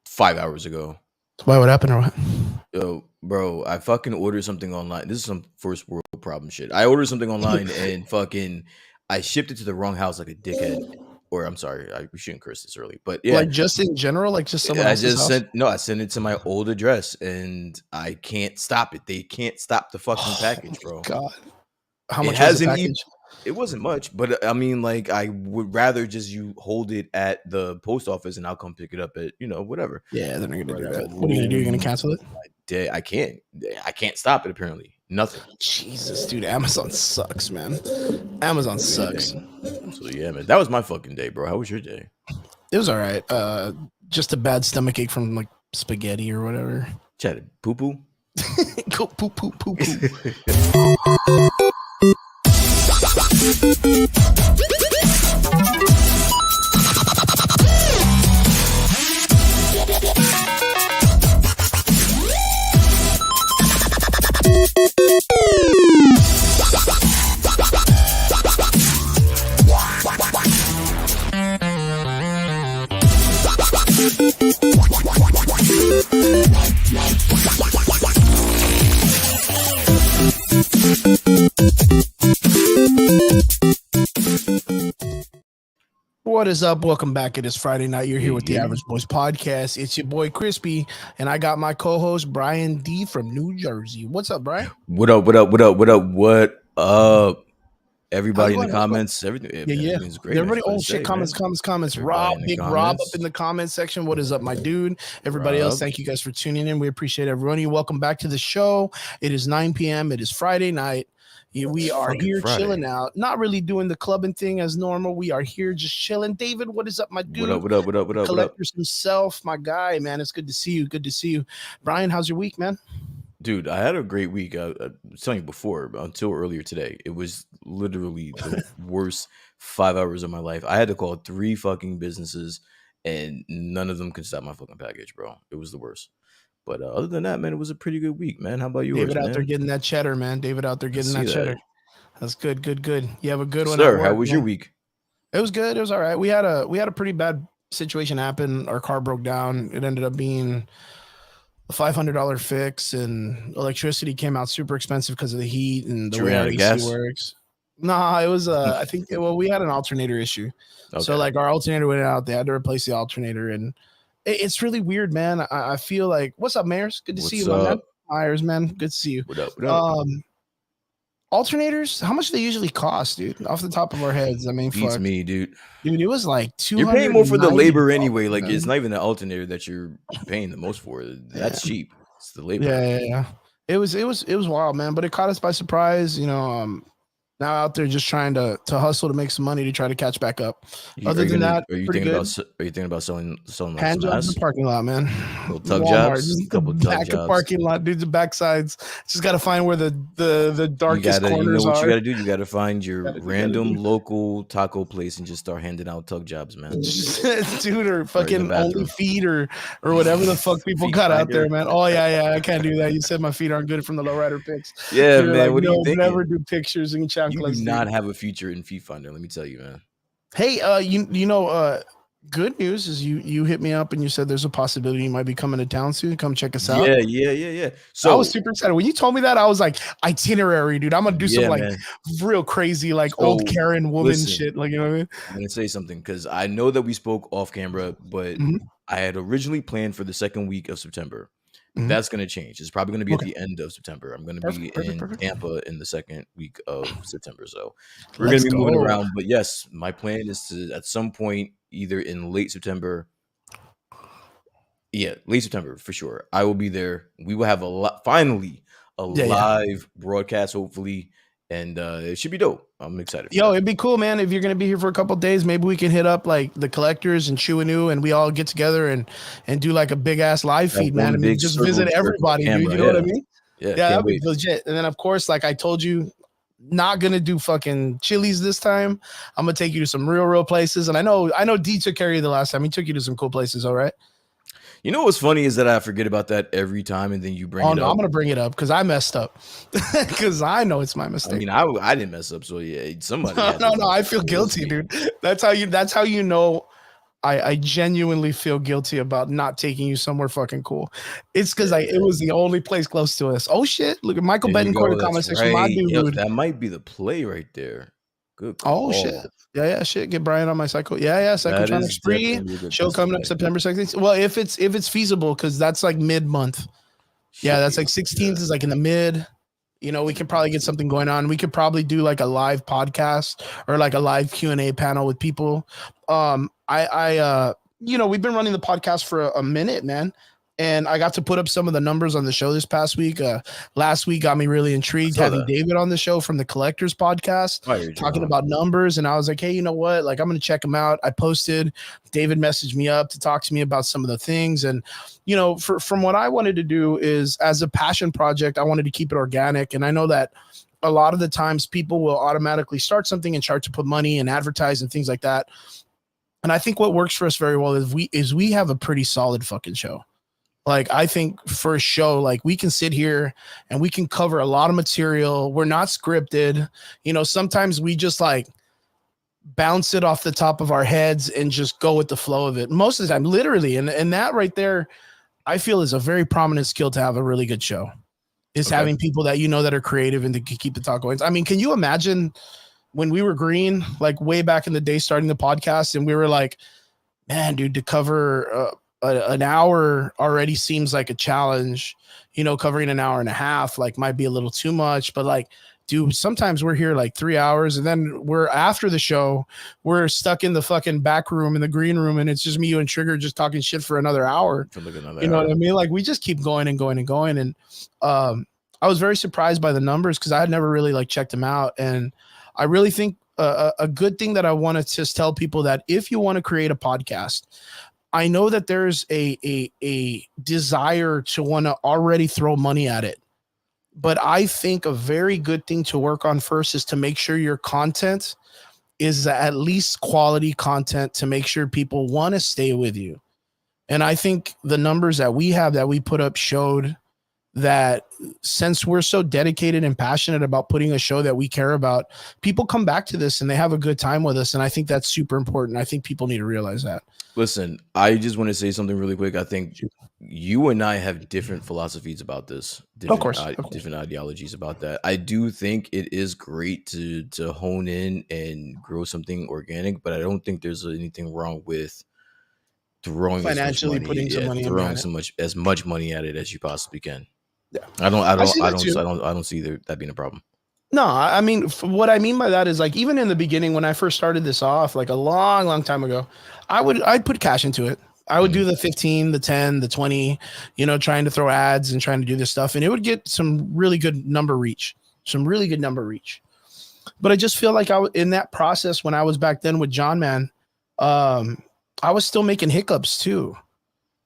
5 hours ago. Why? What happened or what? Yo, bro, I fucking ordered something online. This is some first world problem shit. I ordered something online and fucking I shipped it to the wrong house like a dickhead. Or I'm sorry, we shouldn't curse this early, but yeah, Like just in general, like just someone I else's just house. I sent it to my old address and I can't stop it. They can't stop the fucking package, bro. God, how It much was the hasn't package? It wasn't much, but I mean, like, I would rather just you hold it at the post office and I'll come pick it up at whatever. Yeah, they're not gonna But do I that. What are you gonna do? You're gonna cancel it? I can't stop it. Apparently, nothing. Jesus, dude, Amazon sucks, man. Amazon sucks. So yeah, man, that was my fucking day, bro. How was your day? It was all right. Just a bad stomach ache from like spaghetti or whatever. Chatted poo poo. Go poo poo poo poo. What is up? Welcome back. It is Friday night. You're here with the Average Boys Podcast. It's your boy Crispy, and I got my co-host Brian D from New Jersey. What's up, Brian? What up? What up? What up? What up? What up? Everybody in the comments, everything. Yeah. Everything's great. Everybody, comments. Rob, big Rob up in the comment section. What is up, my dude? Everybody else, thank you guys for tuning in. We appreciate everyone. Welcome back to the show. It is 9 p.m. It is Friday night. We are here chilling out, not really doing the clubbing thing as normal. We are here just chilling. David, what is up, my dude? What up? Collectors himself, my guy, man. It's good to see you. Brian, how's your week, man? Dude, I had a great week. I was telling you before, until earlier today. It was literally the worst 5 hours of my life. I had to call 3 fucking businesses, and none of them could stop my fucking package, bro. It was the worst. But other than that, man, it was a pretty good week, man. How about yours, David out there getting that cheddar, man. David out there getting that cheddar. That's good. You have a good one. Sir, how was your week? It was good. It was all right. We had a pretty bad situation happen. Our car broke down. It ended up being a $500 fix, and electricity came out super expensive because of the heat and the way our AC works. Nah, it was I think we had an alternator issue. Okay. So like our alternator went out. They had to replace the alternator, and it's really weird, man. I feel like, what's up, Myers? Good to see you, my man. Myers, man. Good to see you. What up? Alternators, how much do they usually cost, dude? Off the top of our heads, I mean, beats me, dude. Dude, it was like $200. You're paying more for the labor anyway. Like, it's not even the alternator that you're paying the most for. That's cheap. It's the labor. Yeah. It was wild, man. But it caught us by surprise. Now out there just trying to hustle to make some money to try to catch back up. Other than that, are you thinking about selling hand jobs in the parking lot, man? Tug jobs, couple tug jobs. Parking lot, dudes, the backsides. Just got to find where the darkest corners are. You know what you got to do? You got to find your random local taco place and just start handing out tug jobs, man. Dude, or fucking only feet or whatever the fuck people got out there, man. Oh yeah, I can't do that. You said my feet aren't good from the lowrider pics. Yeah, man. Like, what do you think? Never do pictures and chat. You do not have a feature in Feet Finder, let me tell you, man. Hey, good news is you hit me up and you said there's a possibility you might be coming to town soon. Come check us out. Yeah. So I was super excited when you told me that. I was like, itinerary, dude. I'm gonna do some real crazy old Karen woman shit. Like, you know what I mean? I'm gonna say something because I know that we spoke off camera, but I had originally planned for the second week of September. That's going to change. It's probably going to be at the end of September. I'm going to be in Tampa in the second week of September. So we're going to be moving around. But yes, my plan is to, at some point, either in late September. Yeah, late September for sure. I will be there. We will have finally a live broadcast, hopefully. And it should be dope. I'm excited. It'd be cool, man. If you're gonna be here for a couple of days, maybe we can hit up like the collectors and Chew and we all get together and do like a big ass live feed, man. I mean, just visit everybody, dude. You know what I mean? Yeah, that'd be legit. And then of course, like I told you, not gonna do fucking Chili's this time. I'm gonna take you to some real places. And I know D took care of you the last time. He took you to some cool places, all right? You know what's funny is that I forget about that every time, and then you bring it up. I'm gonna bring it up because I messed up. Because I know it's my mistake. I mean, I didn't mess up, so yeah, somebody. No, I feel guilty, dude. That's how you know I genuinely feel guilty about not taking you somewhere fucking cool. It's because it was the only place close to us. Oh shit! Look at Michael There you Betancourt in go. the That's comment section. My right. Yep, dude. that might be the play right there. Good Oh shit. call. Yeah, shit. Get Brian on my Psycho. Yeah, That Psychotronics is free definitely a good show coming up play. September 16th. Well, if it's feasible, because that's like mid-month. Yeah, Should that's be like able to do 16th that. is like in the mid. We could probably get something going on. We could probably do like a live podcast or like a live Q&A panel with people. We've been running the podcast for a minute, man. And I got to put up some of the numbers on the show this past week. Last week got me really I intrigued saw having that. David on the show from the Collectors podcast Fire talking John. about numbers. And I was like, hey, you know what? Like, I'm going to check them out. I posted, David messaged me up to talk to me about some of the things. And, from what I wanted to do is as a passion project, I wanted to keep it organic. And I know that a lot of the times people will automatically start something and start to put money and advertise and things like that. And I think what works for us very well is we have a pretty solid fucking show. Like, I think for a show, like, we can sit here and we can cover a lot of material. We're not scripted. Sometimes we just like bounce it off the top of our heads and just go with the flow of it. Most of the time, literally. And that right there, I feel is a very prominent skill to have a really good show, is having people that that are creative and to keep the talk going. I mean, can you imagine when we were green, like way back in the day, starting the podcast, and we were like, man, dude, to cover an hour already seems like a challenge. Covering an hour and a half like might be a little too much, but like, dude, sometimes we're here like 3 hours, and then we're after the show, we're stuck in the fucking back room in the green room, and it's just me, you, and Trigger just talking shit for another hour. What I mean? Like, we just keep going and going and going. And I was very surprised by the numbers because I had never really like checked them out, and I really think a good thing that I want to just tell people that if you want to create a podcast, I know that there's a desire to want to already throw money at it. But I think a very good thing to work on first is to make sure your content is at least quality content to make sure people want to stay with you. And I think the numbers that we have that we put up showed that since we're so dedicated and passionate about putting a show that we care about, people come back to this and they have a good time with us. And I think that's super important. I think people need to realize that. Listen, I just want to say something really quick. I think you and I have different philosophies about this, different ideologies about that. I do think it is great to hone in and grow something organic, but I don't think there's anything wrong with throwing financially putting some money throwing as much money at it as you possibly can. Yeah, I don't see that being a problem. No, I mean, what I mean by that is like, even in the beginning, when I first started this off, like a long time ago, I'd put cash into it. I would do the 15, the 10, the 20, trying to throw ads and trying to do this stuff. And it would get some really good number reach. But I just feel like in that process, when I was back then with John, man, I was still making hiccups too.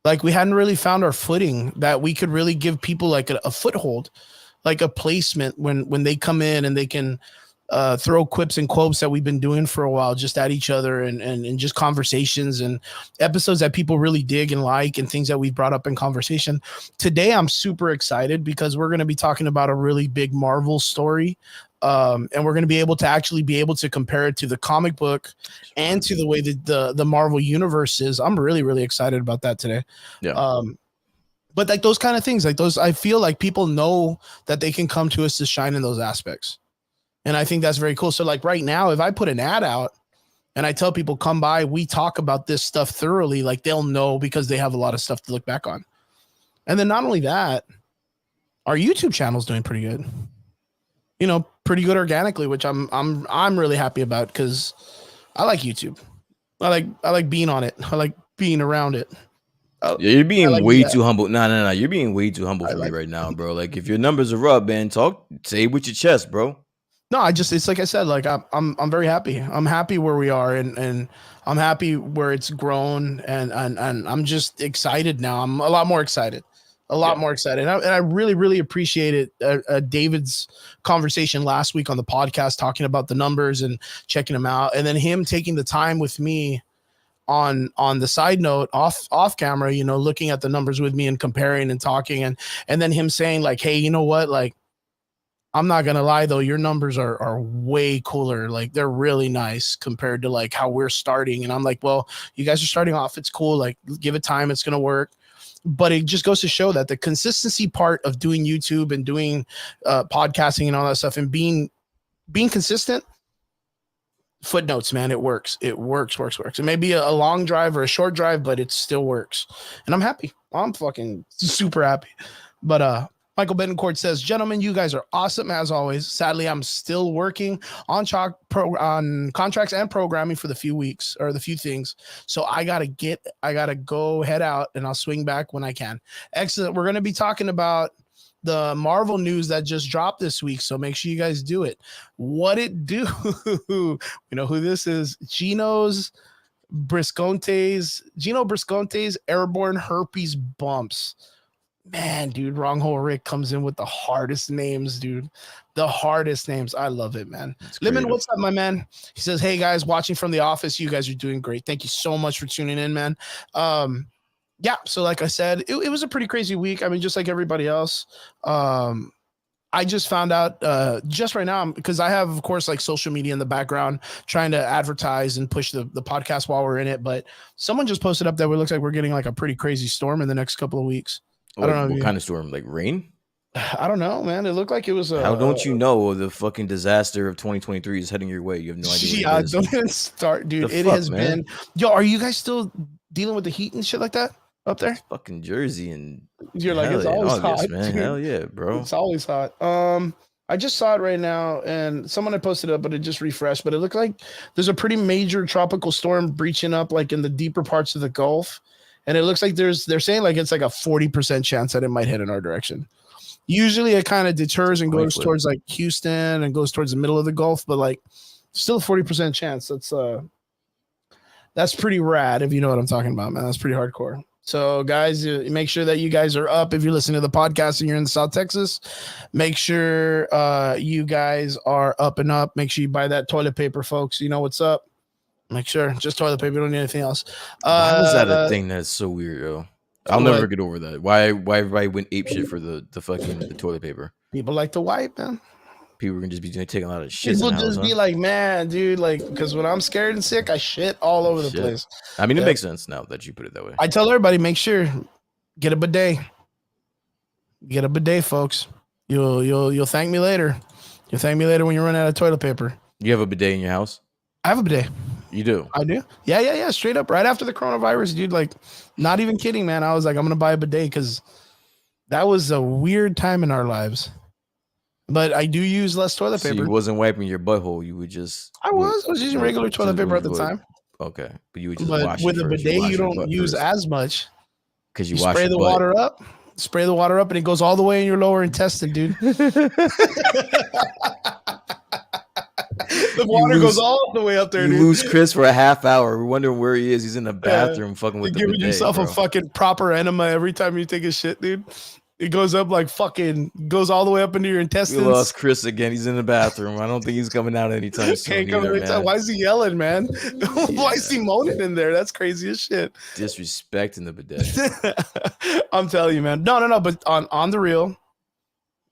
Like, we hadn't really found our footing that we could really give people like a foothold, like a placement when they come in and they can throw quips and quotes that we've been doing for a while just at each other and just conversations and episodes that people really dig and like and things that we've brought up in conversation. Today, I'm super excited because we're going to be talking about a really big Marvel story. And we're going to be able to compare it to the comic book and to the way that the Marvel universe is. I'm really, really excited about that today. Yeah. But like those kind of things, like those, I feel like people know that they can come to us to shine in those aspects. And I think that's very cool. So like right now, if I put an ad out and I tell people come by, we talk about this stuff thoroughly, like they'll know because they have a lot of stuff to look back on. And then not only that, our YouTube channel is doing pretty good. Pretty good organically, which I'm really happy about because I like YouTube. I like being on it. I like being around it. Yeah, you're being way too humble. No. You're being way too humble for me right now, bro. Like, if your numbers are up, man, say it with your chest, bro. No, it's like I said, like I'm very happy. I'm happy where we are and I'm happy where it's grown and I'm just excited now. I'm a lot more excited. More excited. And I really, really appreciated David's conversation last week on the podcast, talking about the numbers and checking them out. And then him taking the time with me on the side note off camera, looking at the numbers with me and comparing and talking. And then him saying like, hey, you know what? Like, I'm not gonna lie though, your numbers are way cooler. Like they're really nice compared to like how we're starting. And I'm like, well, you guys are starting off. It's cool. Like give it time. It's gonna work. But it just goes to show that the consistency part of doing YouTube and doing podcasting and all that stuff and being consistent. Footnotes, man, it works. It works. It may be a long drive or a short drive, but it still works. And I'm happy. I'm fucking super happy. But Michael Betancourt says, gentlemen, you guys are awesome as always. Sadly, I'm still working on on contracts and programming for the few weeks or the few things. So I gotta go head out and I'll swing back when I can. Excellent. We're gonna be talking about the Marvel news that just dropped this week. So make sure you guys do it. What it do? You know who this is? Gino Brisconte's airborne herpes bumps. Man, dude, Wrong Hole Rick comes in with the hardest names, dude. The hardest names. I love it, man. Lemon, what's up, my man? He says, hey, guys, watching from the office. You guys are doing great. Thank you so much for tuning in, man. Yeah, so like I said, it was a pretty crazy week. I mean, just like everybody else. I just found out just right now, because I have, of course, like social media in the background, trying to advertise and push the podcast while we're in it. But someone just posted up that it looks like we're getting like a pretty crazy storm in the next couple of weeks. I don't know what kind of storm, like rain. I don't know, man. It looked like it was. How don't you know the fucking disaster of 2023 is heading your way? You have no idea. Yeah, don't even start, dude. It has been. Yo, are you guys still dealing with the heat and shit like that up there? It's fucking Jersey, and you're like, it's always hot, man. Hell yeah, bro. It's always hot. I just saw it right now, and someone had posted it up, but it just refreshed. But it looked like there's a pretty major tropical storm breaching up, like in the deeper parts of the Gulf. And it looks like they're saying like it's like a 40% chance that it might head in our direction. Usually it kind of deters and goes towards like Houston and goes towards the middle of the Gulf, but like still a 40% chance. That's pretty rad, if you know what I'm talking about, man. That's pretty hardcore. So guys, make sure that you guys are up. If you're listening to the podcast and you're in South Texas, make sure you guys are up and up. Make sure you buy that toilet paper, folks. You know what's up. Make sure, just toilet paper. You don't need anything else. Why was that a thing that's so weird, yo? I'll never get over that. Why everybody went apeshit for the toilet paper? People like to wipe, man. People can just be taking a lot of shit. People just be like, man, dude, like, because when I'm scared and sick, I shit all over the place. I mean, it makes sense now that you put it that way. I tell everybody, make sure get a bidet. Get a bidet, folks. You'll thank me later. You'll thank me later when you run out of toilet paper. You have a bidet in your house? I have a bidet. You do? I do. Yeah. Straight up, right after the coronavirus, dude. Like, not even kidding, man. I was like, I'm gonna buy a bidet because that was a weird time in our lives. But I do use less toilet paper. You wasn't wiping your butthole. You would just. I was using regular toilet paper at the time. Okay, but you would just wash it. With a bidet, you don't use as much because you spray the water up. Spray the water up, and it goes all the way in your lower intestine, dude. The water goes all the way up there. You lose Chris for a half hour. We're wondering where he is. He's in the bathroom, fucking with the bidet. Giving yourself a fucking proper enema every time you take a shit, dude. It goes up like fucking goes all the way up into your intestines. We lost Chris again. He's in the bathroom. I don't think he's coming out anytime soon. Why is he yelling, man? Why is he moaning in there? That's crazy as shit. Disrespecting the bidet. I'm telling you, man. No. But on the real,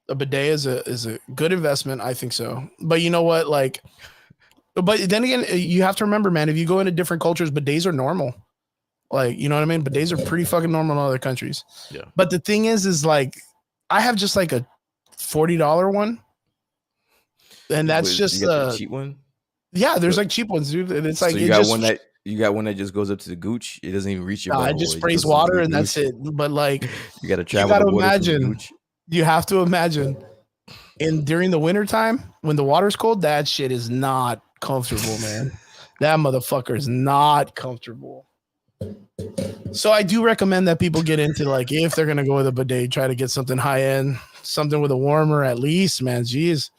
a bidet is a good investment. I think so. But you know what? Like, but then again, you have to remember, man, if you go into different cultures, bidets are normal. Like, you know what I mean? Bidets are pretty fucking normal in other countries. Yeah. But the thing is like, I have just like a $40 one. And that's just a cheap one. Yeah, there's like cheap ones, dude. And it's so like you got one that just goes up to the gooch. It doesn't even reach your. It just sprays water and that's it. But like, you got to travel. You got to imagine. You have to imagine. And during the winter time, when the water's cold, that shit is not comfortable, man. That motherfucker is not comfortable. So I do recommend that people get into, like, if they're gonna go with a bidet, try to get something high end, something with a warmer at least, man. Jeez,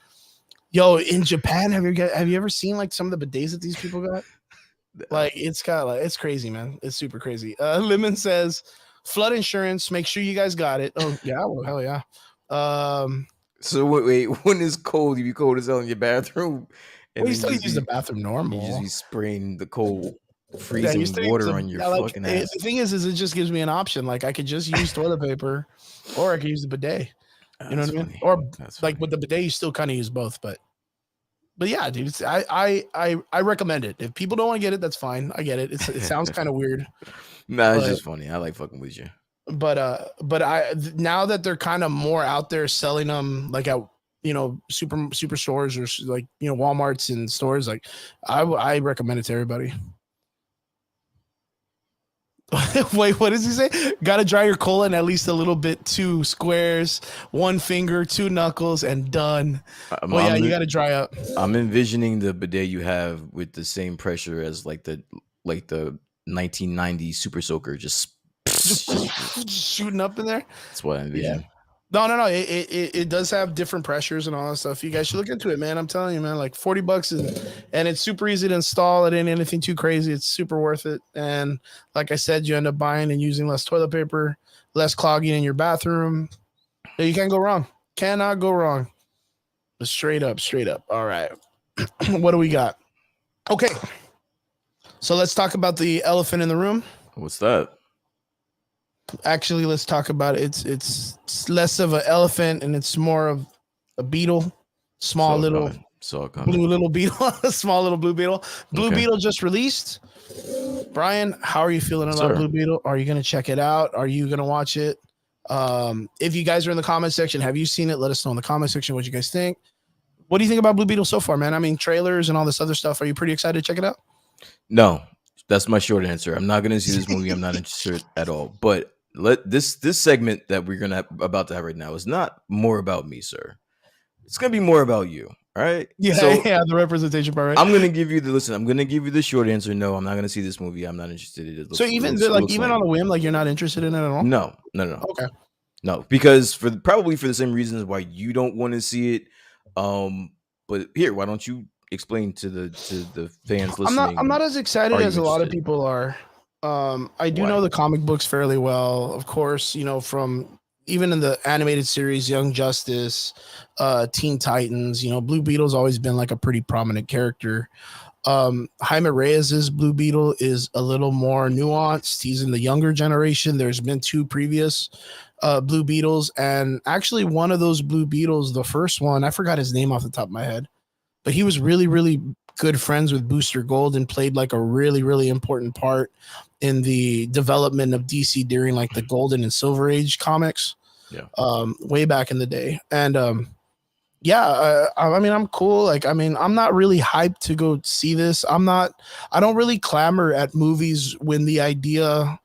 yo, in Japan, have you ever seen like some of the bidets that these people got? Like, it's crazy, man. It's super crazy. Lemon says flood insurance. Make sure you guys got it. Oh yeah, well hell yeah. So wait, when it's cold, you be cold as hell in your bathroom. And you still use the bathroom normal. You just be spraying the cold, freezing water on your fucking ass. The thing is it just gives me an option. Like, I could just use toilet paper, or I could use the bidet. You know That's what I mean? funny. Or That's like funny. with the bidet, you still kind of use both, but yeah, dude, I recommend it. If people don't want to get it, that's fine. I get it. It sounds kind of weird, Nah, it's but just funny. I like fucking with you. now that they're kind of more out there selling them like at super stores or like Walmarts and stores, like I recommend it to everybody. Wait, what does he say? Gotta dry your colon at least a little bit. 2 squares, 1 finger, 2 knuckles, and done. I'm, Well, yeah, you I'm gotta dry up. I'm envisioning the bidet you have with the same pressure as like the 1990 Super Soaker. Just Just shooting up in there. that's what I Yeah. envision. No. It does have different pressures and all that stuff. You guys should look into it, man. I'm telling you, man. Like $40 and it's super easy to install. It ain't anything too crazy. It's super worth it. And like I said, you end up buying and using less toilet paper, less clogging in your bathroom. So you can't go wrong. Cannot go wrong. But straight up. All right. What do we got? Okay. So let's talk about the elephant in the room. What's that? Actually, let's talk about it. It's less of an elephant and it's more of a beetle, small Saw it little coming. Saw it coming. blue little beetle, small little blue beetle. Blue Okay. Beetle just released. Brian, how are you feeling Yes, about sir. Blue Beetle? Are you gonna check it out? Are you gonna watch it? If you guys are in the comment section, have you seen it? Let us know in the comment section what you guys think. What do you think about Blue Beetle so far, man? I mean, trailers and all this other stuff. Are you pretty excited to check it out? No, that's my short answer. I'm not gonna see this movie. I'm not interested at all. But this segment that we're about to have right now is not more about me, sir. It's gonna be more about you. All right. Yeah, So yeah, the representation part, right? I'm gonna give you the listen. I'm gonna give you the short answer. No, I'm not gonna see this movie. I'm not interested. So It looks even on lame. a whim, like you're not interested in it at all? No. Okay. No, because probably for the same reasons why you don't want to see it. But here, why don't you explain to the fans I'm listening? not as excited Are you as a lot of interested? people are. I do Why? know the comic books fairly well, of course, from even in the animated series, Young Justice, Teen Titans, Blue Beetle's always been like a pretty prominent character. Jaime Reyes's Blue Beetle is a little more nuanced. He's in the younger generation. There's been 2 previous Blue Beetles, and actually one of those Blue Beetles, the first one, I forgot his name off the top of my head, but he was really, really good friends with Booster Gold and played like a really, really important part in the development of DC during like the Golden and Silver Age comics, Yeah. way back in the day. And yeah, I mean, I'm cool. Like, I mean, I'm not really hyped to go see this. I don't really clamor at movies when the idea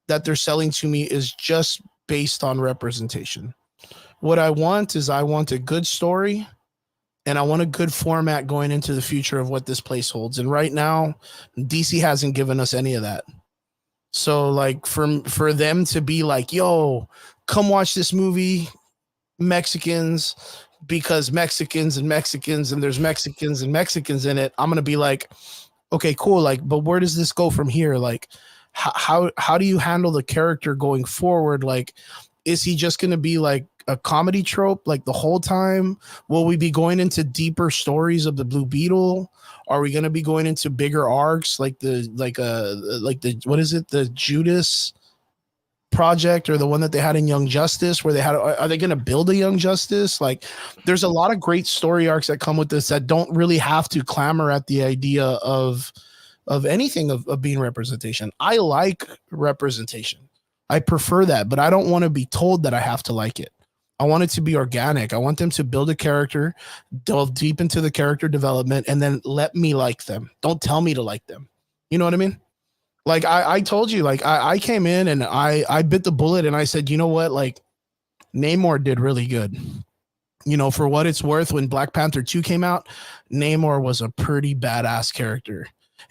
that they're selling to me is just based on representation. What I want a good story and I want a good format going into the future of what this place holds. And right now, DC hasn't given us any of that. So like for them to be like, yo, come watch this movie, Mexicans, because Mexicans and Mexicans and there's Mexicans and Mexicans in it, I'm gonna be like, okay, cool. Like, but where does this go from here? Like, how do you handle the character going forward? Like, is he just gonna be like a comedy trope like the whole time? Will we be going into deeper stories of the Blue Beetle? Are we gonna be going into bigger arcs like the what is it, the Judas project or the one that they had in Young Justice where they had, are they going to build a Young Justice? Like there's a lot of great story arcs that come with this that don't really have to clamor at the idea of anything of being representation. I like representation. I prefer that, but I don't want to be told that I have to like it. I want it to be organic. I want them to build a character, delve deep into the character development, and then let me like them. Don't tell me to like them. You know what I mean? Like I told you, like I came in and I bit the bullet and I said, you know what? Like Namor did really good. For what it's worth, when Black Panther 2 came out, Namor was a pretty badass character.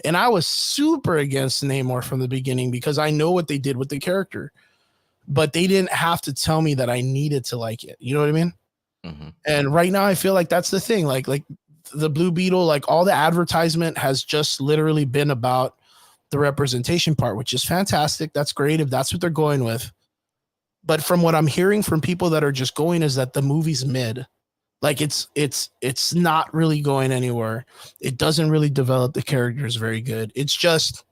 And I was super against Namor from the beginning because I know what they did with the character. But they didn't have to tell me that I needed to like it. You know what I mean? Mm-hmm. And right now I feel like that's the thing. Like the Blue Beetle, like all the advertisement has just literally been about the representation part, which is fantastic. That's great if that's what they're going with. But from what I'm hearing from people that are just going is that the movie's mid. Like it's not really going anywhere. It doesn't really develop the characters very good. It's just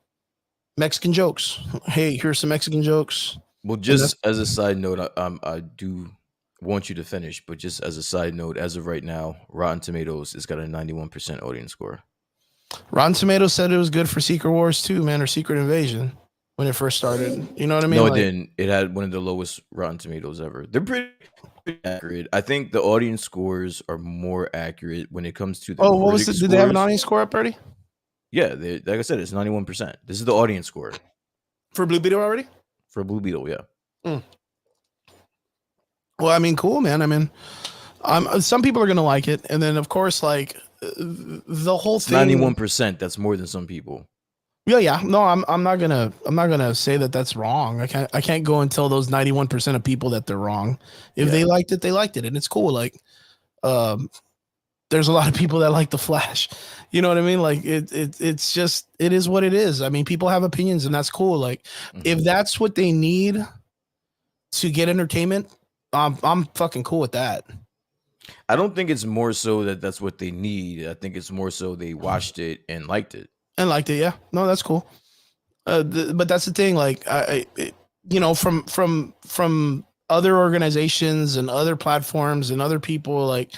Mexican jokes. Hey, here's some Mexican jokes. Well, just as a side note, I do want you to finish, but just as a side note, as of right now, Rotten Tomatoes has got a 91% audience score. Rotten Tomatoes said it was good for Secret Wars 2, man, or Secret Invasion when it first started. You know what I mean? No, it Like, didn't. It had one of the lowest Rotten Tomatoes ever. They're pretty accurate. I think the audience scores are more accurate when it comes to the oh, what was critic it? Did they have an scores. audience score up already Yeah, like I said, it's 91%. This is the audience score for Blue Beetle already? for Blue Beetle. Yeah, Mm. Well, I mean, cool, man. I mean, some people are gonna like it, and then of course, like the whole it's thing. 91%. That's more than some people. Yeah, yeah. No, I'm not gonna say that that's wrong. I can't go and tell those 91% of people that they're wrong. If they Yeah, liked it, they liked it, and it's cool. Like, um, there's a lot of people that like the Flash. You know what I mean? Like it's just it is what it is. I mean, people have opinions, and that's cool. Like, if that's what they need to get entertainment, I'm fucking cool with that. I don't think it's more so that that's what they need. I think it's more so they watched it and liked it. And liked it, yeah. No, that's cool. But that's the thing. Like, you know, from other organizations and other platforms and other people, like,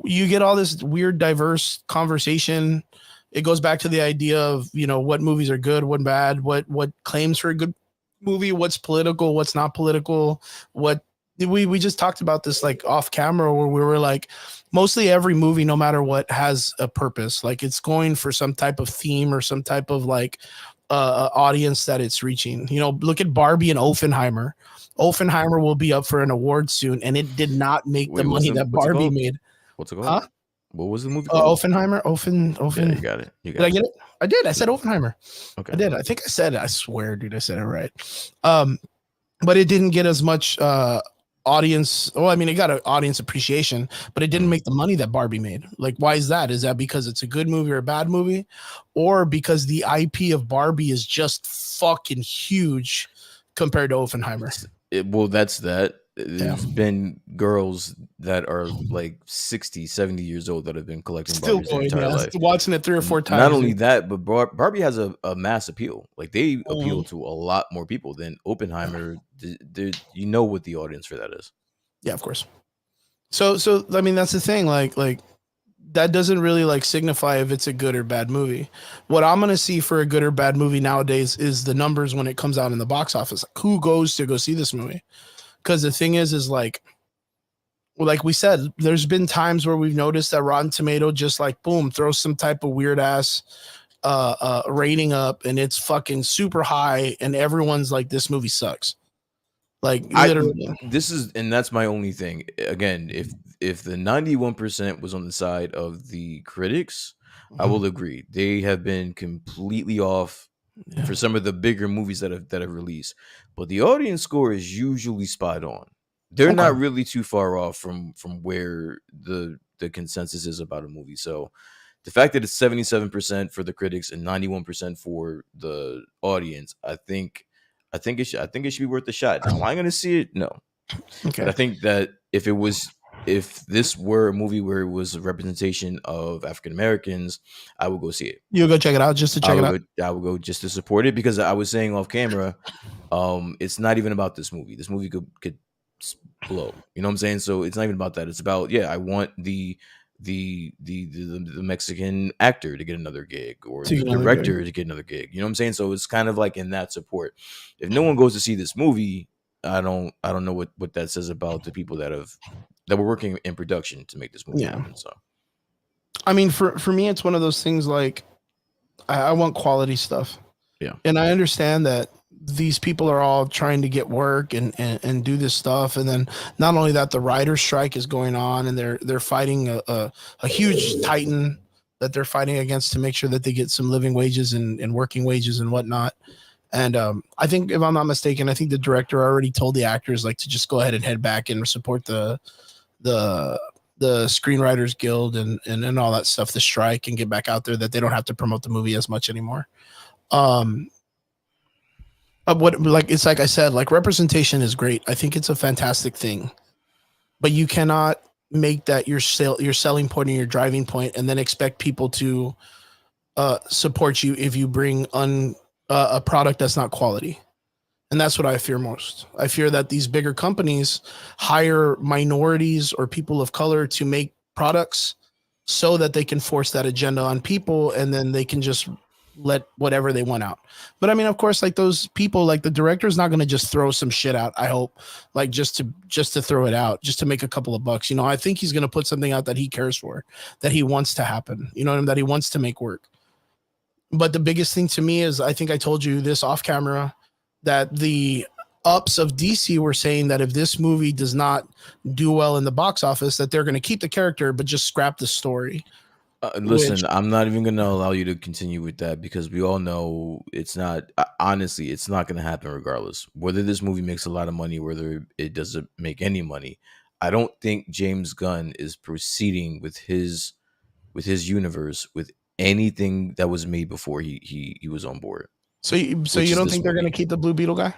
you get all this weird, diverse conversation. It goes back to the idea of, you know, what movies are good, what bad, what claims for a good movie, what's political, what's not political, what we just talked about this like off camera where we were like, mostly every movie, no matter what, has a purpose. Like, it's going for some type of theme or some type of like audience that it's reaching. You know, look at Barbie and Oppenheimer. Oppenheimer will be up for an award soon, and it did not make the Wait, money that what's it Barbie called? made. What's it Huh? called? What was the movie called? Oppenheimer. Offen. Yeah, you got it. You Did I got get it. it? I did. I said Oppenheimer. Okay. I did. I think I said it. I swear, dude, I said it right. But it didn't get as much audience. Well, I mean, it got an audience appreciation, but it didn't make the money that Barbie made. Like, why is that? Is that because it's a good movie or a bad movie, or because the IP of Barbie is just fucking huge compared to Oppenheimer? Well, that's that. Yeah. There's been girls that are like 60, 70 years old that have been collecting Still Barbies their going, entire yeah. life. Watching it 3 or 4 times. Not only that, but Barbie has a mass appeal. Like, they appeal Mhm. to a lot more people than Oppenheimer. You know what the audience for that is. Yeah, of course. So I mean, that's the thing. Like that doesn't really like signify if it's a good or bad movie. What I'm gonna see for a good or bad movie nowadays is the numbers when it comes out in the box office. Like, who goes to go see this movie? Because the thing is like we said, there's been times where we've noticed that Rotten Tomato just like boom throws some type of weird ass rating up, and it's fucking super high, and everyone's like, this movie sucks. Like, literally. And that's my only thing. Again, if the 91% was on the side of the critics, I will agree. They have been completely off for some of the bigger movies that have released. But the audience score is usually spot on. They're not really too far off from where the consensus is about a movie. So the fact that it's 77% for the critics and 91% for the audience, I think it should be worth a shot. Now, am I going to see it? No. Okay. But I think that if this were a movie where it was a representation of African Americans, I would go see it. You'll go check it out just to check it out. I would go just to support it, because I was saying off camera, it's not even about this movie. This movie could blow. You know what I'm saying? So it's not even about that. It's about, I want the Mexican actor to get another gig, or the director to get another gig. You know what I'm saying? So it's kind of like in that support. If no one goes to see this movie, I don't know what that says about the people that were working in production to make this movie happen. So I mean, for me, it's one of those things like I want quality stuff. Yeah. And I understand that these people are all trying to get work and do this stuff. And then not only that, the writer's strike is going on, and they're fighting a huge titan that they're fighting against to make sure that they get some living wages and working wages and whatnot. And I think, if I'm not mistaken, I think the director already told the actors like to just go ahead and head back and support the Screenwriters Guild and all that stuff, the strike, and get back out there, that they don't have to promote the movie as much anymore. It's like I said, like, representation is great. I think it's a fantastic thing, but you cannot make that your selling point and your driving point, and then expect people to support you if you bring a product that's not quality. And that's what I fear most. I fear that these bigger companies hire minorities or people of color to make products so that they can force that agenda on people, and then they can just let whatever they want out. But I mean, of course, like those people, like the director is not going to just throw some shit out. I hope, like just to throw it out, just to make a couple of bucks. I think he's going to put something out that he cares for, that he wants to happen. That he wants to make work. But the biggest thing to me is, I think I told you this off camera, that the ups of DC were saying that if this movie does not do well in the box office, that they're going to keep the character but just scrap the story. Listen, I'm not even going to allow you to continue with that, because we all know it's not. Honestly, it's not going to happen regardless. Whether this movie makes a lot of money, whether it doesn't make any money, I don't think James Gunn is proceeding with his universe with anything that was made before he was on board. So you don't think they're going to keep the Blue Beetle guy?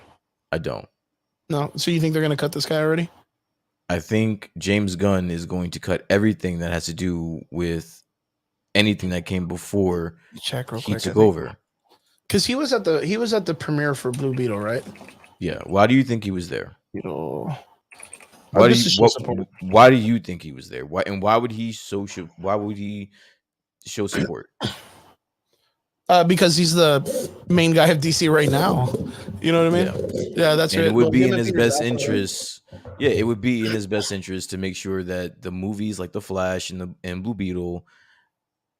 I don't. No. So you think they're going to cut this guy already? I think James Gunn is going to cut everything that has to do with anything that came before he took over. Because he was at the premiere for Blue Beetle, right? Yeah. Why do you think he was there? Why do you think he was there? Why would he show support? Because he's the main guy of DC right now. You know what I mean? Yeah, that's right. It would be in his best interest. Yeah, it would be in his best interest to make sure that the movies like The Flash and Blue Beetle,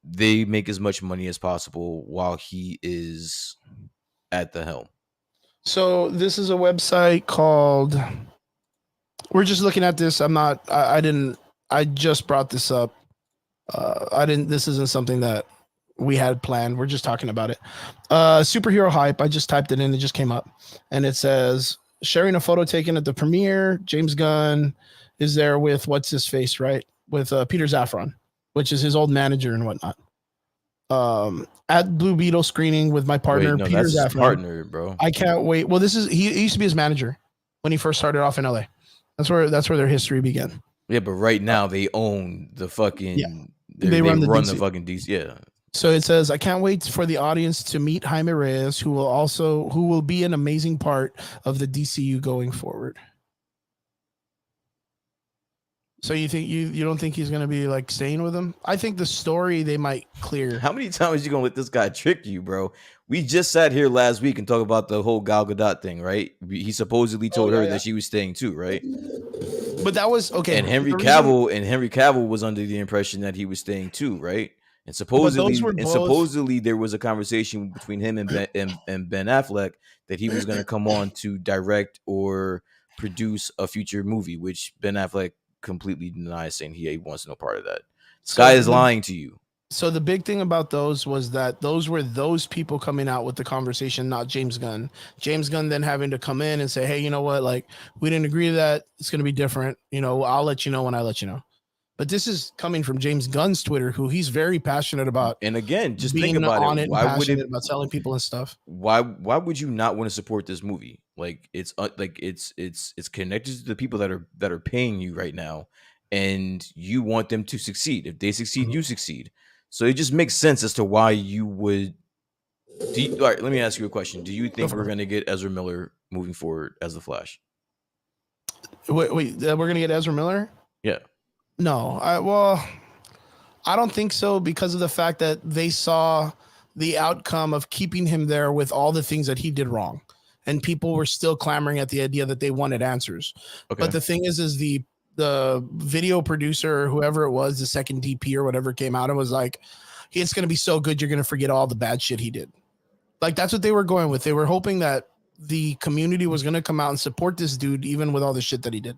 they make as much money as possible while he is at the helm. So this is a website called. We're just looking at this. I just brought this up. This isn't something that we had planned. We're just talking about it. Superhero hype. I just typed it in. It just came up. And it says, sharing a photo taken at the premiere. James Gunn is there with what's his face, right? With Peter Safran, which is his old manager and whatnot. At Blue Beetle screening with my partner, Peter Safran. His partner, bro. I can't wait. Well, he used to be his manager when he first started off in LA. That's where their history began. Yeah, but right now they own the fucking. Yeah. They run the fucking DC. Yeah. So it says, I can't wait for the audience to meet Jaime Reyes, who will be an amazing part of the DCU going forward. So you think you don't think he's gonna be like staying with him? I think the story they might clear. How many times are you gonna let this guy trick you, bro? We just sat here last week and talked about the whole Gal Gadot thing, right? He supposedly told her that she was staying too, right? But that was okay. And Henry Cavill was under the impression that he was staying too, right? And supposedly there was a conversation between him and Ben Affleck that he was going to come on to direct or produce a future movie, which Ben Affleck completely denies, saying he wants no part of that. Sky is lying to you. So the big thing about those was that those were those people coming out with the conversation, not James Gunn. James Gunn then having to come in and say, hey, you know what? Like, we didn't agree to that. It's going to be different. I'll let you know when I let you know. But this is coming from James Gunn's Twitter, who he's very passionate about. And again, just think about it. Why would it about selling people and stuff? Why would you not want to support this movie? Like it's connected to the people that are paying you right now, and you want them to succeed. If they succeed, you succeed. So it just makes sense as to why you would. All right, let me ask you a question. Do you think we're going to get Ezra Miller moving forward as the Flash? Wait, we're going to get Ezra Miller? Yeah. No, I don't think so, because of the fact that they saw the outcome of keeping him there with all the things that he did wrong, and people were still clamoring at the idea that they wanted answers. Okay. But the thing is the video producer or whoever it was, the second DP or whatever, came out and was like, it's going to be so good, you're going to forget all the bad shit he did. Like, that's what they were going with. They were hoping that the community was going to come out and support this dude, even with all the shit that he did.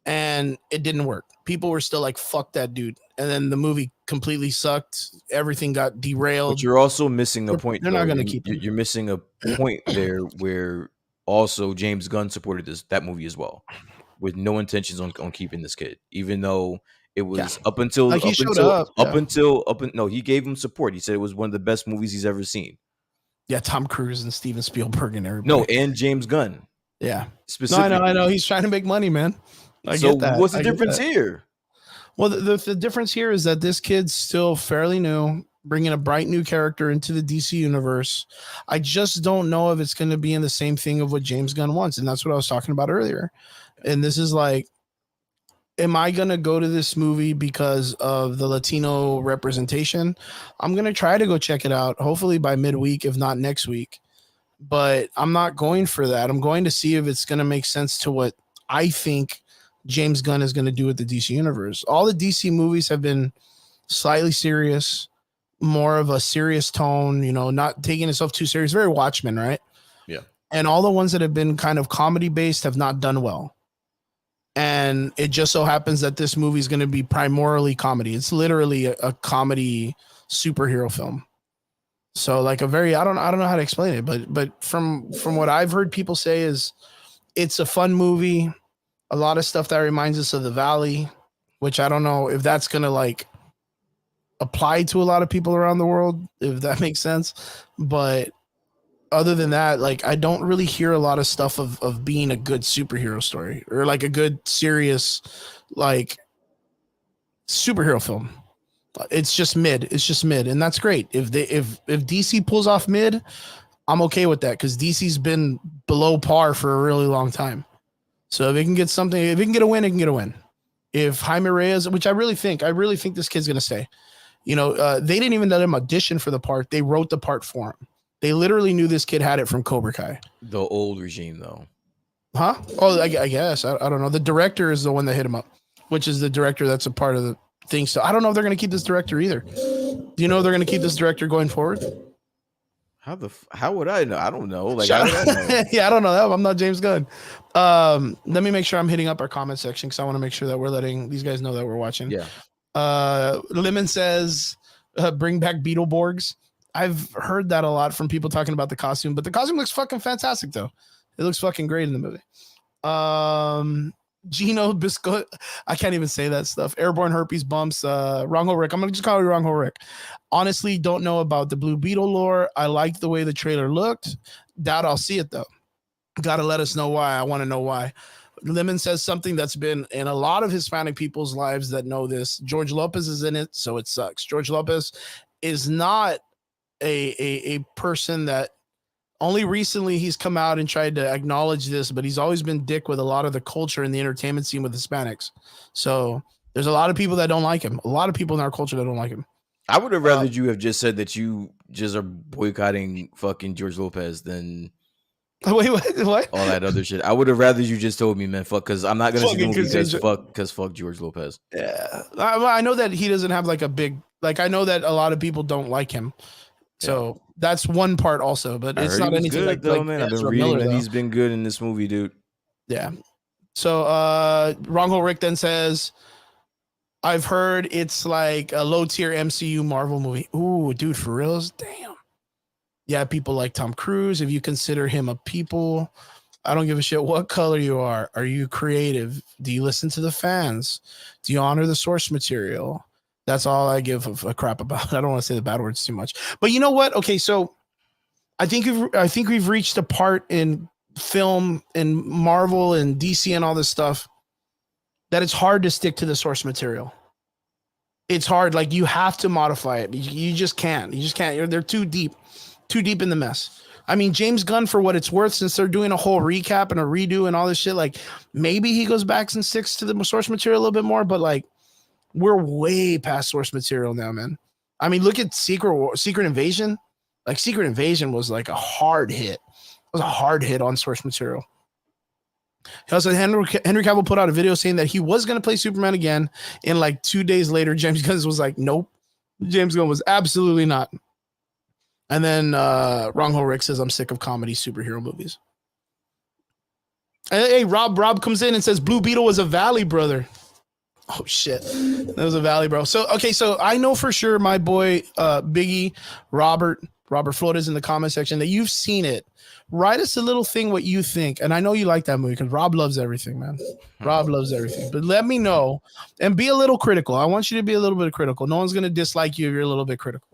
And it didn't work. People were still like, fuck that dude. And then the movie completely sucked. Everything got derailed. But you're also missing a point. They're not going to keep You're missing a point there where also James Gunn supported that movie as well, with no intentions on keeping this kid, even though it was up until he gave him support. He said it was one of the best movies he's ever seen. Yeah, Tom Cruise and Steven Spielberg and everybody. No, and James Gunn. Yeah. Specifically. No, I know. He's trying to make money, man. So what's the difference here? Well, the difference here is that this kid's still fairly new. bringing a bright new character into the DC universe. I just don't know if it's going to be in the same thing of what James Gunn wants, and that's what I was talking about earlier. And this is like, am I going to go to this movie because of the Latino representation? I'm going to try to go check it out, hopefully by midweek, if not next week. But I'm not going for that. I'm going to see if it's going to make sense to what I think James Gunn is going to do with the DC universe. All the DC movies have been slightly serious, more of a serious tone, you know, not taking itself too serious, very Watchmen, right? Yeah. And all the ones that have been kind of comedy based have not done well. And it just so happens that this movie is going to be primarily comedy. It's literally a comedy superhero film. So like a very, I don't know how to explain it, but from what I've heard people say is it's a fun movie. A lot of stuff that reminds us of The Valley, which I don't know if that's going to like apply to a lot of people around the world, if that makes sense. But other than that, like I don't really hear a lot of stuff of being a good superhero story or like a good serious like superhero film. It's just mid. It's just mid, and that's great. If DC pulls off mid, I'm okay with that because DC's been below par for a really long time. So if it can get something, if it can get a win, it can get a win. If Jaime Reyes, which I really think this kid's gonna stay. You know, they didn't even let him audition for the part. They wrote the part for him. They literally knew this kid had it from Cobra Kai. The old regime, though. Huh? Oh, I guess. I don't know. The director is the one that hit him up, which is the director that's a part of the thing. So I don't know if they're going to keep this director either. Do you know if they're going to keep this director going forward? How would I know? I don't know. Like, how would I know? Yeah, I don't know that. I'm not James Gunn. Let me make sure I'm hitting up our comment section because I want to make sure that we're letting these guys know that we're watching. Yeah. Lemon says, bring back Beetleborgs. I've heard that a lot from people talking about the costume, but the costume looks fucking fantastic though. It looks fucking great in the movie. Gino Biscuit. I can't even say that stuff. Airborne herpes bumps. Wrong Rick. I'm gonna just call you Wrong Rick. Honestly, don't know about the Blue Beetle lore. I liked the way the trailer looked. Doubt I'll see it though. Gotta let us know why. I want to know why. Lemon says something that's been in a lot of Hispanic people's lives that know this. George Lopez is in it, so it sucks. George Lopez is not a person that only recently he's come out and tried to acknowledge this, but he's always been dick with a lot of the culture and the entertainment scene with Hispanics. So there's a lot of people that don't like him. A lot of people in our culture that don't like him. I would have rather you have just said that you just are boycotting fucking George Lopez than wait, what? All that other shit. I would have rather you just told me, man, fuck, because I'm not gonna see the movie because fuck George Lopez. Yeah, I know that he doesn't have like a big like. I know that a lot of people don't like him. So that's one part also, but it's not anything good, like though, like man. I've been reading that he's been good in this movie, dude. Yeah. So Rongo Rick then says, I've heard it's like a low tier MCU Marvel movie. Ooh, dude, for reals? Damn. Yeah, people like Tom Cruise. If you consider him a people, I don't give a shit what color you are. Are you creative? Do you listen to the fans? Do you honor the source material? That's all I give a crap about. I don't want to say the bad words too much. But you know what? Okay, so I think we've reached a part in film and Marvel and DC and all this stuff that it's hard to stick to the source material. It's hard. Like you have to modify it. You just can't. You just can't. They're too deep in the mess. I mean, James Gunn, for what it's worth, since they're doing a whole recap and a redo and all this shit, like maybe he goes back and sticks to the source material a little bit more, but like we're way past source material now, man. I mean, look at Secret Invasion. Like Secret Invasion was like a hard hit. It was a hard hit on source material. He also Henry Cavill put out a video saying that he was going to play Superman again. And like 2 days later, James Gunn was like, nope. James Gunn was absolutely not. And then Wrong Ho Rick says, I'm sick of comedy superhero movies. Hey, Rob comes in and says Blue Beetle was a Valley brother. Oh shit, that was a Valley bro. So okay, so I know for sure my boy Biggie Robert Flores in the comment section that you've seen it. Write us a little thing what you think, and I know you like that movie because Rob loves everything, man. Rob loves everything, but let me know and be a little critical. I want you to be a little bit critical. No one's gonna dislike you if you're a little bit critical.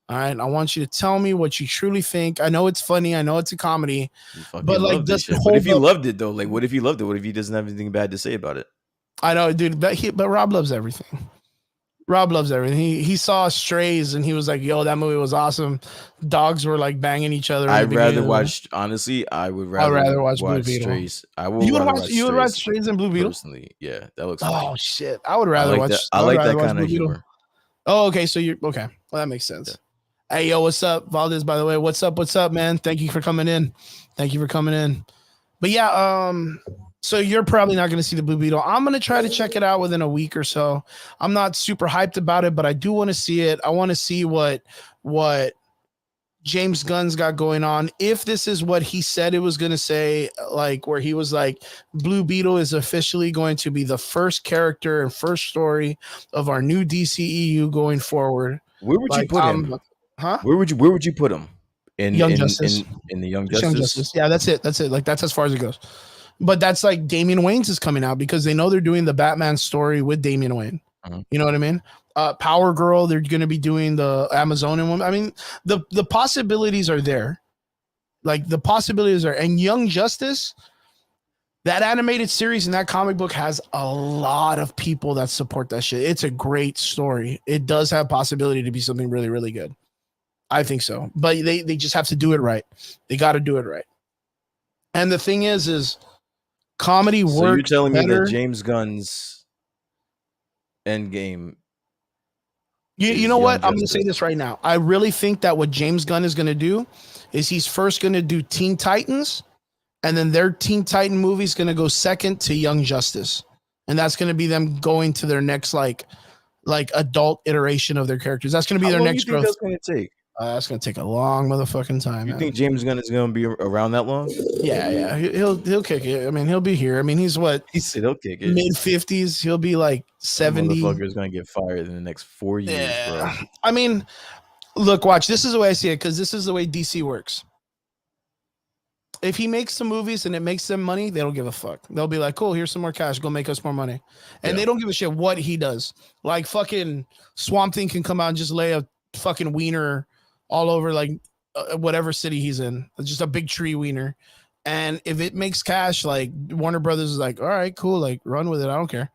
All right, I want you to tell me what you truly think. I know it's funny. I know it's a comedy, but like, what if you loved it though? Like, what if he loved it? What if he doesn't have anything bad to say about it? I know, dude, but Rob loves everything. Rob loves everything. He saw Strays and he was like, "Yo, that movie was awesome." Dogs were like banging each other in the I'd beginning rather of the movie. watch. Honestly, I would I'd rather rather watch Blue watch Beetle. Strays. I would rather watch You would watch Strays Strays and Blue Beetle? personally. Yeah, that looks Oh funny. shit. I would I rather like that. watch I like that kind of Blue Beetle. humor. Oh, okay. So you're okay. Well, that makes Yeah. sense. Hey, yo, what's up, Valdez? By the way, what's up? What's up, man? Thank you for coming in. Thank you for coming in. But yeah, so you're probably not going to see the Blue Beetle. I'm going to try to check it out within a week or so. I'm not super hyped about it, but I do want to see it. I want to see what James Gunn's got going on. If this is what he said it was going to say, like where he was like, Blue Beetle is officially going to be the first character and first story of our new DCEU going forward. Where would you Like, put him? huh? Where would you put him? In Young in Justice. in in the Young Just Young Justice? Justice. Yeah, that's it. That's it. Like that's as far as it goes. But that's like Damian Wayne's is coming out because they know they're doing the Batman story with Damian Wayne. Mhm. You know what I mean? Power Girl, they're going to be doing the Amazonian woman. I mean, the possibilities are there. Like the possibilities are, and Young Justice, that animated series and that comic book has a lot of people that support that shit. It's a great story. It does have possibility to be something really, really good. I think so. But they just have to do it right. They got to do it right. And the thing is comedy So you're works telling me that better. James Gunn's Endgame You is know Young what? I'm going to say Justice? this right now. I really think that what James Gunn is going to do is he's first going to do Teen Titans, and then their Teen Titan movie is going to go second to Young Justice, and that's going to be them going to their next like adult iteration of their characters. That's going to be How their long do you next think growth. that's going to take? That's going to take a long motherfucking time, You man. think James Gunn is going to be around that long? Yeah. He'll kick it. I mean, he'll be here. I mean, he's what, He said he'll kick it. mid-50s. He'll be like That 70. motherfucker is going to get fired in the next 4 years, bro. Yeah. I mean, look, watch. This is the way I see it because this is the way DC works. If he makes some movies and it makes them money, they don't give a fuck. They'll be like, cool, here's some more cash. Go make us more money. And they don't give a shit what he does. Like fucking Swamp Thing can come out and just lay a fucking wiener all over like whatever city he's in. It's just a big tree wiener. And if it makes cash, like Warner Brothers is like, all right, cool. Like run with it. I don't care.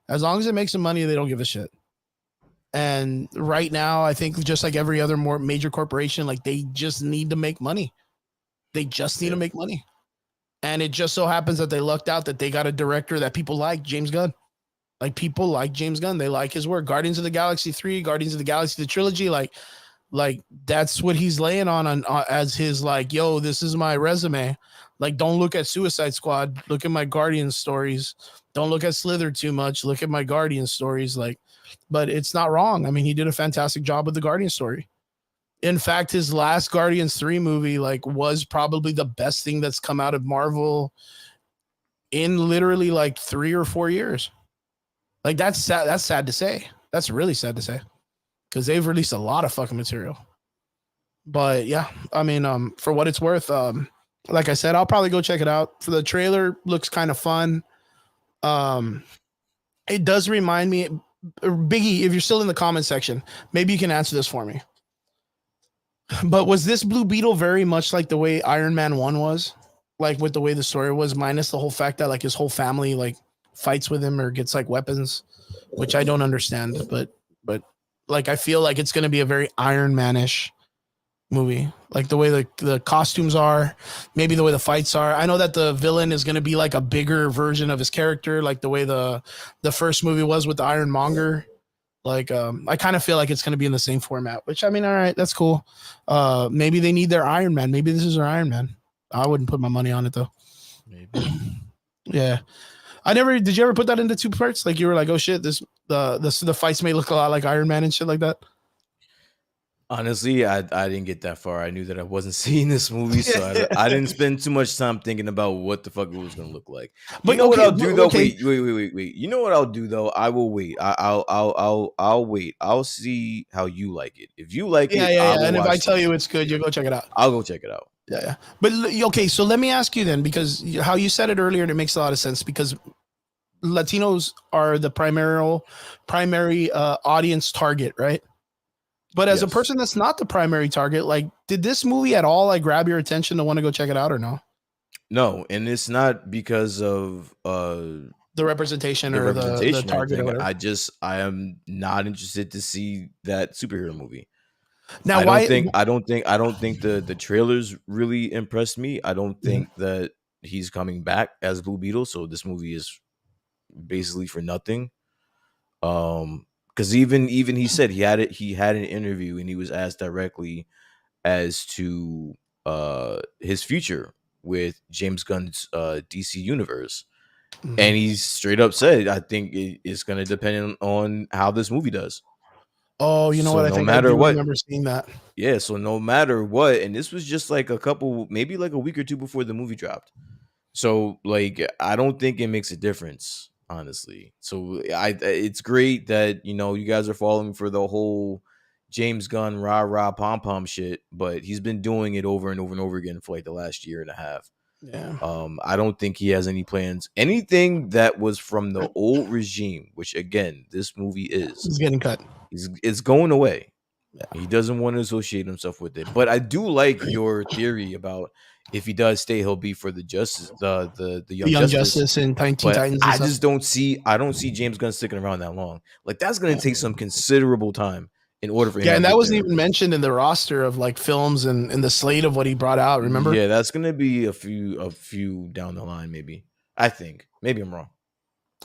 As long as it makes some money, they don't give a shit. And right now, I think just like every other more major corporation, like they just need to make money. They just need to make money. And it just so happens that they lucked out that they got a director that people like, James Gunn. Like people like James Gunn. They like his work. Guardians of the Galaxy 3, Guardians of the Galaxy, the trilogy, like that's what he's laying on as his like, yo, this is my resume. Like, don't look at Suicide Squad. Look at my Guardian stories. Don't look at Slither too much. Look at my Guardian stories. Like, but it's not wrong. I mean, he did a fantastic job with the Guardian story. In fact, his last Guardians 3 movie like was probably the best thing that's come out of Marvel in literally like 3 or 4 years. Like that's sad. That's sad to say. That's really sad to say because they've released a lot of fucking material. But yeah, I mean, for what it's worth, like I said, I'll probably go check it out. For the trailer, looks kind of fun. It does remind me, Biggie. If you're still in the comment section, maybe you can answer this for me. But was this Blue Beetle very much like the way Iron Man 1 was? Like with the way the story was, minus the whole fact that like his whole family like fights with him or gets like weapons, which I don't understand, but like I feel like it's gonna be a very Iron Man-ish movie. Like the way the costumes are, maybe the way the fights are. I know that the villain is gonna be like a bigger version of his character, like the way the first movie was with the Ironmonger. Like, I kind of feel like it's going to be in the same format, which I mean, all right, that's cool. Maybe they need their Iron Man. Maybe this is their Iron Man. I wouldn't put my money on it though. Maybe. Yeah. Did you ever put that into 2 parts? Like you were like, oh shit, the fights may look a lot like Iron Man and shit like that. Honestly, I didn't get that far. I knew that I wasn't seeing this movie, so I didn't spend too much time thinking about what the fuck it was gonna look like. But you know okay, what I'll do though? okay. Wait. You know what I'll do though? I will wait. I'll wait. I'll see how you like it. If you like it, I will And if I watch tell it. you it's good, you go check it out. I'll go check it out. Yeah. But okay, so let me ask you then, because how you said it earlier, and it makes a lot of sense because Latinos are the primary audience target, right? But as a Yes. person that's not the primary target, like, did this movie at all like grab your attention to want to go check it out or no? No, and it's not because of the representation The or the representation, target or everything. whatever. I am not interested to see that superhero movie. Now, why? I don't think the trailers really impressed me. I don't Mhm. think that he's coming back as Blue Beetle, so this movie is basically for nothing. Because even he said he had an interview and he was asked directly as to his future with James Gunn's DC universe. And Mhm. he straight up said, I think it's gonna depend on how this movie does. Oh, you know So what? I no think I matter do what, remember seeing that. yeah, so no matter what, and this was just like a couple, maybe like a week or two before the movie dropped. So like I don't think it makes a difference, honestly. So it's great that you guys are falling for the whole James Gunn rah rah pom pom shit, but he's been doing it over and over and over again for like the last year and a half. Yeah, I don't think he has any plans. Anything that was from the old regime, which again, this movie he's getting cut. it's going away. Yeah. He doesn't want to associate himself with it. But I do like your theory about if he does stay, he'll be for the justice, the The Young Young Justice. Justice and Teen But Titans and stuff. I don't see James Gunn sticking around that long. Like that's gonna take some considerable time in order for him Yeah, to and that get wasn't there. even mentioned in the roster of like films and the slate of what he brought out. Remember? Yeah, that's gonna be a few down the line, maybe. I think. Maybe I'm wrong.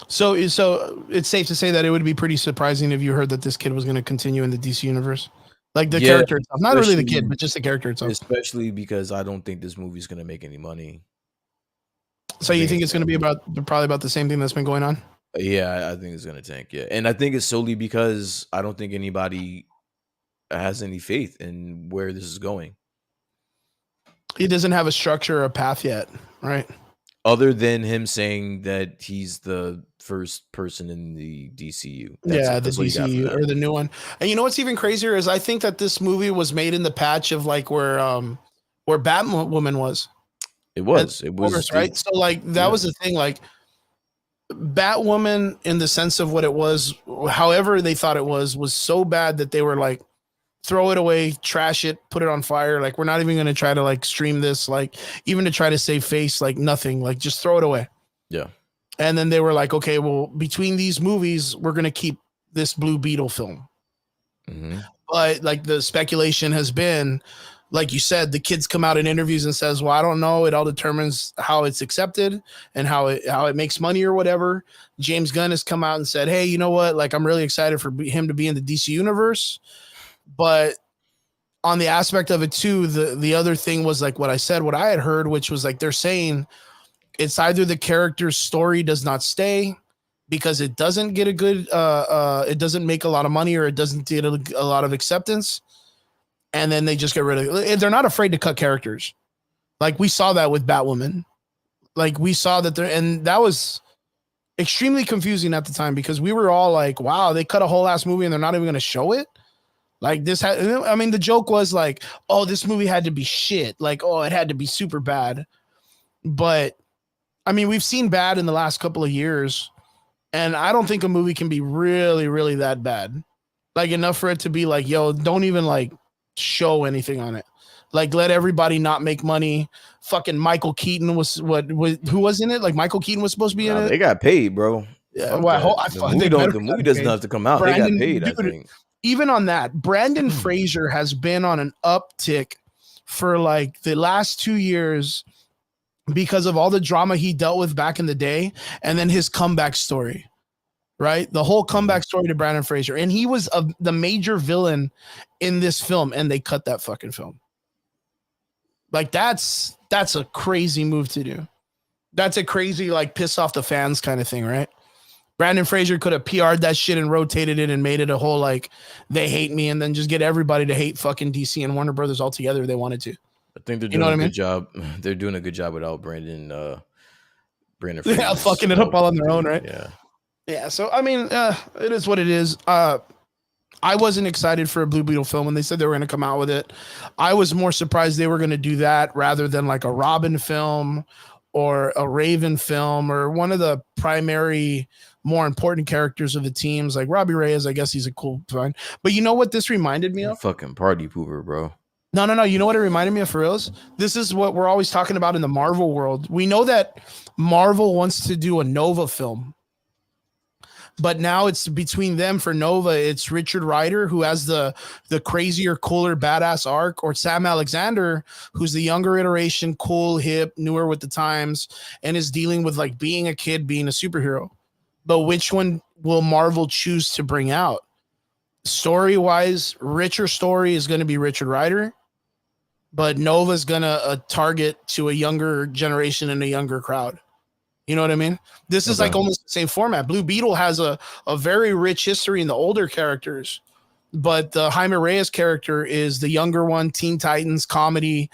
So it's safe to say that it would be pretty surprising if you heard that this kid was going to continue in the DC universe, like the Yeah, character itself, not really the kid, especially but just the character itself. especially because I don't think this movie's gonna make any money. So I you think think it's it's going to gonna be probably about the same thing that's been going on? Yeah, I think it's gonna tank. Yeah, and I think it's solely because I don't think anybody has any faith in where this is going, He doesn't have a structure or a path yet, right? other than him saying that he's the first person in the DCU. That's Yeah, it. the That's all you got from DCU that. or the new one. And you know what's even crazier is I think that this movie was made in the patch of like where Batwoman was It and was. It was. right. So like that Yeah. was the thing. Like Batwoman, in the sense of what it was, however they thought it was so bad that they were like, throw it away, trash it, put it on fire. Like we're not even gonna try to like stream this, like even to try to save face, like nothing, like just throw it away. Yeah. And then they were like, okay, well, between these movies, we're gonna keep this Blue Beetle film. Hmm. But like the speculation has been, like you said, the kids come out in interviews and says, well, I don't know, it all determines how it's accepted and how it makes money or whatever. James Gunn has come out and said, hey, you know what, like I'm really excited for him to be in the DC universe. But on the aspect of it too, the other thing was like what I said, what I had heard, which was like they're saying it's either the character's story does not stay because it doesn't get a good it doesn't make a lot of money or it doesn't get a lot of acceptance, and then they just get rid of it. They're not afraid to cut characters. Like we saw that with Batwoman. Like we saw that there, and that was extremely confusing at the time because we were all like, wow, they cut a whole ass movie and they're not even going to show it. Like this had, I mean, the joke was like, oh, this movie had to be shit. Like, oh, it had to be super bad. But I mean, we've seen bad in the last couple of years, and I don't think a movie can be really, really that bad. Like enough for it to be like, yo, don't even like show anything on it. Like let everybody not make money. Fucking Michael Keaton was who was in it? Like Michael Keaton was supposed to be in Nah, it. they got paid, bro. Yeah, Fuck well, that. I The thought movie they don't. better The be movie getting doesn't paid. have to come out. They got Brandon, paid. I dude, think. even on that, Brandon Fraser has been on an uptick for like the last 2 years because of all the drama he dealt with back in the day, and then his comeback story. Right, the whole Mhm. comeback story to Brandon Fraser, and he was the major villain in this film, and they cut that fucking film. Like that's a crazy move to do. That's a crazy like piss off the fans kind of thing, right? Brandon Fraser could have PR'd that shit and rotated it and made it a whole like they hate me and then just get everybody to hate fucking DC and Warner Brothers altogether if they wanted to. I think they're You know doing what a I good mean? job. They're doing a good job without Brandon Yeah, Fraser's fucking it up help. all on their own, right? Yeah. Yeah. So I mean, it is what it is. I wasn't excited for a Blue Beetle film when they said they were going to come out with it. I was more surprised they were going to do that rather than like a Robin film or a Raven film or one of the primary more important characters of the teams like Robbie Reyes. I guess he's a cool fine. But you know what this reminded me of? Fucking party pooper, bro. No. You know what it reminded me of for reals? This is what we're always talking about in the Marvel world. We know that Marvel wants to do a Nova film. but now it's between them for Nova. It's Richard Rider, who has the crazier, cooler, badass arc, or Sam Alexander, who's the younger iteration, cool, hip, newer with the times, and is dealing with like being a kid, being a superhero. But which one will Marvel choose to bring out? Story wise, richer story is going to be Richard Rider, but Nova's going to target to a younger generation and a younger crowd. You know what I mean? This is like almost the same format. Blue Beetle has a very rich history in the older characters, but the Jaime Reyes character is the younger one, Teen Titans, comedy,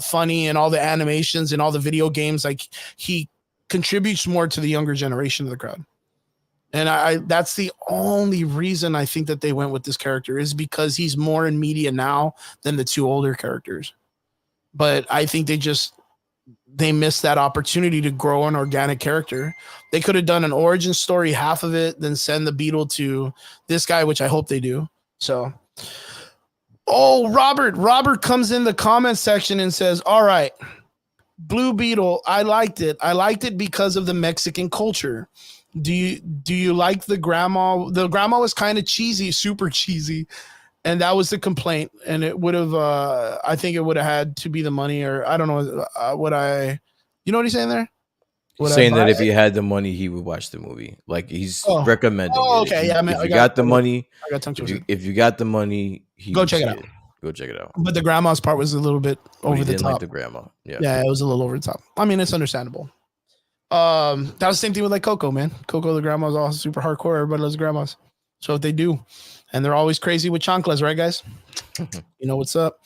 funny, and all the animations and all the video games. Like, he contributes more to the younger generation of the crowd. And I that's the only reason I think that they went with this character, is because he's more in media now than the two older characters. But I think they missed that opportunity to grow an organic character. They could have done an origin story, half of it, then send the Beetle to this guy, which I hope they do. So, Robert comes in the comment section and says, all right, Blue Beetle, I liked it. I liked it because of the Mexican culture. Do you like the grandma? The grandma was kind of cheesy, super cheesy. And that was the complaint. And it would have, I think it would have had to be the money, or I don't know. You know what he's saying there? He's saying that if he had the money, he would watch the movie. Like, he's recommending. Okay. If you got the money, if you got the money, go check it out. Go check it out. But the grandma's part was a little bit over the top. Like the grandma. Yeah, it was a little over the top. I mean, it's understandable. That was the same thing with like Coco, man. Coco, the grandma's all super hardcore. Everybody loves grandmas. So what they do. And they're always crazy with chanclas, right, guys? You know what's up.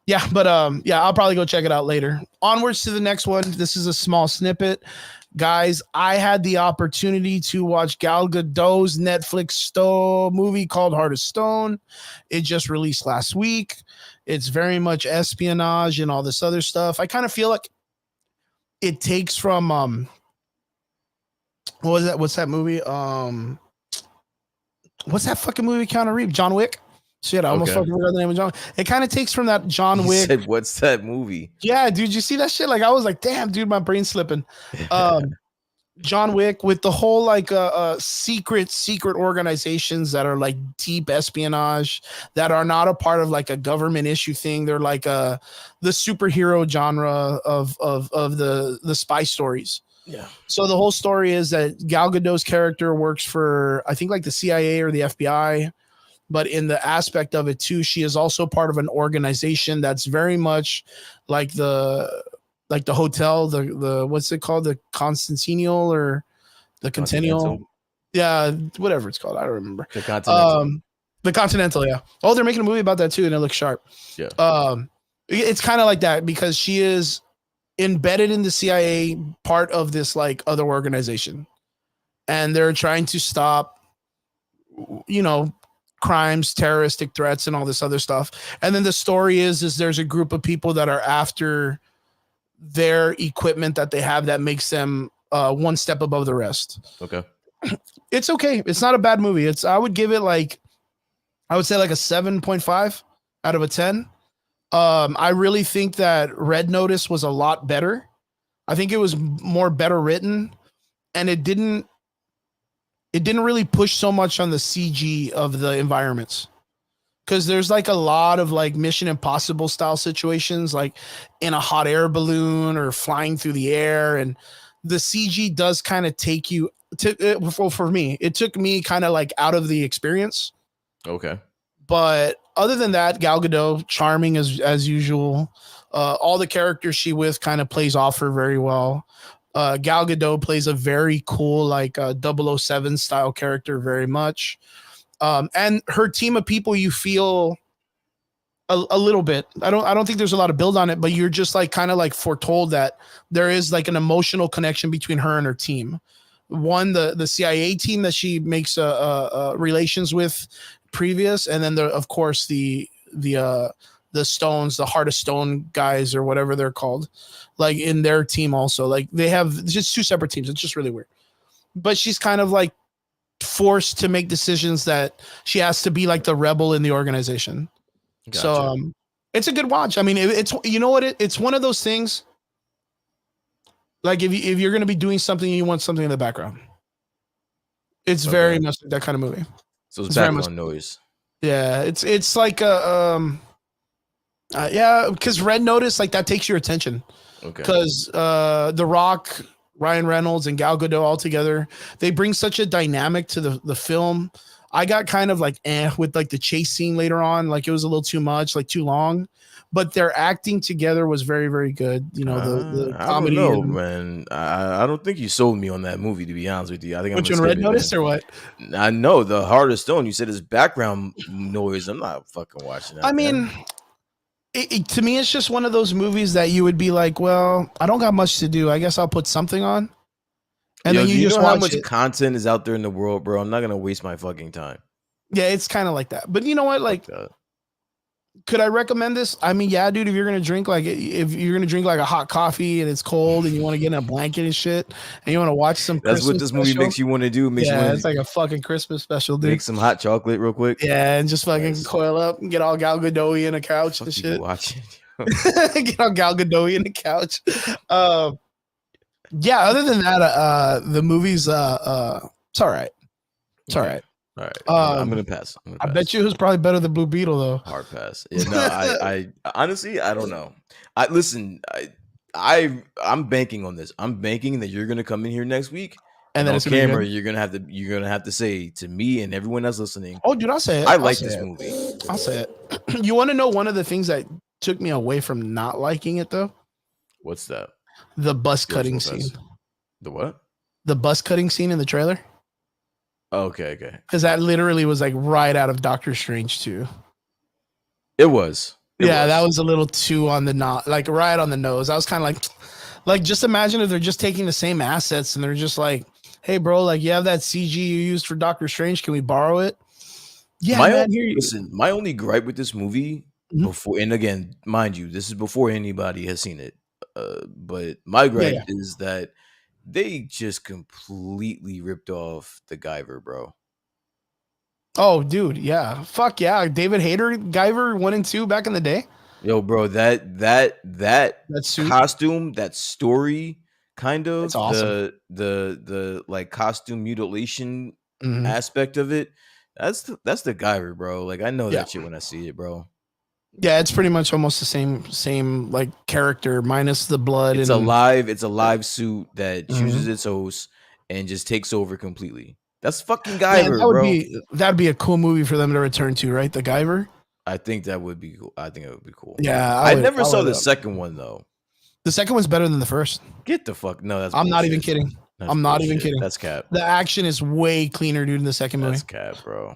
Yeah, but I'll probably go check it out later. Onwards to the next one. This is a small snippet. Guys, I had the opportunity to watch Gal Gadot's Netflix movie called Heart of Stone. It just released last week. It's very much espionage and all this other stuff. I kind of feel like it takes from what was that? What's that movie? What's that fucking movie? Keanu Reeves, John Wick. Shit, I almost fucking forgot the name of John. It kind of takes from that John Wick. Said, what's that movie? Yeah, dude, you see that shit? Like, I was like, damn, dude, my brain's slipping. John Wick, with the whole like secret organizations that are like deep espionage, that are not a part of like a government issue thing. They're like the superhero genre of the spy stories. Yeah. So the whole story is that Gal Gadot's character works for, I think, like the CIA or the FBI, but in the aspect of it too, she is also part of an organization that's very much like the hotel, the what's it called, the Constantinial or the Centennial? Yeah, whatever it's called, I don't remember. The Continental. The Continental, yeah. Oh, they're making a movie about that too, and it looks sharp. Yeah. It's kind of like that because she is embedded in the CIA, part of this like other organization, and they're trying to stop, you know, crimes, terroristic threats, and all this other stuff. And then the story is there's a group of people that are after their equipment that they have that makes them one step above the rest. Okay. It's okay. It's not a bad movie. I would give it like, I would say like a 7.5 out of a 10. I really think that Red Notice was a lot better. I think it was better written, and it didn't really push so much on the CG of the environments. Because there's like a lot of like Mission Impossible style situations, like in a hot air balloon or flying through the air. And the CG does kind of take you to, for me, it took me kind of like out of the experience. Okay. But other than that, Gal Gadot, charming as usual. All the characters she with kind of plays off her very well. Gal Gadot plays a very cool, like 007 style character very much. And her team of people, you feel a little bit. I don't think there's a lot of build on it, but you're just like kind of like foretold that there is like an emotional connection between her and her team. One, the CIA team that she makes relations with previous, and then of course the Stones, the Heart of Stone guys or whatever they're called, like in their team also. Like they have just two separate teams. It's just really weird. But she's kind of like forced to make decisions that she has to be like the rebel in the organization. Gotcha. So it's a good watch. I mean, it's, you know what, it's one of those things. Like if you're going to be doing something, you want something in the background. It's very much that kind of movie. So it's background noise. Yeah, it's like a yeah, because Red Notice, like, that takes your attention. Okay. Because The Rock, Ryan Reynolds, and Gal Gadot all together, they bring such a dynamic to the film. I got kind of like with like the chase scene later on, like it was a little too much, like too long. But their acting together was very, very good. You know, the comedy. I don't know, man. I don't think you sold me on that movie, to be honest with you. I think I'm Which gonna one, skip Red it, Notice man. or what? I know the Heart of Stone. You said it's background noise. I'm not fucking watching that. I mean, to me, it's just one of those movies that you would be like, well, I don't got much to do. I guess I'll put something on. And then you just know how watch much it. content is out there in the world, bro? I'm not gonna waste my fucking time. Yeah, it's kind of like that. But you know what? Like, could I recommend this? I mean, yeah, dude, if you're gonna drink like a hot coffee and it's cold and you want to get in a blanket and shit and you want to watch some That's Christmas what this movie special, makes you want to do. It's like a fucking Christmas special, dude. Make some hot chocolate real quick. Yeah, and just fucking coil up and get all Gal Gadot in a couch and shit. Watching. Get all Gal Gadot in the couch. Yeah, other than that, the movie's it's all right. It's all right. All right, I'm gonna pass. I bet you it was probably better than Blue Beetle though. Hard pass. Yeah, no, I honestly I don't know. I'm banking on this. I'm banking that you're gonna come in here next week and on camera you're gonna have to say to me and everyone else listening. Oh, dude, I'll say it. I like this movie. I'll say it. You want to know one of the things that took me away from not liking it though? What's that? The bus cutting scene. The what? The bus cutting scene in the trailer. Okay. Because that literally was like right out of Doctor Strange 2. It was. That was a little too on the like right on the nose. I was kind of like just imagine if they're just taking the same assets and they're just like, hey, bro, like you have that CG you used for Doctor Strange. Can we borrow it? Yeah, listen, my only gripe with this movie before, and again, mind you, this is before anybody has seen it. But my gripe is that they just completely ripped off the Guyver, bro. Oh, dude, yeah. Fuck yeah. David Hayter, Guyver 1 and 2 back in the day. Yo, bro, that costume, that story, kind of that's awesome. the like costume mutilation aspect of it. That's the Guyver, bro. Like I know that shit when I see it, bro. Yeah, it's pretty much almost the same like character minus the blood. It's a live suit that chooses its host and just takes over completely. That's fucking Guyver, bro. That'd be a cool movie for them to return to, right? The Guyver. I think that would be cool. I think it would be cool. Yeah, I never saw the second one though. The second one's better than the first. Get the fuck no. That's I'm not even kidding. I'm not even kidding. That's cap. The action is way cleaner, dude, in the second movie. That's cap, bro.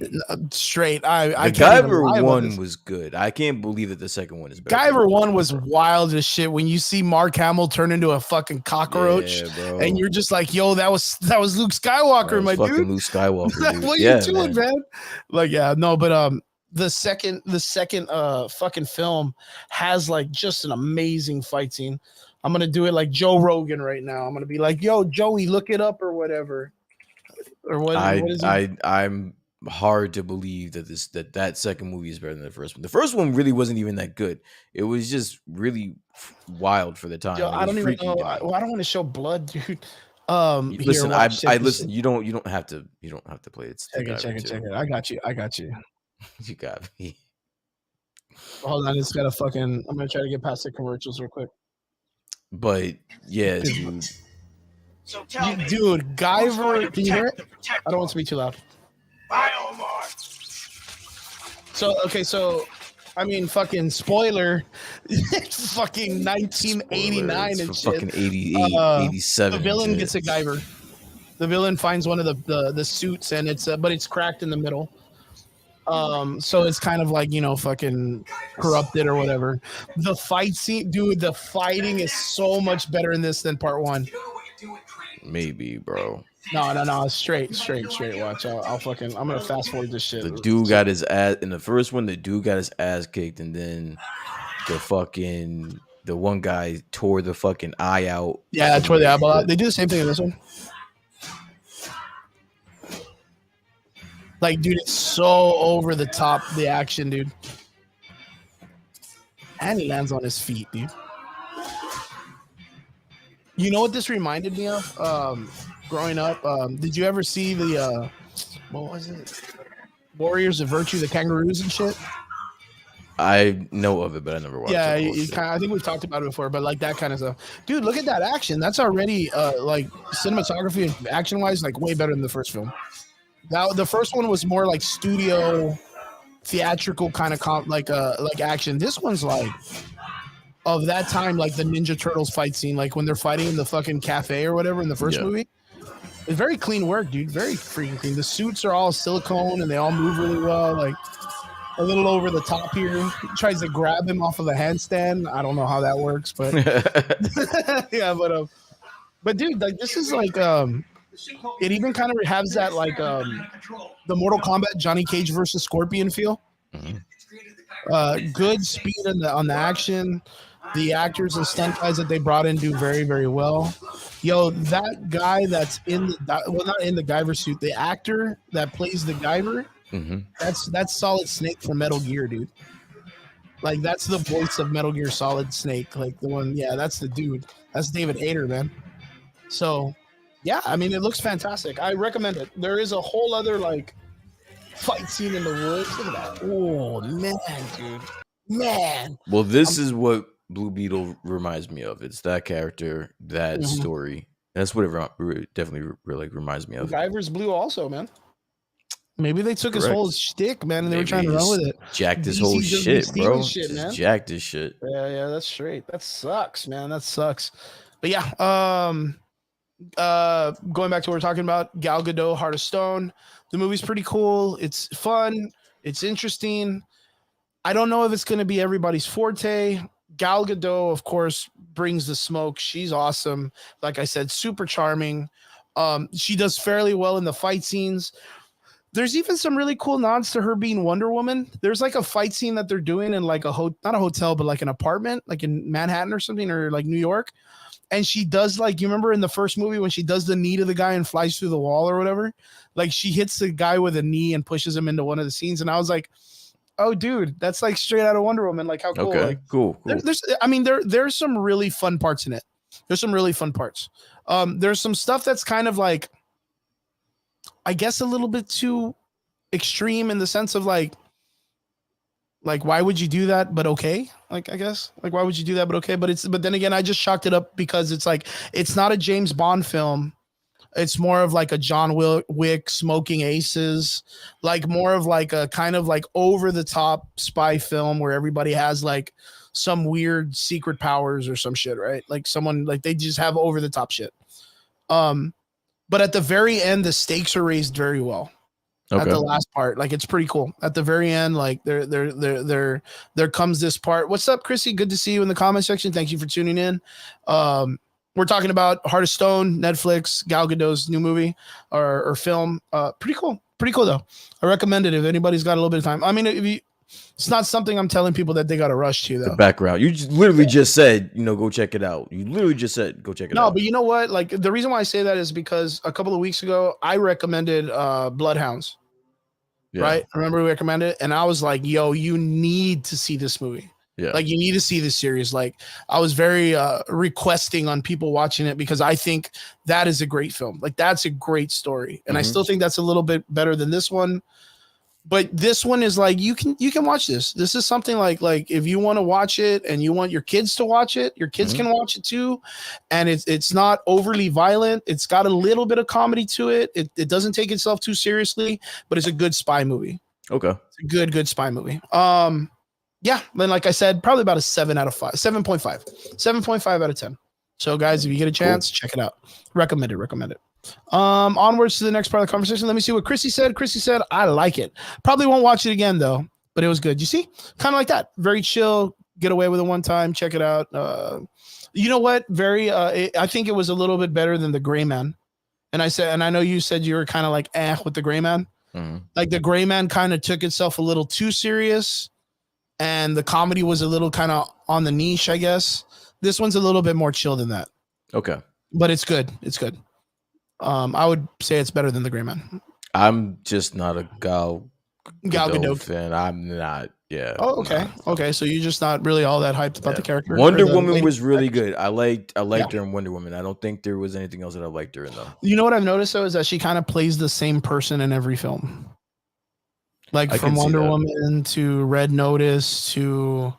Straight. The Guyver one was good. I can't believe that the second one is better. Guyver one was wild as shit. When you see Mark Hamill turn into a fucking cockroach, and you're just like, "Yo, that was Luke Skywalker, my dude." Fucking Luke Skywalker. Dude. What are you doing, man? Like, no, but the second fucking film has like just an amazing fight scene. I'm gonna do it like Joe Rogan right now. I'm gonna be like, "Yo, Joey, look it up or whatever." Or what? I'm hard to believe that that second movie is better than the first one. The first one really wasn't even that good. It was just really wild for the time. Yo, I don't even know. I don't want to show blood, dude. Listen, listen. You don't have to play it. Check it. I got you. You got me. Hold on, I just gotta I'm gonna try to get past the commercials real quick. But yeah, dude. So tell me, dude, Guyver, can you hear it? I don't want to be too loud. So I mean, fucking spoiler, it's fucking 1989 and shit. Fucking 87. The villain gets a Guyver. The villain finds one of the suits and but it's cracked in the middle. So it's kind of like, fucking corrupted or whatever. The fight scene, dude, the fighting is so much better in this than part one. Maybe, bro. No, straight. Watch. I'm gonna fast forward this shit. The dude got his ass in the first one. The dude got his ass kicked, and then the one guy tore the fucking eye out. Yeah, tore the eyeball out. They do the same thing in this one. Like, dude, it's so over the top, the action, dude. And he lands on his feet, dude. You know what this reminded me of? growing up. Did you ever see the what was it? Warriors of Virtue, the kangaroos and shit? I know of it, but I never watched Yeah, it. I think we've talked about it before, but like that kind of stuff. Dude, look at that action. That's already like cinematography and action wise, like way better than the first film. Now the first one was more like studio theatrical kind of like action. This one's like of that time, like the Ninja Turtles fight scene, like when they're fighting in the fucking cafe or whatever in the first movie. It's very clean work, dude. Very freaking clean. The suits are all silicone and they all move really well. Like a little over the top here. He tries to grab him off of the handstand. I don't know how that works, but yeah, but dude, like this is like it even kind of has that like the Mortal Kombat Johnny Cage versus Scorpion feel. Good speed on the action. The actors and stunt guys that they brought in do very, very well. Yo, that guy that's in the not in the Guyver suit, the actor that plays the Guyver, that's Solid Snake from Metal Gear, dude. Like that's the voice of Metal Gear Solid Snake, like the one. Yeah, that's the dude. That's David Hayter, man. So, yeah, I mean, it looks fantastic. I recommend it. There is a whole other like fight scene in the woods. Look at that. Oh man, dude, man. Well, this is what Blue Beetle reminds me of. It's that character, that story. That's what it definitely like reminds me of. Guyver's blue, also, man. Maybe they took his whole shtick, man, and they were trying to run with it. Jacked his whole shit, bro. Man. Jacked his shit. Yeah, that's straight. That sucks, man. That sucks. But yeah, going back to what we're talking about, Gal Gadot, Heart of Stone. The movie's pretty cool. It's fun. It's interesting. I don't know if it's going to be everybody's forte. Gal Gadot, of course, brings the smoke. She's awesome. Like I said, super charming. She does fairly well in the fight scenes. There's even some really cool nods to her being Wonder Woman. There's like a fight scene that they're doing in like not a hotel, but like an apartment, like in Manhattan or something, or like New York. And she does like, you remember in the first movie when she does the knee to the guy and flies through the wall or whatever? Like she hits the guy with a knee and pushes him into one of the scenes. And I was like, oh, dude, that's like straight out of Wonder Woman. Like how cool. Okay, like, cool. There's some really fun parts in it. There's some really fun parts. There's some stuff that's kind of like, I guess a little bit too extreme in the sense of like why would you do that? But okay, like I guess like why would you do that? But okay, but then again, I just chalked it up because it's like it's not a James Bond film. It's more of like a John Wick, Smoking Aces, like more of like a kind of like over the top spy film where everybody has like some weird secret powers or some shit, right? Like someone like they just have over the top shit. But at the very end, the stakes are raised very well. Okay. At the last part, like it's pretty cool. At the very end, like there comes this part. What's up, Chrissy? Good to see you in the comment section. Thank you for tuning in. We're talking about Heart of Stone, Netflix, Gal Gadot's new movie or film. Pretty cool though. I recommend it if anybody's got a little bit of time. I mean, it's not something I'm telling people that they got to rush to though. The background. You literally just said, go check it out. You literally just said, go check it out. No, but you know what? Like the reason why I say that is because a couple of weeks ago, I recommended Bloodhounds. Yeah. Right? I remember we recommended it. And I was like, yo, you need to see this movie. Yeah. Like you need to see this series. Like I was very requesting on people watching it because I think that is a great film. Like that's a great story. And I still think that's a little bit better than this one. But this one is like you can watch this. This is something like if you want to watch it and you want your kids to watch it, your kids can watch it too. And it's not overly violent. It's got a little bit of comedy to it. It doesn't take itself too seriously, but it's a good spy movie. Okay. It's a good spy movie. Yeah, then like I said, probably about a 7 out of 5, 7.5, 7.5 out of 10. So guys, if you get a chance, check it out. Recommend it. Onwards to the next part of the conversation. Let me see what Chrissy said. Chrissy said, I like it. Probably won't watch it again though, but it was good. You see, kind of like that. Very chill. Get away with it one time. Check it out. You know what? I think it was a little bit better than the Gray Man. And I know you said you were kind of like with the Gray Man. Like the Gray Man kind of took itself a little too serious. And the comedy was a little kind of on the niche, I guess. This one's a little bit more chill than that. Okay. But it's good. I would say it's better than the Gray Man. I'm just not a Gal Gadot fan. I'm not Yeah, Oh, nah, okay. Okay. So you're just not really all that hyped about yeah. the character or Wonder the Woman lady was really actress? good. I Yeah. liked her in Wonder Woman. I don't think there was anything else that I liked her in though. You know what I've noticed though is that she kind of plays the same person in every film. Like I from can see Wonder that. Woman to Red Notice to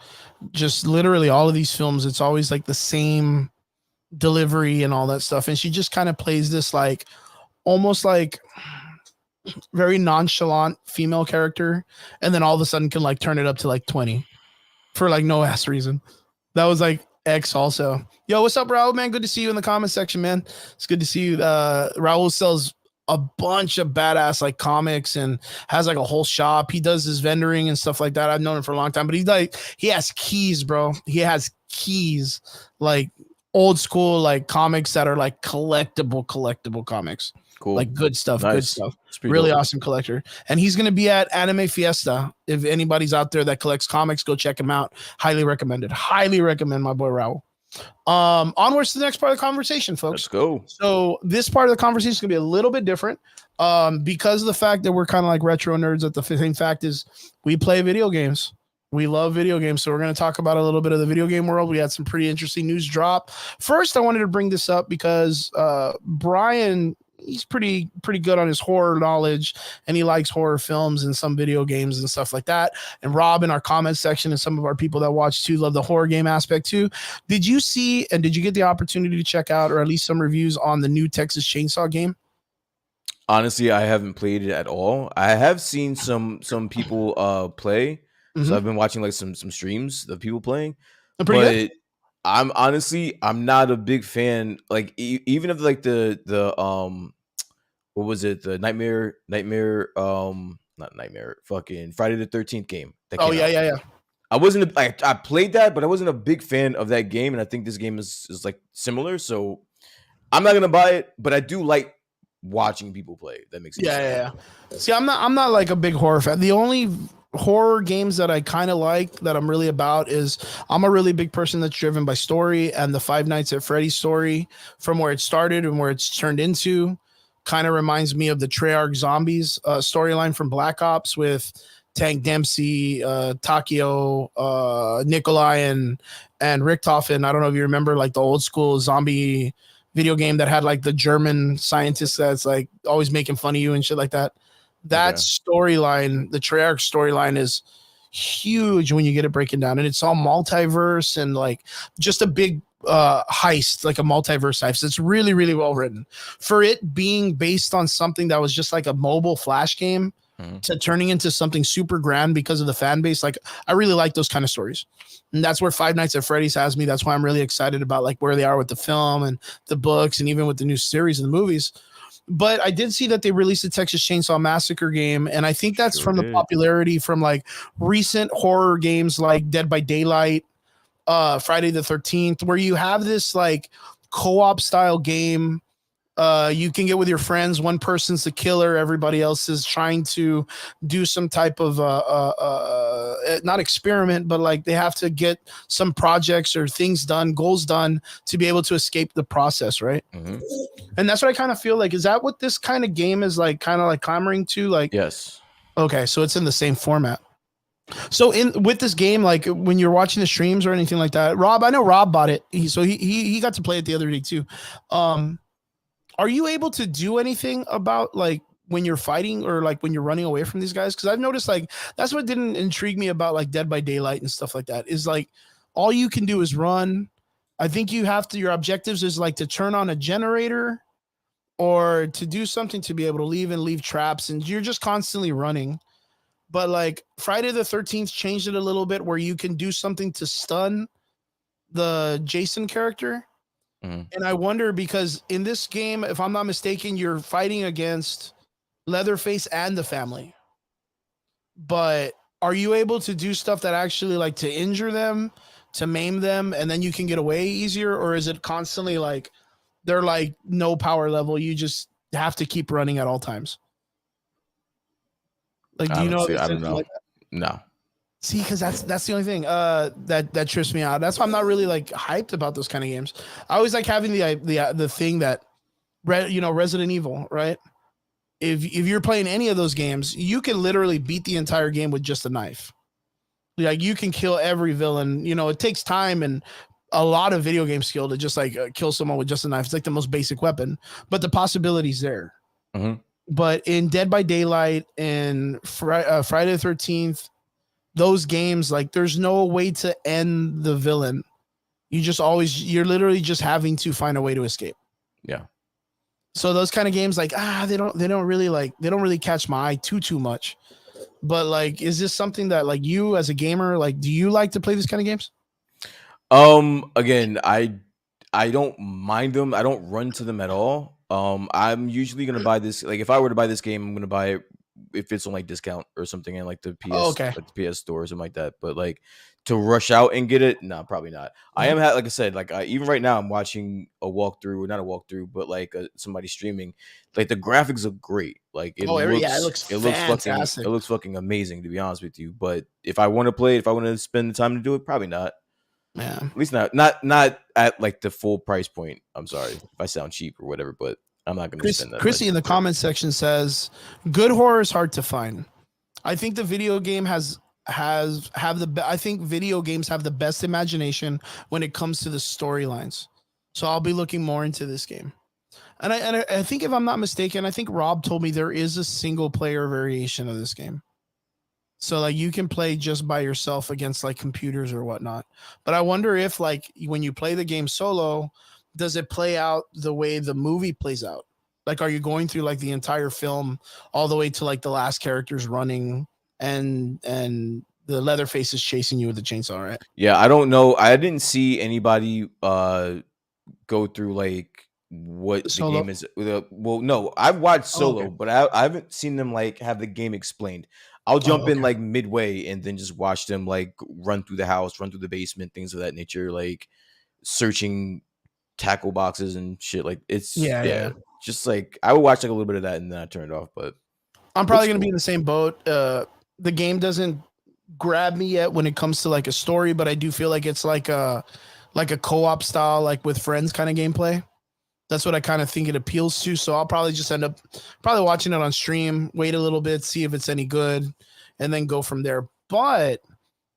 just literally all of these films, it's always like the same delivery and all that stuff. And she just kind of plays this like almost like very nonchalant female character, and then all of a sudden can like turn it up to like 20 for like no ass reason. That was like X also. Yo, what's up, Raul, man? Good to see you in the comment section, man. It's good to see you. Raul sells a bunch of badass like comics and has like a whole shop. He does his vendoring and stuff like that. I've known him for a long time, but he has keys, bro. He has keys, like old school like comics that are like collectible comics. Cool. Like good stuff, good Nice. stuff. It's pretty Really dope. awesome collector. And he's going to be at Anime Fiesta. If anybody's out there that collects comics, go check him out. Highly recommended. Highly recommend my boy Raul. Onwards to the next part of the conversation, Let's folks. go. So this part of the conversation is going to be a little bit different because of the fact that we're kind of like retro nerds. At the same fact is we play video games. We love video games. So we're going to talk about a little bit of the video game world. We had some pretty interesting news drop. First, I wanted to bring this up because Brian, he's pretty good on his horror knowledge, and he likes horror films and some video games and stuff like that. And Rob in our comment section and some of our people that watch too love the horror game aspect too. Did you see and did you get the opportunity to check out or at least some reviews on the new Texas Chainsaw game? Honestly, I haven't played it at all. I have seen some people play. So I've been watching like some streams of people playing. They're pretty good. But I'm not a big fan like even of like the what was it? The not Nightmare, fucking Friday the 13th game that Oh came yeah, out. yeah. I wasn't I played that, but I wasn't a big fan of that game, and I think this game is like similar. So I'm not gonna buy it, but I do like watching people play. That makes any sense. Yeah. See, I'm not like a big horror fan. The only horror games that I kind of like that I'm really about is I'm a really big person that's driven by story, and the Five Nights at Freddy's story from where it started and where it's turned into kind of reminds me of the Treyarch Zombies storyline from Black Ops with Tank Dempsey, Takio, Nikolai, and Richtofen. I don't know if you remember like the old school zombie video game that had like the German scientist that's like always making fun of you and shit like that. That Okay. storyline, the Treyarch storyline, is huge when you get it breaking down, and it's all multiverse and like just a big heist, like a multiverse heist. It's really, really well written for it being based on something that was just like a mobile flash game to turning into something super grand because of the fan base. Like I really like those kind of stories, and that's where Five Nights at Freddy's has me. That's why I'm really excited about like where they are with the film and the books and even with the new series and the movies. But I did see that they released the Texas Chainsaw Massacre game, and I think that's Sure from the did. popularity from like recent horror games like Dead by Daylight, Friday the 13th, where you have this like co-op style game. You can get with your friends. One person's the killer, everybody else is trying to do some type of not experiment, but like they have to get some projects or things done, goals done to be able to escape the process, right? And that's what I kind of feel like. Is that what this kind of game is like, kind of like clamoring to? Like, Yes. okay, so it's in the same format. So in with this game, like when you're watching the streams or anything like that, Rob, I know Rob bought it. He got to play it the other day too. Are you able to do anything about like when you're fighting or like when you're running away from these guys? Because I've noticed like that's what didn't intrigue me about like Dead by Daylight and stuff like that. Is like all you can do is run. I think you have to. Your objectives is like to turn on a generator or to do something to be able to leave traps, and you're just constantly running. But like Friday the 13th changed it a little bit where you can do something to stun the Jason character. And I wonder because in this game, if I'm not mistaken, you're fighting against Leatherface and the family. But are you able to do stuff that actually like to injure them, to maim them, and then you can get away easier? Or is it constantly like they're like no power level? You just have to keep running at all times. Like, do you know? Honestly, I don't know. Like no. See, because that's the only thing that trips me out. That's why I'm not really like hyped about those kind of games. I always like having the thing that, Resident Evil, right? If you're playing any of those games, you can literally beat the entire game with just a knife. Like you can kill every villain. You know, it takes time and a lot of video game skill to just like kill someone with just a knife. It's like the most basic weapon, but the possibilities there. Mm-hmm. But in Dead by Daylight and Friday the 13th, those games, like there's no way to end the villain. You're literally just having to find a way to escape. Yeah. So those kind of games, like they don't really catch my eye too much. But like, is this something that like you as a gamer, like, do you like to play these kind of games? Again, I don't mind them. I don't run to them at all. I'm usually gonna buy this. Like, if I were to buy this game, I'm gonna buy it if it's on like discount or something in like the Oh, PS, okay. like the PS store or something like that. But like to rush out and get it, no, probably not. I am like I said, like even right now, I'm watching a walkthrough, not a walkthrough, but like somebody streaming. Like the graphics look great. Like It looks fantastic. it looks fucking amazing, to be honest with you. But if I want to play it, if I want to spend the time to do it, probably not. Yeah. At least not at like the full price point. I'm sorry if I sound cheap or whatever, but I'm not going to spend that Chrissy much. in the comment section says, "Good horror is hard to find. I think the video game I think video games have the best imagination when it comes to the storylines. So I'll be looking more into this game." And I think if I'm not mistaken, I think Rob told me there is a single player variation of this game. So like you can play just by yourself against like computers or whatnot. But I wonder if like when you play the game solo, does it play out the way the movie plays out? Like, are you going through like the entire film all the way to like the last characters running and the Leatherface is chasing you with the chainsaw, right? Yeah, I don't know. I didn't see anybody go through like what the Solo. game is. Well, no, I've watched Oh, Solo, okay. but I haven't seen them like have the game explained. I'll Oh, jump in okay. like midway and then just watch them like run through the house, run through the basement, things of that nature, like searching tackle boxes and shit. Like it's Yeah. just like I would watch like a little bit of that and then I turn it off. But I'm looks probably gonna be cool. in the same boat. The game doesn't grab me yet when it comes to like a story, but I do feel like it's like a co-op style, like with friends kind of gameplay. That's what I kind of think it appeals to. So I'll probably just end up probably watching it on stream, wait a little bit, see if it's any good, and then go from there. But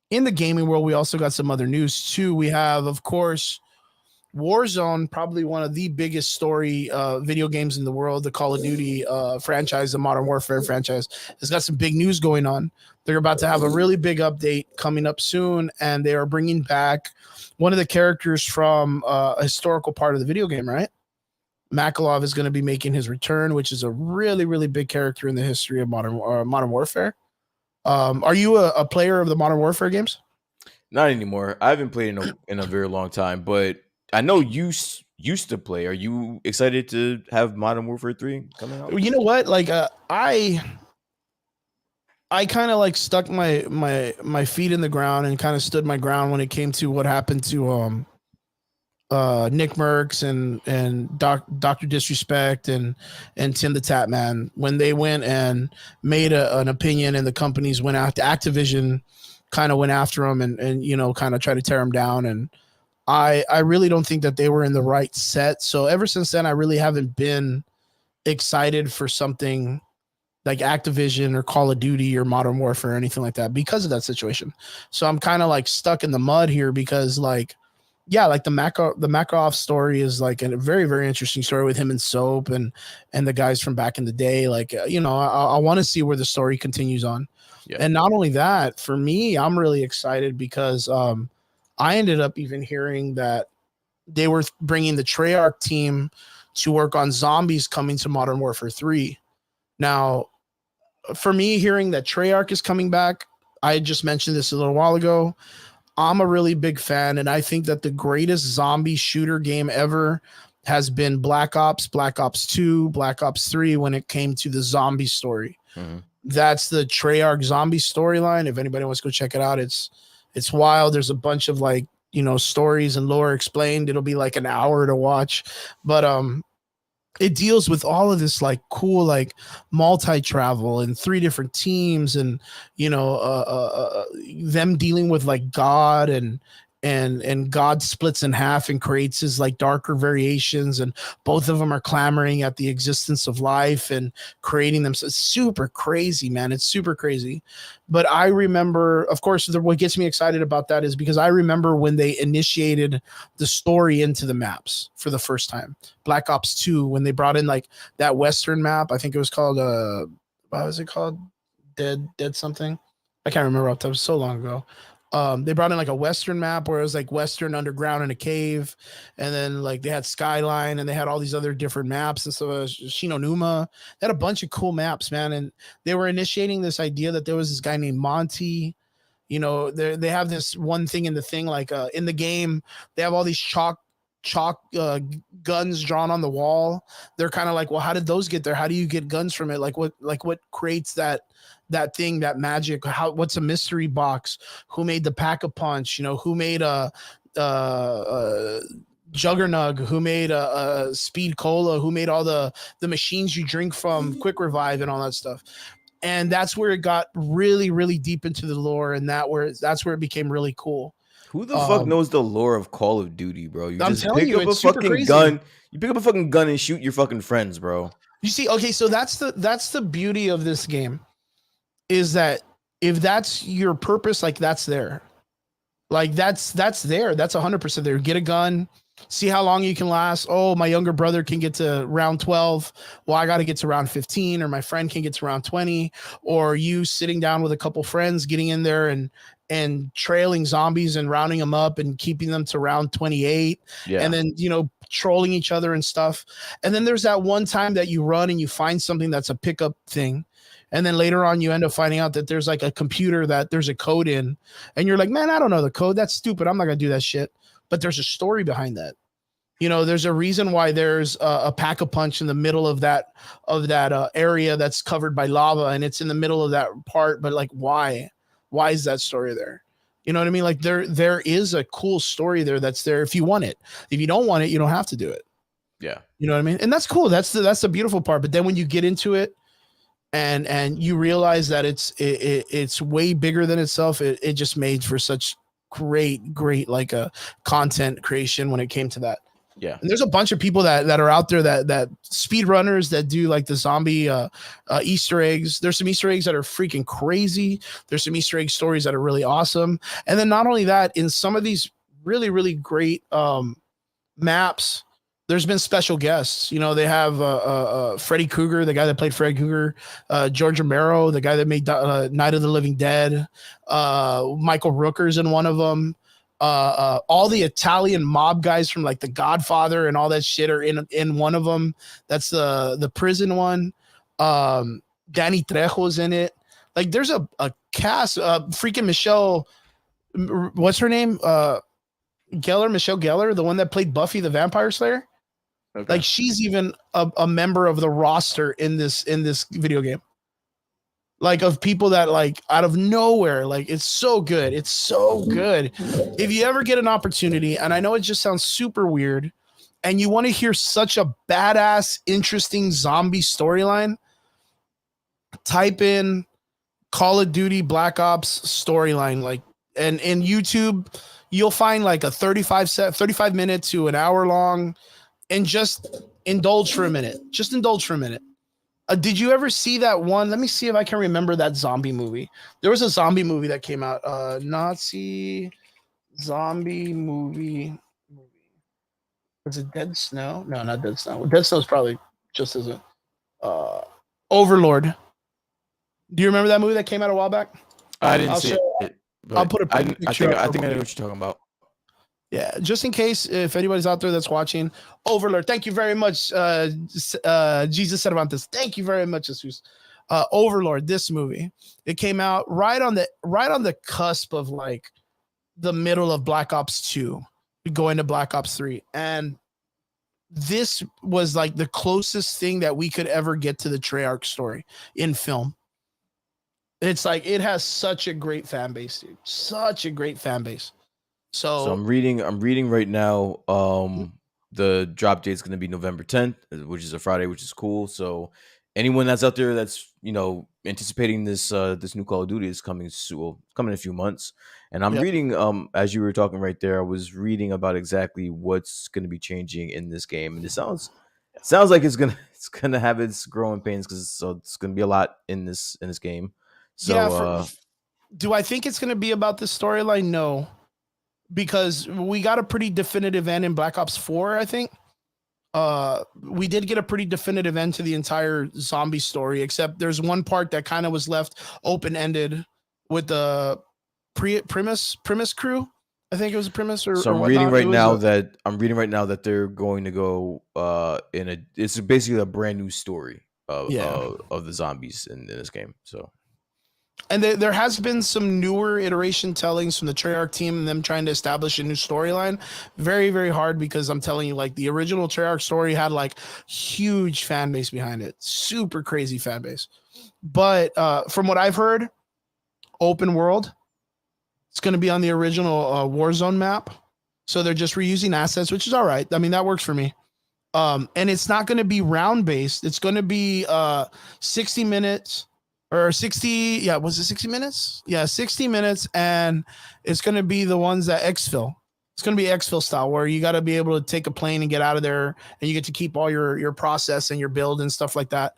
in the gaming world, we also got some other news too. We have, of course, Warzone, probably one of the biggest story video games in the world, the Call of Duty franchise, the Modern Warfare franchise, has got some big news going on. They're about to have a really big update coming up soon, and they are bringing back one of the characters from a historical part of the video game, right? Makalov is going to be making his return, which is a really, really big character in the history of Modern Warfare. Are you a player of the Modern Warfare games? Not anymore. I haven't played in a very long time, but I know you used to play. Are you excited to have Modern Warfare 3 coming out? You know what? Like, I kind of like stuck my feet in the ground and kind of stood my ground when it came to what happened to Nick Merckx and Dr. Disrespect and Tim the Tap Man when they went and made an opinion and the companies went after Activision kind of went after them and you know kind of tried to tear them down, and I really don't think that they were in the right set. So ever since then I really haven't been excited for something like Activision or Call of Duty or Modern Warfare or anything like that because of that situation. So I'm kind of like stuck in the mud here because like, yeah, like the Makarov story is like a very, very interesting story with him and Soap and the guys from back in the day. Like, you know, I want to see where the story continues on. Yeah. And not only that, for me, I'm really excited because I ended up even hearing that they were bringing the Treyarch team to work on zombies coming to Modern Warfare 3. Now, for me, hearing that Treyarch is coming back, I just mentioned this a little while ago. I'm a really big fan, and I think that the greatest zombie shooter game ever has been Black Ops 2, Black Ops 3 when it came to the zombie story. Mm-hmm. That's the Treyarch zombie storyline. If anybody wants to go check it out, it's wild. There's a bunch of like, you know, stories and lore explained. It'll be like an hour to watch. But it deals with all of this like cool like multi-travel and 3 different teams and you know them dealing with like God and and God splits in half and creates his like darker variations, and both of them are clamoring at the existence of life and creating them. So it's super crazy, man. It's super crazy. But I remember, of course, what gets me excited about that is because I remember when they initiated the story into the maps for the first time. Black Ops 2, when they brought in like that Western map. I think it was called what was it called? Dead something. I can't remember. That was so long ago. They brought in like a Western map where it was like Western underground in a cave, and then like they had Skyline and they had all these other different maps and so Shinonuma. They had a bunch of cool maps, man, and they were initiating this idea that there was this guy named Monty. You know, they have this one thing in the thing, like in the game, they have all these chalk guns drawn on the wall. They're kind of like, well, how did those get there? How do you get guns from it? Like what creates that thing, that magic? What's a mystery box? Who made the Pack-a-Punch? You know, who made a Juggernog? Who made a Speed Cola? Who made all the machines you drink from, Quick Revive and all that stuff? And that's where it got really, really deep into the lore, and that's where it became really cool. Who the fuck knows the lore of Call of Duty, bro? You I'm just telling pick you, up a it's super fucking crazy. gun. You pick up a fucking gun and shoot your fucking friends, bro. You see, okay, so that's the beauty of this game, is that if that's your purpose, like that's there. Like that's there. That's 100% there. Get a gun, see how long you can last. Oh, my younger brother can get to round 12. Well, I got to get to round 15, or my friend can get to round 20, or you sitting down with a couple friends, getting in there and trailing zombies and rounding them up and keeping them to round 28. Yeah. And then, you know, trolling each other and stuff. And then there's that one time that you run and you find something that's a pickup thing. And then later on, you end up finding out that there's like a computer that there's a code in, and you're like, man, I don't know the code. That's stupid. I'm not going to do that shit. But there's a story behind that. You know, there's a reason why there's a Pack-a-Punch in the middle of that area that's covered by lava, and it's in the middle of that part. But like, why? Why is that story there? You know what I mean? Like there is a cool story there that's there if you want it. If you don't want it, you don't have to do it. Yeah. You know what I mean? And that's cool. That's the beautiful part. But then when you get into it, and you realize that it's way bigger than itself, it just made for such great like a content creation when it came to that. Yeah. And there's a bunch of people that are out there that speedrunners that do like the zombie Easter eggs. There's some Easter eggs that are freaking crazy. There's some Easter egg stories that are really awesome. And then not only that, in some of these really, really great maps, there's been special guests. You know, they have Freddy Krueger, the guy that played Freddy Krueger, George Romero, the guy that made Night of the Living Dead, Michael Rooker's in one of them. All the Italian mob guys from like The Godfather and all that shit are in one of them. That's the prison one. Danny Trejo's in it. Like there's a cast. Freaking Michelle, what's her name? Michelle Gellar, the one that played Buffy the Vampire Slayer. Okay. Like she's even a member of the roster in this video game. Like of people that like out of nowhere, like it's so good. It's so good. If you ever get an opportunity, and I know it just sounds super weird, and you want to hear such a badass, interesting zombie storyline, type in Call of Duty Black Ops storyline. Like, and in YouTube, you'll find like a 35 minute to an hour long, and just indulge for a minute. Just indulge for a minute. Did you ever see that one? Let me see if I can remember that zombie movie. There was a zombie movie that came out. Nazi zombie movie. Was it Dead Snow? No, not Dead Snow. Dead Snow is probably just as a Overlord. Do you remember that movie that came out a while back? I didn't see it. I'll put a picture. I think I know what you're talking about. Yeah, just in case if anybody's out there that's watching, Overlord. Thank you very much, Jesus Cervantes. Thank you very much, Jesus. Overlord. This movie, it came out right on the cusp of like the middle of Black Ops 2, going to Black Ops 3, and this was like the closest thing that we could ever get to the Treyarch story in film. It's like it has such a great fan base, dude. Such a great fan base. So I'm reading right now. The drop date is going to be November 10th, which is a Friday, which is cool. So anyone that's out there that's, you know, anticipating this new Call of Duty is coming soon, well, coming in a few months, and I'm Yep. reading as you were talking right there, I was reading about exactly what's going to be changing in this game, and it sounds like it's gonna have its growing pains because it's gonna be a lot in this game. Yeah. So Do I think it's going to be about the storyline? No, because we got a pretty definitive end in Black Ops 4, I think. We did get a pretty definitive end to the entire zombie story, except there's one part that kind of was left open-ended with the premise crew. I think it was a premise So or whatnot. It was a I'm reading right now that they're going to go in a it's basically a brand new story yeah. of the zombies in this game. So And there has been some newer iteration tellings from the Treyarch team and them trying to establish a new storyline. Very, very hard because I'm telling you, like the original Treyarch story had like huge fan base behind it, super crazy fan base. But from what I've heard, open world, it's going to be on the original Warzone map. So they're just reusing assets, which is all right. I mean, that works for me. And it's not going to be round based. It's going to be 60 minutes or 60. Yeah, was it 60 minutes? Yeah, 60 minutes. And it's going to be the ones that exfil. It's going to be exfil style where you got to be able to take a plane and get out of there and you get to keep all your process and your build and stuff like that.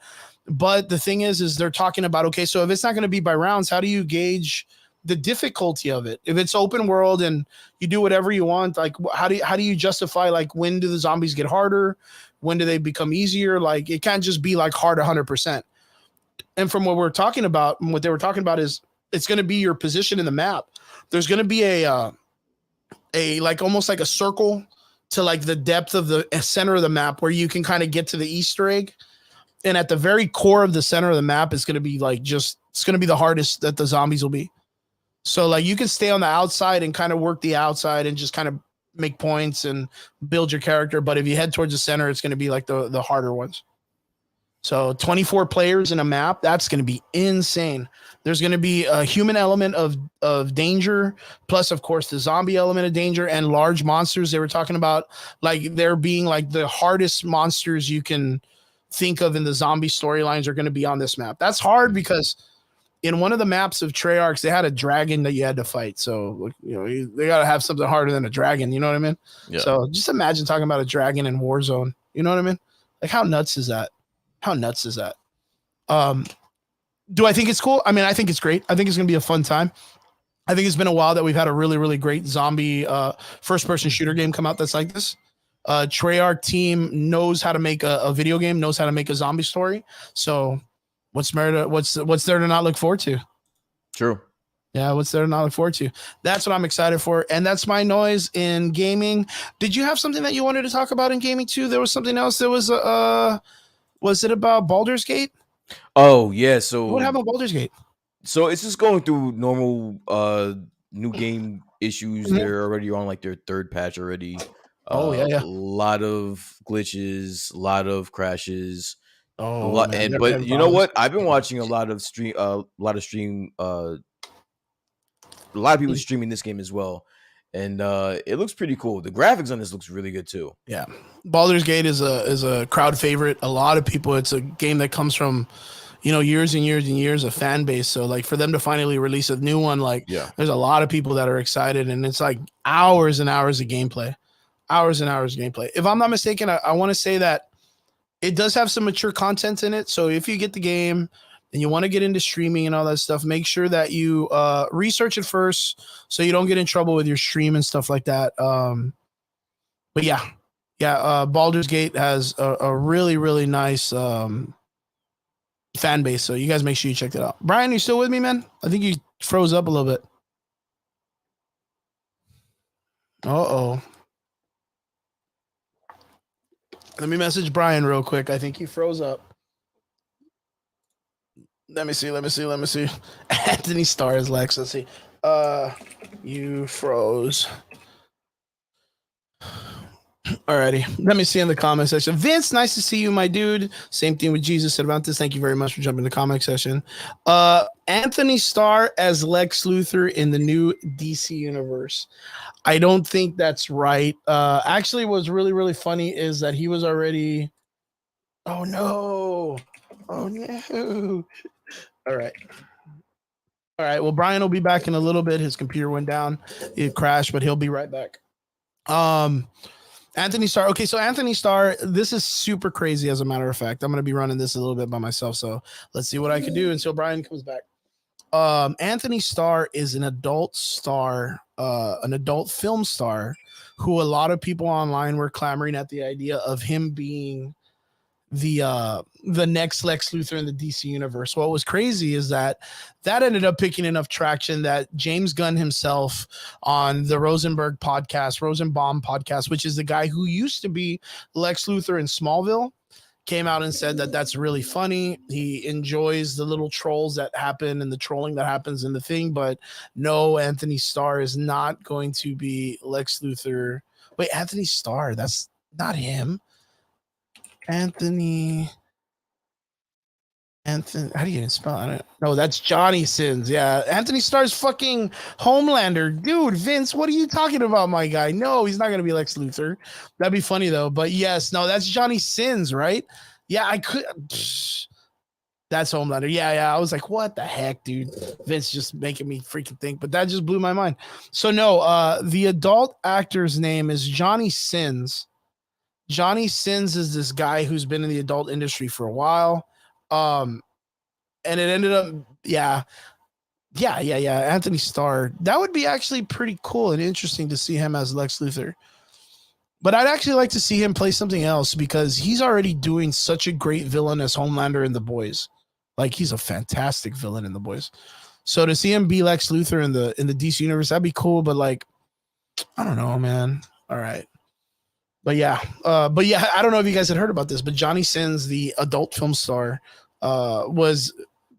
But the thing is they're talking about, okay, so if it's not going to be by rounds, how do you gauge the difficulty of it? If it's open world and you do whatever you want, like how do you justify, like, when do the zombies get harder? When do they become easier? Like it can't just be like hard 100%. And from what we're talking about, what they were talking about is it's going to be your position in the map. There's going to be a like almost like a circle to like the depth of the center of the map where you can kind of get to the Easter egg. And at the very core of the center of the map is going to be like it's going to be the hardest that the zombies will be. So like you can stay on the outside and kind of work the outside and just kind of make points and build your character. But if you head towards the center, it's going to be like the harder ones. So 24 players in a map, that's going to be insane. There's going to be a human element of danger, plus of course the zombie element of danger and large monsters. They were talking about like there being like the hardest monsters you can think of in the zombie storylines are going to be on this map. That's hard because in one of the maps of Treyarch's, they had a dragon that you had to fight. So, you know, they got to have something harder than a dragon. You know what I mean? yeah. So just imagine talking about a dragon in Warzone. You know what I mean? Like, how nuts is that? How nuts is that? Do I think it's cool? I mean, I think it's great. I think it's going to be a fun time. I think it's been a while that we've had a really, really great zombie first-person shooter game come out that's like this. Treyarch team knows how to make a video game, knows how to make a zombie story. So what's there to not look forward to? True. Yeah, what's there to not look forward to? That's what I'm excited for, and that's my noise in gaming. Did you have something that you wanted to talk about in gaming too? There was something else. There was it about Baldur's Gate? Oh yeah. So What happened with Baldur's Gate? So it's just going through normal new game issues. Mhm. They're already on like their third patch already. Oh yeah, A lot of glitches, a lot of crashes, a Oh lot. man, And they're but having you know problems. what? I've been watching a lot of stream, a lot of people streaming this game as well, and it looks pretty cool. The graphics on this looks really good too. Yeah, Baldur's Gate is a crowd favorite. A lot of people. It's a game that comes from, years and years and years of fan base. So like for them to finally release a new one, like Yeah. there's a lot of people that are excited, and it's like hours and hours of gameplay, hours and hours of gameplay. If I'm not mistaken, I want to say that it does have some mature content in it. So if you get the game and you want to get into streaming and all that stuff, make sure that you research it first so you don't get in trouble with your stream and stuff like that. But yeah, Baldur's Gate has a really, really nice fan base. So you guys make sure you check that out. Brian, you still with me, man? I think you froze up a little bit. Uh-oh. Let me message Brian real quick. I think he froze up. Let me see. Anthony Stars Lex. Let's see. You froze. Alrighty. Let me see in the comment section. Vince, nice to see you, my dude. Same thing with Jesus Cervantes. Thank you very much for jumping in the comment section. Anthony Starr as Lex Luthor in the new DC universe. I don't think that's right. Actually, what's really, really funny is that he was already. Oh no. All right. All right. Well, Brian will be back in a little bit. His computer went down. It crashed, but he'll be right back. Anthony Starr. Okay, so Anthony Starr, this is super crazy as a matter of fact. I'm going to be running this a little bit by myself, so let's see what I can do until Brian comes back. Anthony Starr is an adult star, an adult film star who a lot of people online were clamoring at the idea of him being the next Lex Luthor in the DC universe. What was crazy is that ended up picking enough traction that James Gunn himself on the Rosenbaum podcast, which is the guy who used to be Lex Luthor in Smallville, came out and said that that's really funny. He enjoys the little trolls that happen and the trolling that happens in the thing, but no, Anthony Starr is not going to be Lex Luthor. Wait, Anthony Starr, that's not him. Anthony, how do you even spell it? No, that's Johnny Sins. Yeah, Anthony Starr's fucking Homelander. Dude, Vince, what are you talking about, my guy? No, he's not going to be Lex Luthor. That'd be funny, though. But yes, no, that's Johnny Sins, right? Yeah, I could. That's Homelander. Yeah. I was like, what the heck, dude? Vince just making me freaking think. But that just blew my mind. So, no, the adult actor's name is Johnny Sins. Johnny Sins is this guy who's been in the adult industry for a while. And it ended up, yeah. Anthony Starr. That would be actually pretty cool and interesting to see him as Lex Luthor. But I'd actually like to see him play something else because he's already doing such a great villain as Homelander in The Boys. Like, he's a fantastic villain in The Boys. So to see him be Lex Luthor in the DC universe, that'd be cool. But like, I don't know, man. All right. But yeah, I don't know if you guys had heard about this, but Johnny Sins, the adult film star, was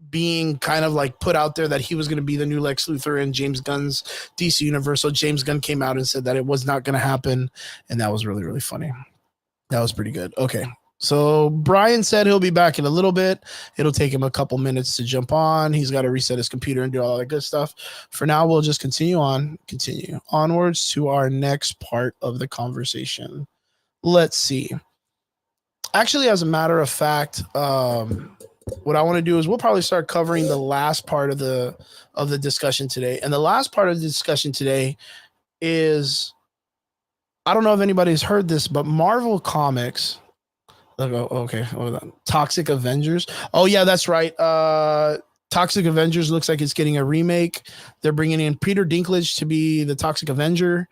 being kind of like put out there that he was going to be the new Lex Luthor in James Gunn's DC universe. So James Gunn came out and said that it was not going to happen, and that was really, really funny. That was pretty good. Okay, so Brian said he'll be back in a little bit. It'll take him a couple minutes to jump on. He's got to reset his computer and do all that good stuff. For now, we'll just continue onwards to our next part of the conversation. Let's see. Actually, as a matter of fact, what I want to do is we'll probably start covering the last part of the discussion today. And the last part of the discussion today is, I don't know if anybody's heard this, but Marvel Comics. Okay, Toxic Avengers. Oh yeah, that's right. Toxic Avengers looks like it's getting a remake. They're bringing in Peter Dinklage to be the Toxic Avenger.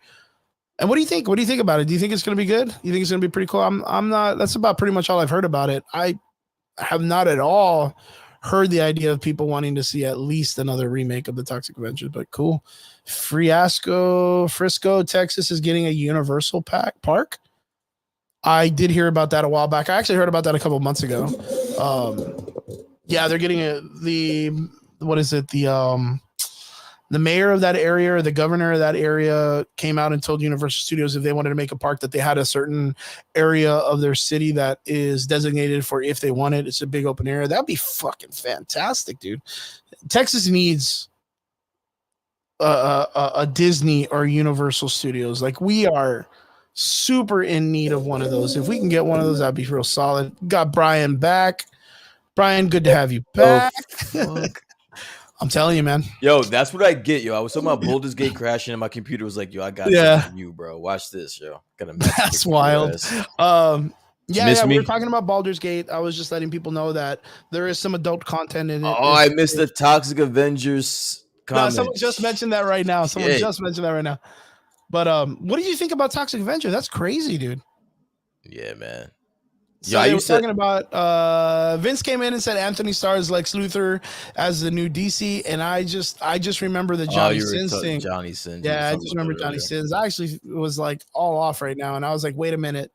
And what do you think? What do you think about it? Do you think it's going to be good? You think it's going to be pretty cool? I'm not. That's about pretty much all I've heard about it. I have not at all heard the idea of people wanting to see at least another remake of the Toxic Avengers, but cool. Frisco, Texas is getting a Universal park. I did hear about that a while back. I actually heard about that a couple of months ago. Yeah, they're getting the mayor of that area or the governor of that area came out and told Universal Studios if they wanted to make a park that they had a certain area of their city that is designated for if they want it. It's a big open area. That'd be fucking fantastic, dude. Texas needs a Disney or Universal Studios. Like, we are super in need of one of those. If we can get one of those, that'd be real solid. Got Brian back. Brian, good to have you back. I'm telling you, man. Yo, that's what I get, yo. I was talking about Baldur's Gate crashing, and my computer was like, yo, I got something for you, bro. Watch this, yo. That's wild. We were talking about Baldur's Gate. I was just letting people know that there is some adult content in it. Oh, I missed the Toxic Avengers comment. No, someone just mentioned that right now. But what did you think about Toxic Avenger? That's crazy, dude. Yeah, man. So I was talking about Vince came in and said Anthony Starr's Lex Luthor as the new DC, and I just remember the Johnny Sins thing. Johnny Sins. Yeah, I just remember Johnny Sins. I actually was like all off right now, and I was like, wait a minute.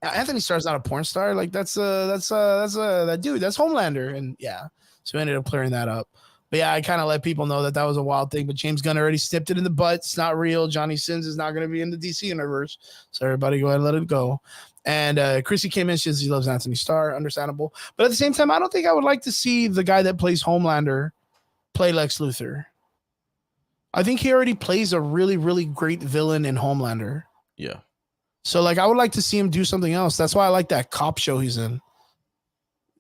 Anthony Starr's not a porn star. Like, that's that dude. That's Homelander, and yeah. So we ended up clearing that up. But yeah, I kind of let people know that was a wild thing. But James Gunn already snipped it in the butt. It's not real. Johnny Sins is not going to be in the DC universe. So everybody go ahead and let it go. And Chrissy came in. She says he loves Anthony Starr. Understandable. But at the same time, I don't think I would like to see the guy that plays Homelander play Lex Luthor. I think he already plays a really, really great villain in Homelander. Yeah. So, like, I would like to see him do something else. That's why I like that cop show he's in.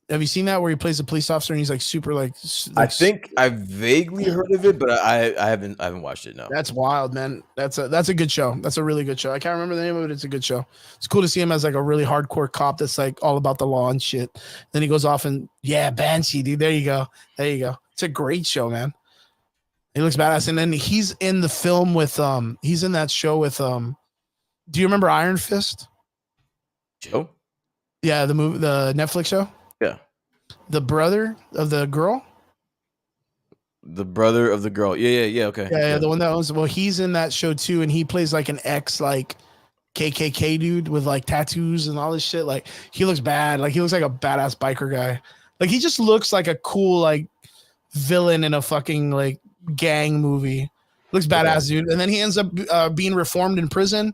Have you seen that where he plays a police officer and he's like super I think I vaguely heard of it, but I haven't watched it. No. That's wild, man. That's a good show. That's a really good show. I can't remember the name of it. It's a good show. It's cool to see him as like a really hardcore cop that's like all about the law and shit. Then he goes off and yeah, Banshee, dude. There you go. There you go. It's a great show, man. He looks badass. And then he's in the film with he's in that show with do you remember Iron Fist? Joe? Yeah, the movie, the Netflix show. Yeah. The brother of the girl. The brother of the girl. Yeah. Okay. Yeah, the one that owns. Well, he's in that show too, and he plays like an ex, like KKK dude with like tattoos and all this shit. Like he looks bad. Like he looks like a badass biker guy. Like he just looks like a cool like villain in a fucking like gang movie. Looks badass, dude. And then he ends up being reformed in prison,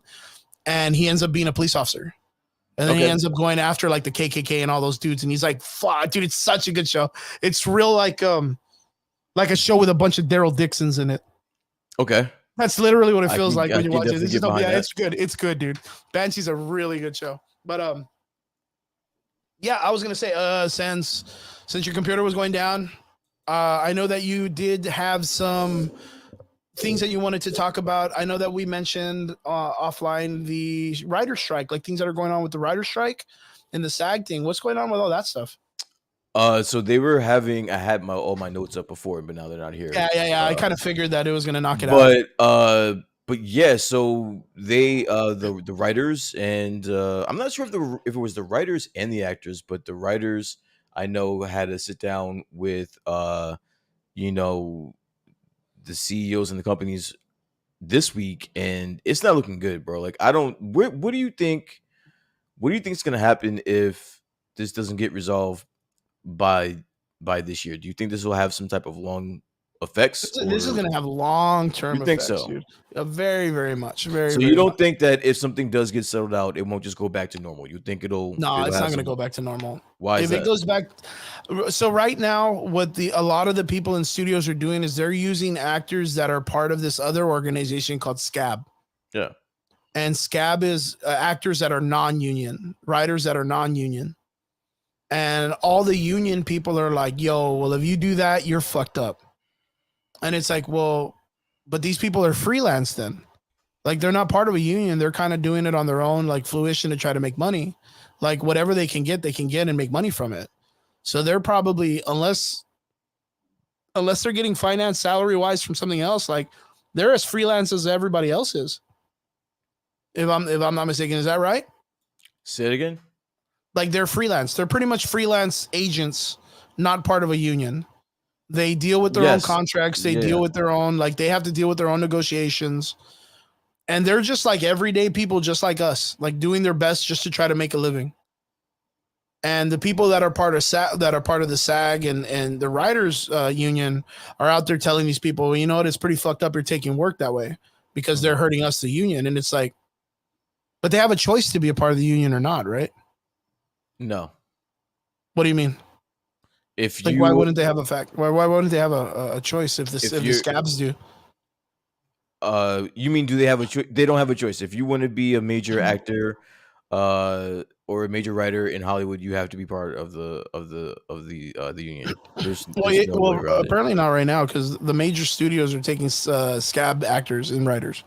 and he ends up being a police officer. And then he ends up going after like the KKK and all those dudes. And he's like, "Fuck, dude, it's such a good show. It's real like a show with a bunch of Daryl Dixons in it." Okay. That's literally what it feels like when you watch it. It's good. It's good, dude. Banshee's a really good show. But yeah, I was gonna say, since your computer was going down, I know that you did have some things that you wanted to talk about. I know that we mentioned offline the writer strike, like things that are going on with the writer strike and the SAG thing. What's going on with all that stuff? So they were having. I had all my notes up before, but now they're not here. Yeah. I kind of figured that it was gonna knock it out. But yeah. So they, the writers, and I'm not sure if it was the writers and the actors, but the writers I know had to sit down with you know, the CEOs and the companies this week, and it's not looking good, bro. Like I don't. What do you think? What do you think is gonna happen if this doesn't get resolved by this year? Do you think this will have some type of long effects? This is going to have long-term effects, so? Dude. Very, very much. So you don't think that if something does get settled out, it won't just go back to normal? You think it'll? No, it'll it's not going to go back to normal. Why is if that? It goes back? So right now, what a lot of the people in studios are doing is they're using actors that are part of this other organization called SCAB. Yeah. And SCAB is actors that are non-union, writers that are non-union. And all the union people are like, yo, well, if you do that, you're fucked up. And it's like, well, but these people are freelance then. Like they're not part of a union. They're kind of doing it on their own, like fruition to try to make money. Like whatever they can get and make money from it. So they're probably, unless they're getting financed salary wise from something else, like they're as freelance as everybody else is. If I'm not mistaken, is that right? Say it again. Like they're freelance. They're pretty much freelance agents, not part of a union. They deal with their own contracts. They deal with their own, like they have to deal with their own negotiations. And they're just like everyday people, just like us, like doing their best just to try to make a living. And the people that are part of the SAG and the writers union are out there telling these people, well, you know what, it's pretty fucked up. You're taking work that way because they're hurting us, the union. And it's like, but they have a choice to be a part of the union or not, right? No. What do you mean? Why wouldn't they have a fact? Why wouldn't they have a choice if the scabs do? You mean do they have a choice? They don't have a choice. If you want to be a major actor, or a major writer in Hollywood, you have to be part of the union. There's apparently not right now because the major studios are taking scab actors and writers.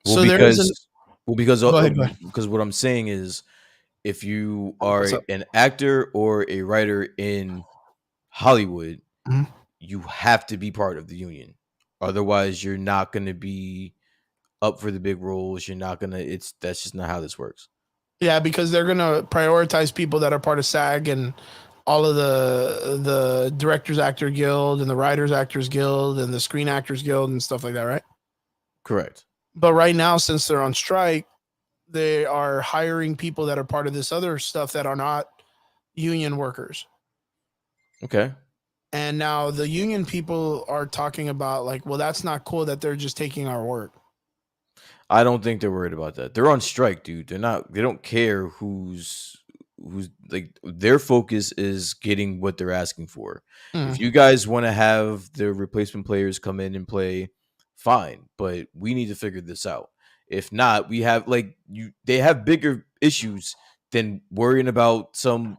Well, because what I'm saying is, if you are an actor or a writer in Hollywood, you have to be part of the union. Otherwise, you're not going to be up for the big roles. You're not going to, that's just not how this works. Yeah, because they're going to prioritize people that are part of SAG and all of the Directors Actor Guild and the Writers Actors Guild and the Screen Actors Guild and stuff like that, right? Correct. But right now, since they're on strike, they are hiring people that are part of this other stuff that are not union workers. Okay. And now the union people are talking about like, well, that's not cool that they're just taking our work. I don't think they're worried about that. They're on strike, dude. They don't care who's like, their focus is getting what they're asking for. If you guys want to have the replacement players come in and play, fine, but we need to figure this out. If not, they have bigger issues than worrying about some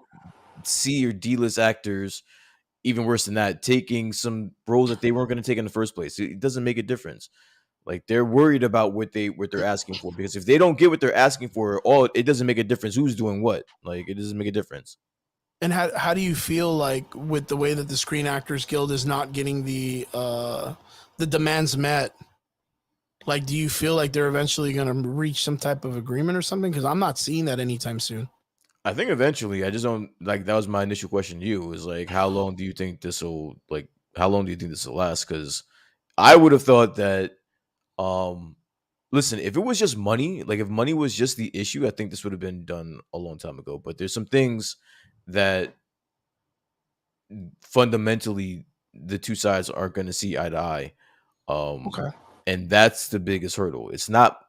C or D list actors, even worse than that, taking some roles that they weren't going to take in the first place. It doesn't make a difference. Like they're worried about what they're asking for, because if they don't get what they're asking for, all it doesn't make a difference who's doing what. Like it doesn't make a difference. And how do you feel like with the way that the Screen Actors Guild is not getting the demands met? Like, do you feel like they're eventually going to reach some type of agreement or something? Because I'm not seeing that anytime soon. I think eventually. I just don't like. That was my initial question to you. Is like, how long do you think this will like? How long do you think this will last? Because I would have thought that. Um, Listen, if it was just money, like if money was just the issue, I think this would have been done a long time ago. But there's some things that fundamentally the two sides aren't going to see eye to eye. Um, Okay. and that's the biggest hurdle. It's not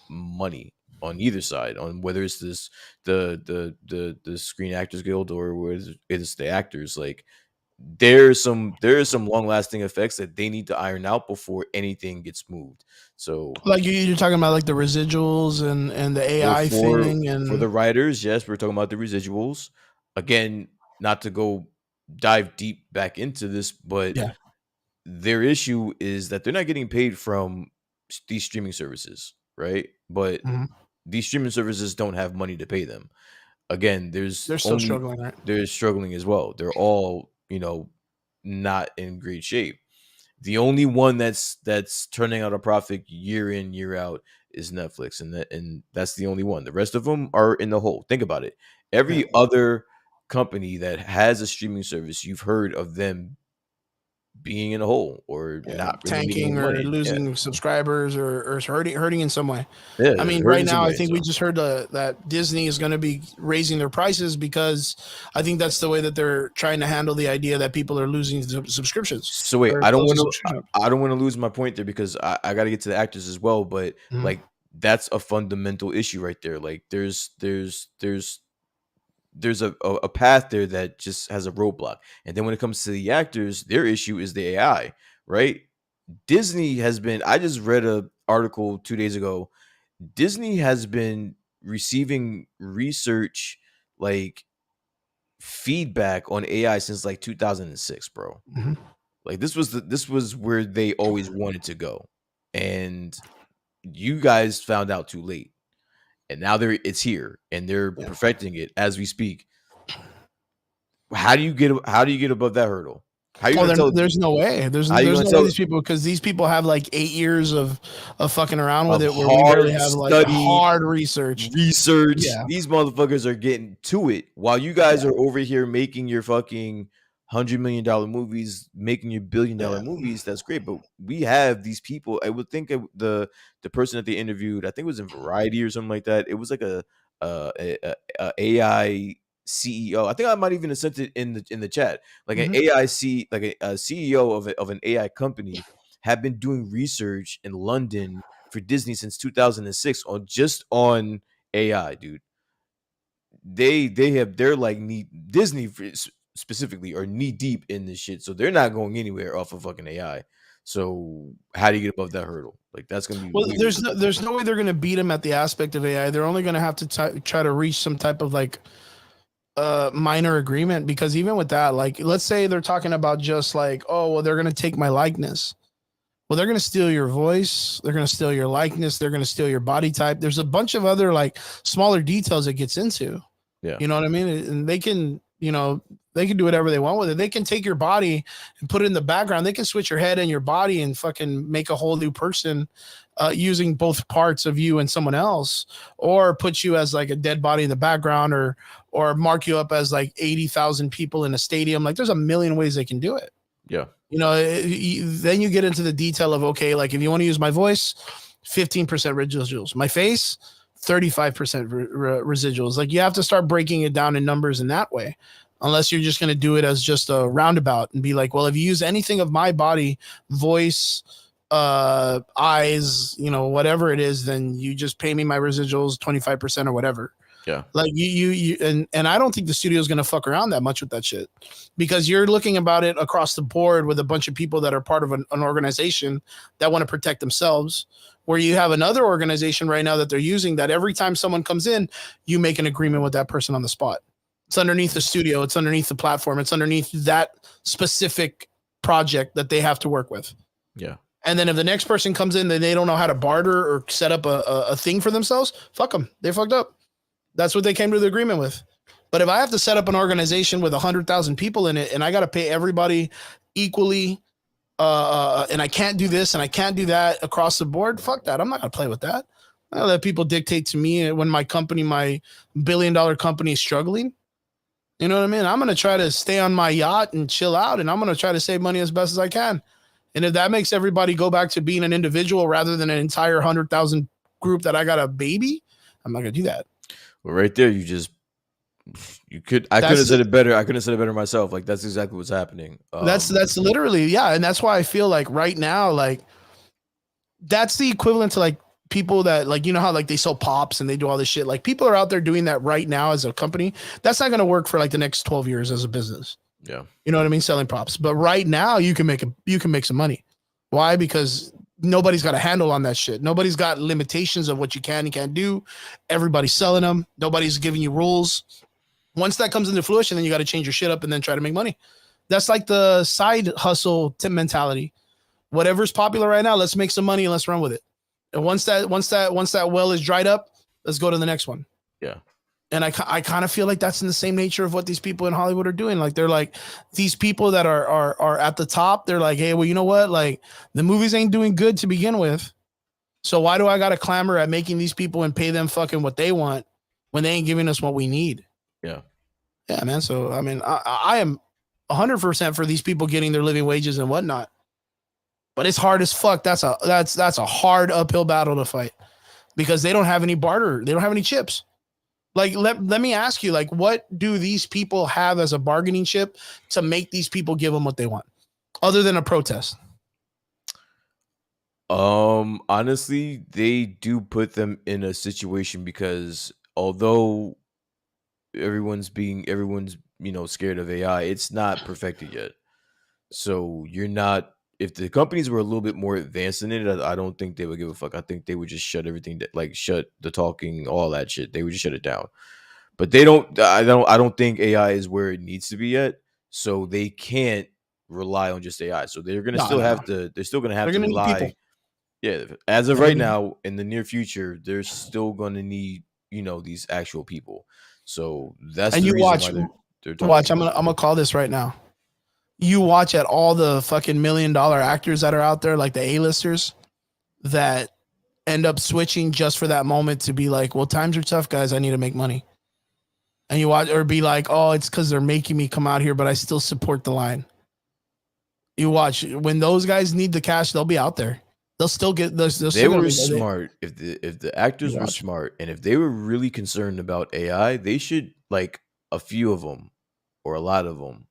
money on either side, on whether it's this the Screen Actors Guild or whether it's the actors. Like there are some long lasting effects that they need to iron out before anything gets moved. So Like you're talking about like the residuals and the for AI for thing for the and writers, yes, we're talking about the residuals. Again, not to go dive deep back into this, but yeah. their issue is that they're not getting paid from these streaming services, right? But Mhm. these streaming services don't have money to pay them. Again, They're still struggling, right? they're struggling as well. They're all, not in great shape. The only one that's turning out a profit year in, year out is Netflix, and that's the only one. The rest of them are in the hole. Think about it. Yeah. Every other company that has a streaming service, you've heard of them being in a hole or Yeah, not really making tanking any or money. Yeah. losing subscribers or hurting in some way. Yeah, I mean, right hurting now, I somebody. think we So just heard that Disney is going to be raising their prices because I think that's the way that they're trying to handle the idea that people are losing subscriptions so wait, or I don't closing want to subscriptions. I don't want to lose my point there because I got to get to the actors as well, but Mhm. like that's a fundamental issue right there. Like there's a path there that just has a roadblock. And then when it comes to the actors, their issue is the AI, right? Disney has been I just read a article 2 days ago. Disney has been receiving research like feedback on AI since like 2006, bro. Mhm. Like this was where they always wanted to go. And you guys found out too late. And now it's here and they're Yeah. perfecting it as we speak. How do you get above that hurdle? How are you Oh, gonna tell there's no way. how are you There's gonna no way tell these people because these people have like 8 years of fucking around with of it, where we hard barely have like study hard research. research? Yeah. These motherfuckers are getting to it while you guys are over here making your fucking $100 million movies, making your billion-dollar Yeah. movies. That's great, but we have these people. I would think the person that they interviewed, I think it was in Variety or something like that. It was like a AI CEO. I think I might even have sent it in the chat. Like an Mhm. AIC, like a CEO of an AI company have been doing research in London for Disney since 2006 on AI, dude. They're like Disney specifically are knee deep in this shit, so they're not going anywhere off of fucking AI. So how do you get above that hurdle? Like that's gonna be Well, weird. there's no way they're going to beat them at the aspect of AI. They're only going to have to try to reach some type of like minor agreement, because even with that, like let's say they're talking about just like, oh well, they're going to take my likeness. Well, they're going to steal your voice, they're going to steal your likeness, they're going to steal your body type. There's a bunch of other like smaller details it gets into. Yeah, You know what I mean? And they can, they can do whatever they want with it. They can take your body and put it in the background. They can switch your head and your body and fucking make a whole new person using both parts of you and someone else, or put you as like a dead body in the background, or mark you up as like 80,000 people in a stadium. Like there's a million ways they can do it. yeah, Then you get into the detail of, okay, like if you want to use my voice, 15% residuals, my face, 35% residuals. Like you have to start breaking it down in numbers in that way, unless you're just going to do it as just a roundabout and be like, well, if you use anything of my body, voice, eyes, whatever it is, then you just pay me my residuals 25% or whatever. yeah, Like and I don't think the studio is going to fuck around that much with that shit, because you're looking about it across the board with a bunch of people that are part of an organization that want to protect themselves, where you have another organization right now that they're using, that every time someone comes in, you make an agreement with that person on the spot. It's underneath the studio. It's underneath the platform. It's underneath that specific project that they have to work with. Yeah. And then if the next person comes in, then they don't know how to barter or set up a thing for themselves. Fuck them. They fucked up. That's what they came to the agreement with. But if I have to set up an organization with 100,000 people in it, and I got to pay everybody equally, and I can't do this and I can't do that across the board, fuck that. I'm not gonna play with that. I let people dictate to me when my company, my $1 billion company, is struggling. You know what I mean? I'm gonna try to stay on my yacht and chill out, and I'm gonna try to save money as best as I can. And if that makes everybody go back to being an individual rather than an entire 100,000 group that I got a baby, I'm not gonna do that. Well, right there, I couldn't have said it better. I couldn't have said it better myself. Like, that's exactly what's happening. That's literally, yeah. And that's why I feel like right now, like, that's the equivalent to like people that, like, you know how like they sell pops and they do all this shit. Like, people are out there doing that right now as a company. That's not going to work for like the next 12 years as a business. Yeah. You know what I mean? Selling props. But right now you can make some money. Why? Because nobody's got a handle on that shit. Nobody's got limitations of what you can and can't do. Everybody's selling them. Nobody's giving you rules. Once that comes into fruition, then you got to change your shit up and then try to make money. That's like the side hustle mentality. Whatever's popular right now, let's make some money and let's run with it. And once that well is dried up, let's go to the next one. Yeah. And I kind of feel like that's in the same nature of what these people in Hollywood are doing. Like, they're like, these people that are at the top, they're like, hey, well, you know what? Like, the movies ain't doing good to begin with. So why do I got to clamor at making these people and pay them fucking what they want when they ain't giving us what we need? Yeah. Yeah, man. So, I mean, I am 100% for these people getting their living wages and whatnot. But it's hard as fuck. That's a hard uphill battle to fight because they don't have any barter. They don't have any chips. Like, let me ask you, like, what do these people have as a bargaining chip to make these people give them what they want other than a protest? Honestly, they do put them in a situation because although everyone's scared of AI, it's not perfected yet. So if the companies were a little bit more advanced in it, I don't think they would give a fuck. I think they would just shut everything, like shut the talking, all that shit. They would just shut it down. But they don't. I don't think AI is where it needs to be yet. So they can't rely on just AI. So they're gonna have to. They're still gonna have to rely. Yeah, as of right now, in the near future, they're still gonna need these actual people. So that's the reason why they're talking. Watch. I'm gonna call this right now. You watch at all the fucking $1 million actors that are out there, like the A-listers, that end up switching just for that moment to be like, well, times are tough, guys. I need to make money. And you watch, or be like, oh, it's because they're making me come out here, but I still support the line. You watch when those guys need the cash, they'll be out there. They'll still get those. They were smart. If the actors were smart, and if they were really concerned about AI, they should, like, a few of them or a lot of them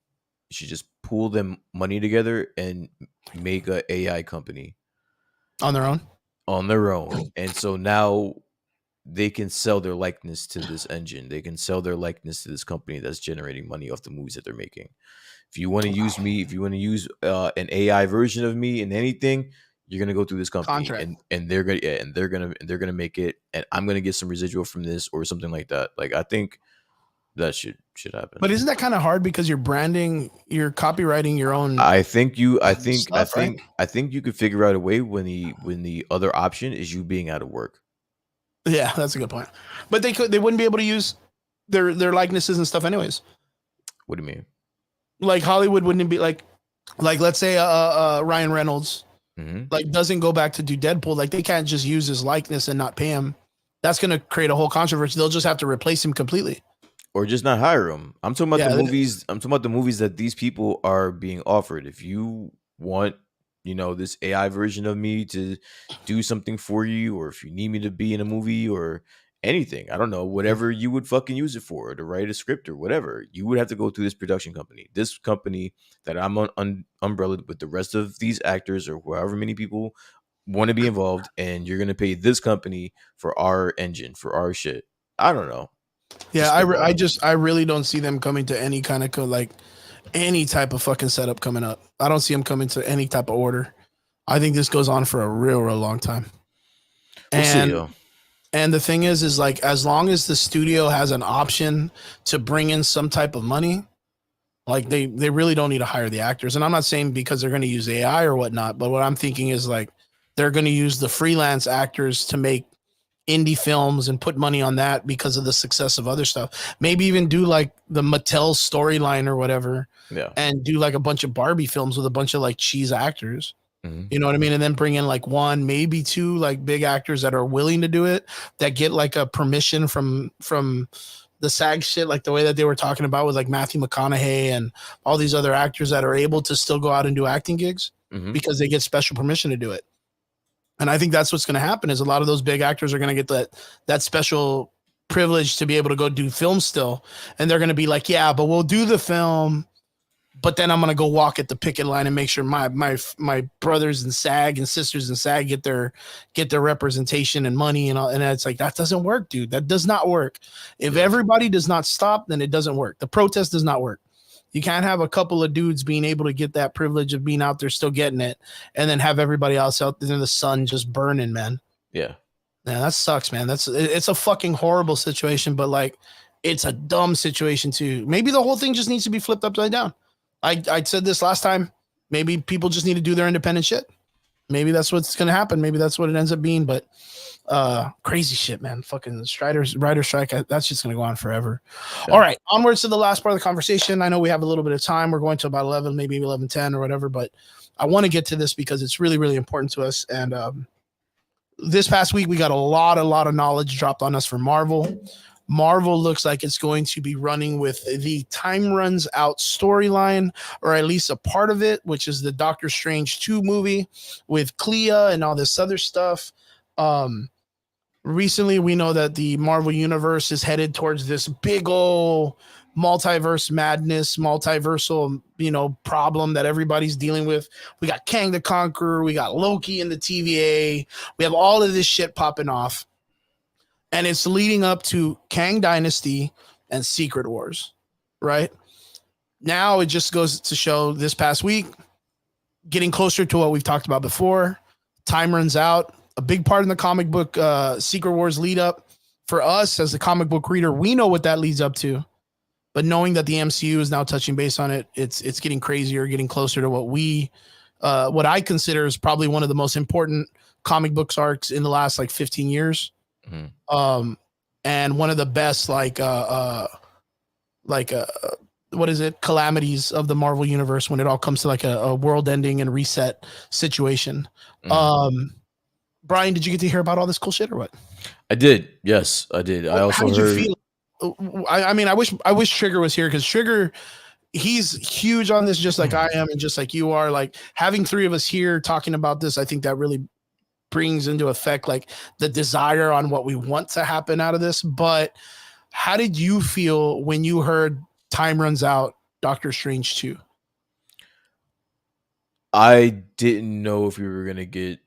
should just pool them money together and make a AI company on their own. And so now they can sell their likeness to this engine. They can sell their likeness to this company that's generating money off the movies that they're making. If you want to use me, if you want to use an AI version of me in anything, you're gonna go through this company, and they're gonna make it, and I'm gonna get some residual from this or something like that. Like, I think that should happen. But isn't that kind of hard because you're branding, you're copywriting your own? I think you could figure out a way when the other option is you being out of work. Yeah, that's a good point. But they wouldn't be able to use their likenesses and stuff anyways. What do you mean? Like, Hollywood wouldn't be like let's say Ryan Reynolds like doesn't go back to do Deadpool. Like, they can't just use his likeness and not pay him. That's going to create a whole controversy. They'll just have to replace him completely. Or just not hire him. I'm talking about the movies. I'm talking about the movies that these people are being offered. If you want, this AI version of me to do something for you, or if you need me to be in a movie or anything, I don't know, whatever you would fucking use it for, to write a script or whatever, you would have to go through this production company. This company that I'm on umbrellaed with the rest of these actors or however many people want to be involved, and you're going to pay this company for our engine, for our shit. I don't know. Yeah, I really don't see them coming to any kind of like any type of fucking setup coming up. I don't see them coming to any type of order. I think this goes on for a real long time. We'll see, And the thing is like as long as the studio has an option to bring in some type of money, like they really don't need to hire the actors. And I'm not saying because they're going to use AI or whatnot, but what I'm thinking is like they're going to use the freelance actors to make indie films and put money on that because of the success of other stuff. Maybe even do like the Mattel storyline or whatever, Yeah. and do like a bunch of Barbie films with a bunch of like cheese actors. Mm-hmm. You know what I mean? And then bring in like one, maybe two like big actors that are willing to do it, that get like a permission from the SAG shit, like the way that they were talking about with like Matthew McConaughey and all these other actors that are able to still go out and do acting gigs Mm-hmm. because they get special permission to do it. And I think that's what's going to happen is a lot of those big actors are going to get that special privilege to be able to go do film still, and they're going to be like, yeah, but we'll do the film, but then I'm going to go walk at the picket line and make sure my brothers and SAG and sisters and SAG get their representation and money and all. And it's like, that doesn't work, dude. That does not work. If everybody does not stop, then it doesn't work. The protest does not work. You can't have a couple of dudes being able to get that privilege of being out there still getting it, and then have everybody else out there in the sun just burning, man. Yeah. Yeah, that sucks, man. It's a fucking horrible situation, but like it's a dumb situation too. Maybe the whole thing just needs to be flipped upside down. I said this last time. Maybe people just need to do their independent shit. Maybe that's what's gonna happen. Maybe that's what it ends up being. But crazy shit, man. Fucking writer strike. That's just gonna go on forever. Yeah. All right, onwards to the last part of the conversation. I know we have a little bit of time. We're going to about 11, maybe 11:10 or whatever. But I want to get to this because it's really, really important to us. And this past week we got a lot of knowledge dropped on us for Marvel. Marvel looks like it's going to be running with the Time Runs Out storyline, or at least a part of it, which is the Doctor Strange 2 movie with Clea and all this other stuff. Recently, we know that the Marvel Universe is headed towards this big old multiverse madness, multiversal, problem that everybody's dealing with. We got Kang the Conqueror, we got Loki in the TVA, we have all of this shit popping off. And it's leading up to Kang Dynasty and Secret Wars, right? Now it just goes to show this past week, getting closer to what we've talked about before. Time runs out. A big part in the comic book Secret Wars lead up for us as a comic book reader, we know what that leads up to. But knowing that the MCU is now touching base on it, it's getting crazier, getting closer to what I consider is probably one of the most important comic books arcs in the last like 15 years. Mm-hmm. And one of the best what is it? Calamities of the Marvel universe when it all comes to like a world ending and reset situation. Mm-hmm. Brian, did you get to hear about all this cool shit or what? I did. Yes, I did. I also heard. You feel? I mean, I wish Trigger was here because Trigger, he's huge on this, just like I am, and just like you are. Like having three of us here talking about this, I think that really brings into effect like the desire on what we want to happen out of this. But how did you feel when you heard Time Runs Out, Doctor Strange 2? I didn't know if we were gonna get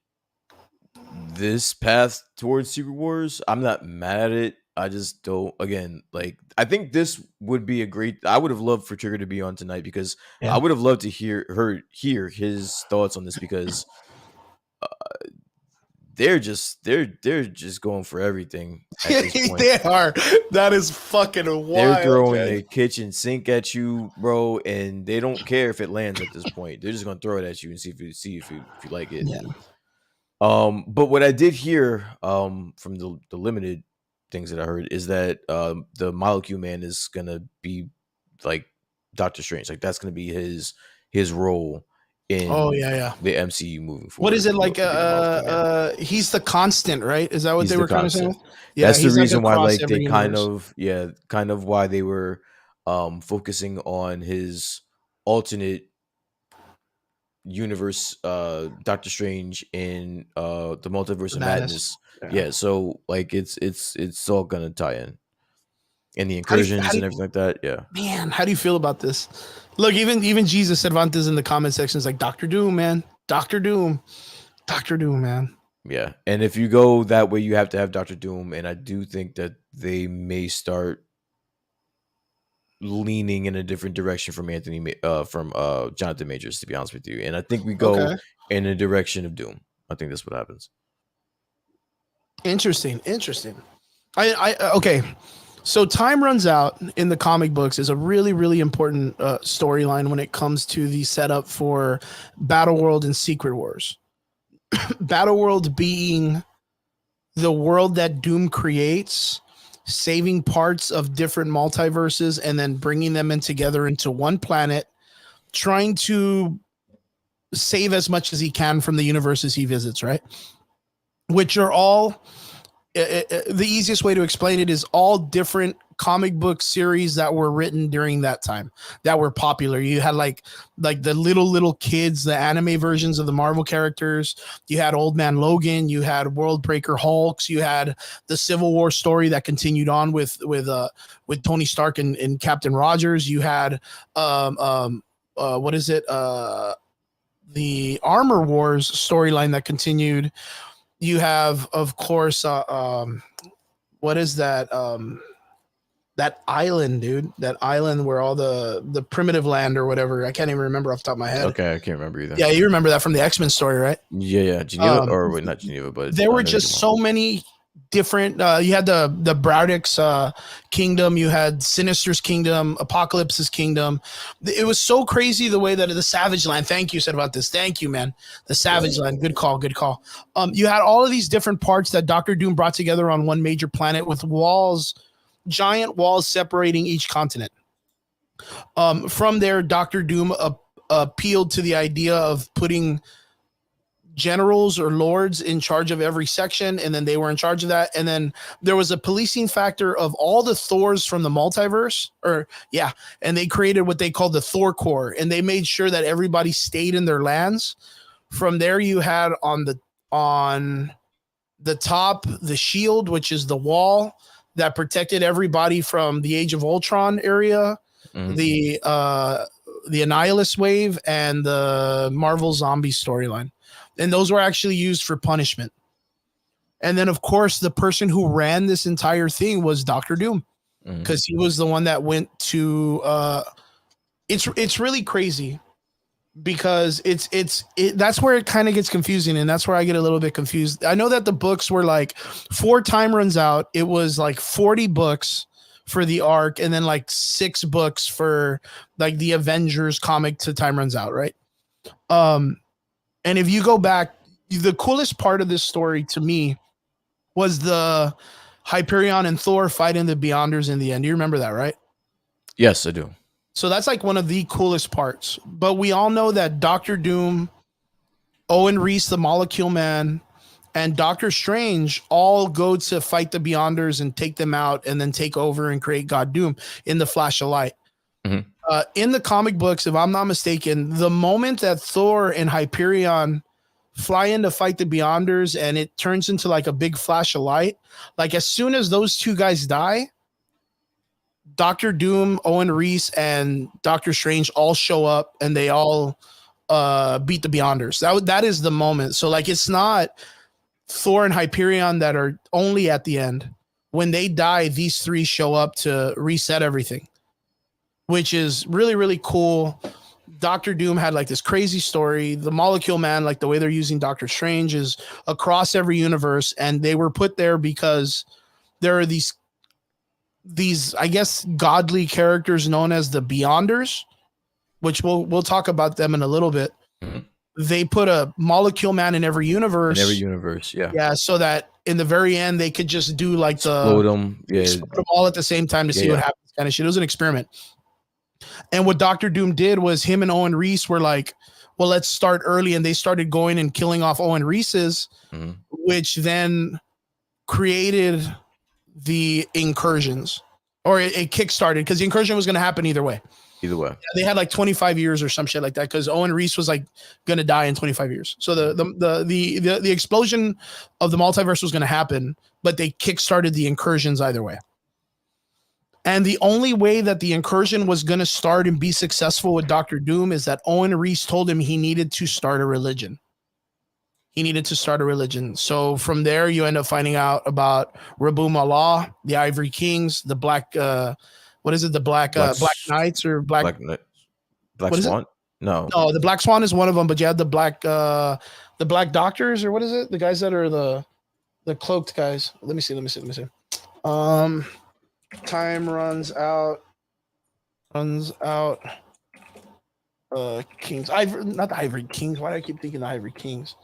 this path towards Secret Wars. I'm not mad at it. I just don't. Again, like I think this would be a great. I would have loved for Trigger to be on tonight because I would have loved to hear his thoughts on this because they're just going for everything at this point. They are. That is fucking wild. They're throwing the kitchen sink at you, bro, and they don't care if it lands at this point. They're just gonna throw it at you and see if you like it. Yeah. But what I did hear from the limited things that I heard is that the Molecule Man is gonna be like Doctor Strange. Like that's gonna be his role in the MCU moving forward. What is it like? He's the constant, right? Is that what they were kind of saying? Yeah, that's the reason why like they kind of why they were focusing on his alternate universe, Doctor Strange in the Multiverse of Madness. Yeah, so like it's all gonna tie in. And the incursions and everything like that. Yeah. Man, how do you feel about this? Look, even Jesus Cervantes in the comment section is like, Doctor Doom, man. Doctor Doom, man. Yeah. And if you go that way, you have to have Doctor Doom. And I do think that they may start leaning in a different direction from Jonathan Majors, to be honest with you. And I think we go in the direction of Doom. I think that's what happens. Interesting. Okay. So time runs out in the comic books is a really, really important storyline when it comes to the setup for Battle World and Secret Wars. Battle World being the world that Doom creates, saving parts of different multiverses and then bringing them in together into one planet, trying to save as much as he can from the universes he visits, right? Which are all the easiest way to explain it is all different comic book series that were written during that time that were popular. You had like the little kids, the anime versions of the Marvel characters. You had Old Man Logan. You had World Breaker Hulks. You had the Civil War story that continued on with Tony Stark and Captain Rogers. You had what is it? The Armor Wars storyline that continued. You have, of course, what is that? That island, dude. That island where all the primitive land or whatever. I can't even remember off the top of my head. Okay, I can't remember either. Yeah, you remember that from the X-Men story, right? Yeah. Geneva, or wait, not Geneva, but there were just so many different. You had the Braddock's kingdom. You had Sinister's kingdom, Apocalypse's kingdom. It was so crazy the way that the Savage Land. Thank you said about this. Thank you, man. The Savage Land. Good call. You had all of these different parts that Doctor Doom brought together on one major planet with walls, giant walls separating each continent. From there, Doctor Doom appealed to the idea of putting generals or lords in charge of every section, and then they were in charge of that. And then there was a policing factor of all the Thors from the multiverse, and they created what they called the Thor Corps, and they made sure that everybody stayed in their lands. From there, you had on the top the shield, which is the wall that protected everybody from the Age of Ultron area, the Annihilus wave, and the Marvel Zombie storyline. And those were actually used for punishment. And then, of course, the person who ran this entire thing was Doctor Doom, because he was the one that went to. It's really crazy because that's where it kind of gets confusing, and that's where I get a little bit confused. I know that the books were like 4 time runs out. It was like 40 books for the arc, and then like 6 books for like the Avengers comic to time runs out, right? And if you go back, the coolest part of this story to me was the Hyperion and Thor fighting the Beyonders in the end. Do you remember that, right? Yes, I do. So that's like one of the coolest parts. But we all know that Doctor Doom, Owen Reese, the Molecule Man, and Doctor Strange all go to fight the Beyonders and take them out and then take over and create God Doom in the Flash of Light. In the comic books, if I'm not mistaken, the moment that Thor and Hyperion fly in to fight the Beyonders and it turns into like a big flash of light, like as soon as those 2 guys die, Doctor Doom, Owen Reese, and Doctor Strange all show up and they all beat the Beyonders. That is the moment. So like it's not Thor and Hyperion that are only at the end. When they die, these 3 show up to reset everything, which is really, really cool. Doctor Doom had like this crazy story. The Molecule Man, like the way they're using Doctor Strange is across every universe. And they were put there because there are these, I guess, godly characters known as the Beyonders, which we'll talk about them in a little bit. They put a Molecule Man in every universe. Yeah. So that in the very end, they could just do like explode them all at the same time to see what happens. Kind of shit. It was an experiment. And what Doctor Doom did was him and Owen Reese were like, well, let's start early. And they started going and killing off Owen Reese's, which then created the incursions, or it kickstarted, because the incursion was going to happen either way. They had like 25 years or some shit like that, because Owen Reese was like going to die in 25 years. So the explosion of the multiverse was going to happen, but they kickstarted the incursions either way. And the only way that the incursion was going to start and be successful with Doctor Doom is that Owen Reese told him he needed to start a religion. So from there, you end up finding out about Rabum Allah, the Ivory Kings, the Black, what is it? The Black Knights or Black Swan? No, the Black Swan is one of them, but you had the Black Doctors, or what is it? The guys that are The cloaked guys. Let me see. Time runs out. Runs out. Kings. Not the Ivory Kings. Why do I keep thinking the Ivory Kings?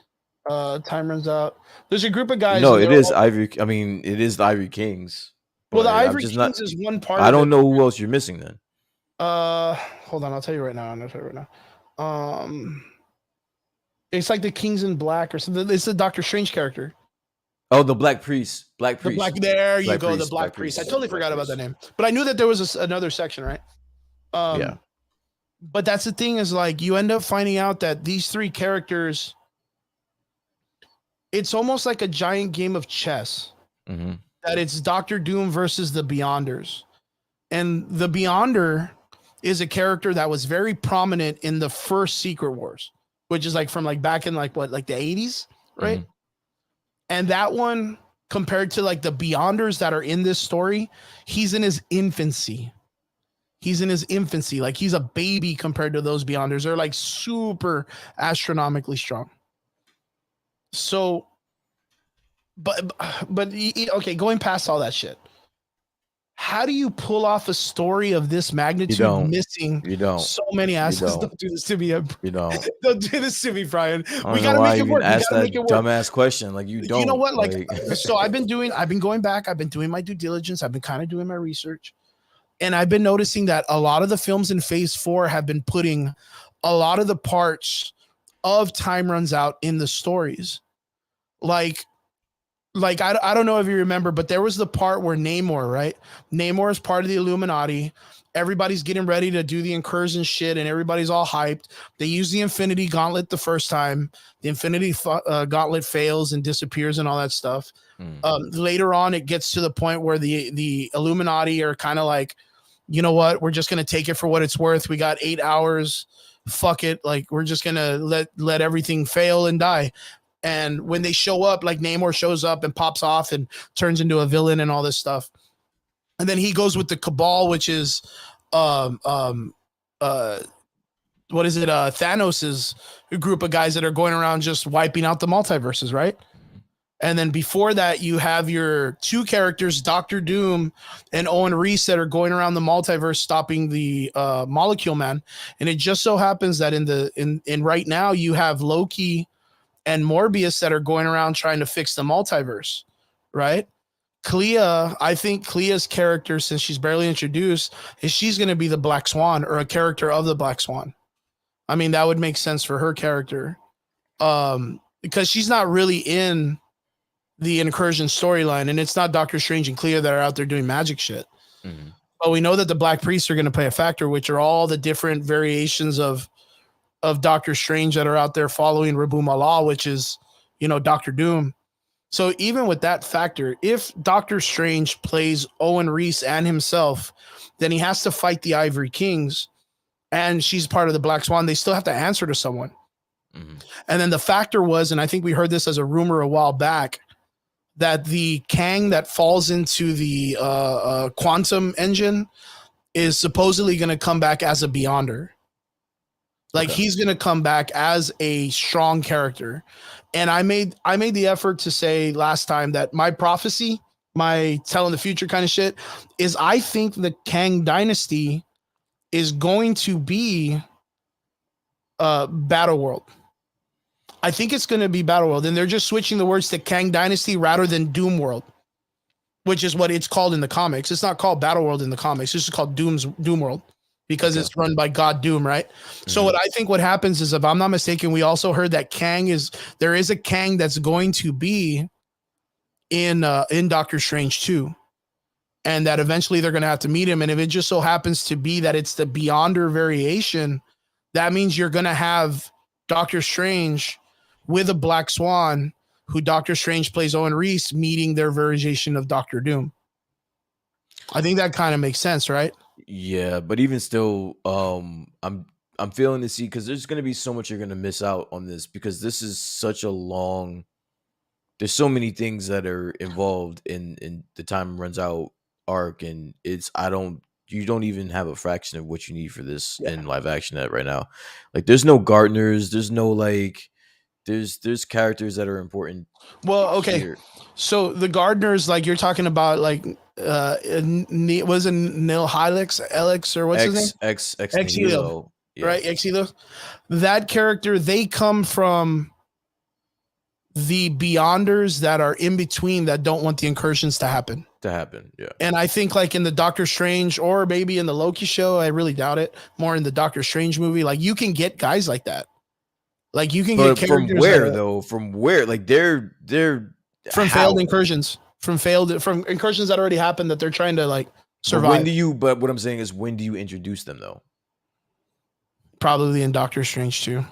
Time runs out. There's a group of guys No, and it they're is all Ivory. I mean, it is the Ivory Kings, well, the but I'm Ivory just not. Kings is one part I of don't it. know who else you're missing then. Hold on, I'll tell you right now. It's like the Kings in Black or something. It's the Doctor Strange character. Oh, the Black Priest. Black The Black. Priest. There you Black go. The Priest. Black Black Priest. I Priest. totally Black forgot about that Priest. name, but I knew that there was another section, right? Yeah. But that's the thing is like you end up finding out that these three characters, it's almost like a giant game of chess. Mm-hmm. That it's Doctor Doom versus the Beyonders, and the Beyonder is a character that was very prominent in the first Secret Wars, which is like from like back in like what, like the 80s, right? Mm-hmm. And that one compared to like the Beyonders that are in this story, he's in his infancy. Like he's a baby compared to those Beyonders. They're like super astronomically strong. So, but okay, going past all that shit, how do you pull off a story of this magnitude missing You don't. so many assets? Don't do this to me. You don't. Don't do this to me, Brian. We gotta make it work. Ask that dumbass question. Like you don't. You know what? Like so I've been going back. I've been doing my due diligence. I've been kind of doing my research. And I've been noticing that a lot of the films in phase 4 have been putting a lot of the parts of Time Runs Out in the stories. Like I don't know if you remember, but there was the part where Namor, right? Namor is part of the Illuminati. Everybody's getting ready to do the incursion shit, and everybody's all hyped. They use the Infinity Gauntlet the first time. The Infinity Gauntlet fails and disappears and all that stuff. Later on, it gets to the point where the Illuminati are kind of like, you know what? We're just gonna take it for what it's worth. We got 8 hours. Fuck it. Like we're just gonna let everything fail and die. And when they show up, like Namor shows up and pops off and turns into a villain and all this stuff. And then he goes with the Cabal, which is, what is it? Thanos's group of guys that are going around just wiping out the multiverses, right? And then before that, you have your two characters, Doctor Doom and Owen Reese, that are going around the multiverse stopping the Molecule Man. And it just so happens that in right now you have Loki and Morbius that are going around trying to fix the multiverse, right? I think Clea's character, since she's barely introduced, is she's going to be the Black Swan or a character of the Black Swan. I mean, that would make sense for her character, because she's not really in the incursion storyline, and it's not Doctor Strange and Clea that are out there doing magic shit. Mm-hmm. But we know that the Black Priests are going to play a factor, which are all the different variations of Doctor Strange that are out there following Rabum Allah, which is, Doctor Doom. So even with that factor, if Doctor Strange plays Owen Reese and himself, then he has to fight the Ivory Kings, and she's part of the Black Swan. They still have to answer to someone. Mm-hmm. And then the factor was, and I think we heard this as a rumor a while back, that the Kang that falls into the quantum engine is supposedly going to come back as a Beyonder. Like he's going to come back as a strong character. And I made the effort to say last time that my prophecy, my telling the future kind of shit, is I think the Kang dynasty is going to be Battle World. I think it's going to be Battle World. And they're just switching the words to Kang Dynasty rather than Doom World, which is what it's called in the comics. It's not called Battle World in the comics. It's just called Doom World. Because it's run by God Doom, right? Mm-hmm. So what happens is, if I'm not mistaken, we also heard that there is a Kang that's going to be in Doctor Strange 2. And that eventually they're going to have to meet him. And if it just so happens to be that it's the Beyonder variation, that means you're going to have Doctor Strange with a Black Swan, who Doctor Strange plays Owen Reese, meeting their variation of Doctor Doom. I think that kind of makes sense, right? Yeah, but even still, I'm feeling to see, because there's going to be so much you're going to miss out on this, because this is such a long. There's so many things that are involved in the Time Runs Out arc, and you don't even have a fraction of what you need for this in live action right now. Like, there's no Gartners, there's no there's characters that are important. Well, okay. Here. So the gardeners, like you're talking about, like was it Nil Helix, Alex, or what's his name? Ex Exilio, nihilo. Yeah, right? Exilio. That character, they come from the Beyonders that are in between that don't want the incursions to happen. Yeah. And I think like in the Doctor Strange or maybe in the Loki show, I really doubt it. More in the Doctor Strange movie, like you can get guys like that. Like you can get But characters from where though? From where? Like they're from failed incursions, from incursions that already happened that they're trying to like survive. But what I'm saying is, when do you introduce them though? Probably in Doctor Strange too.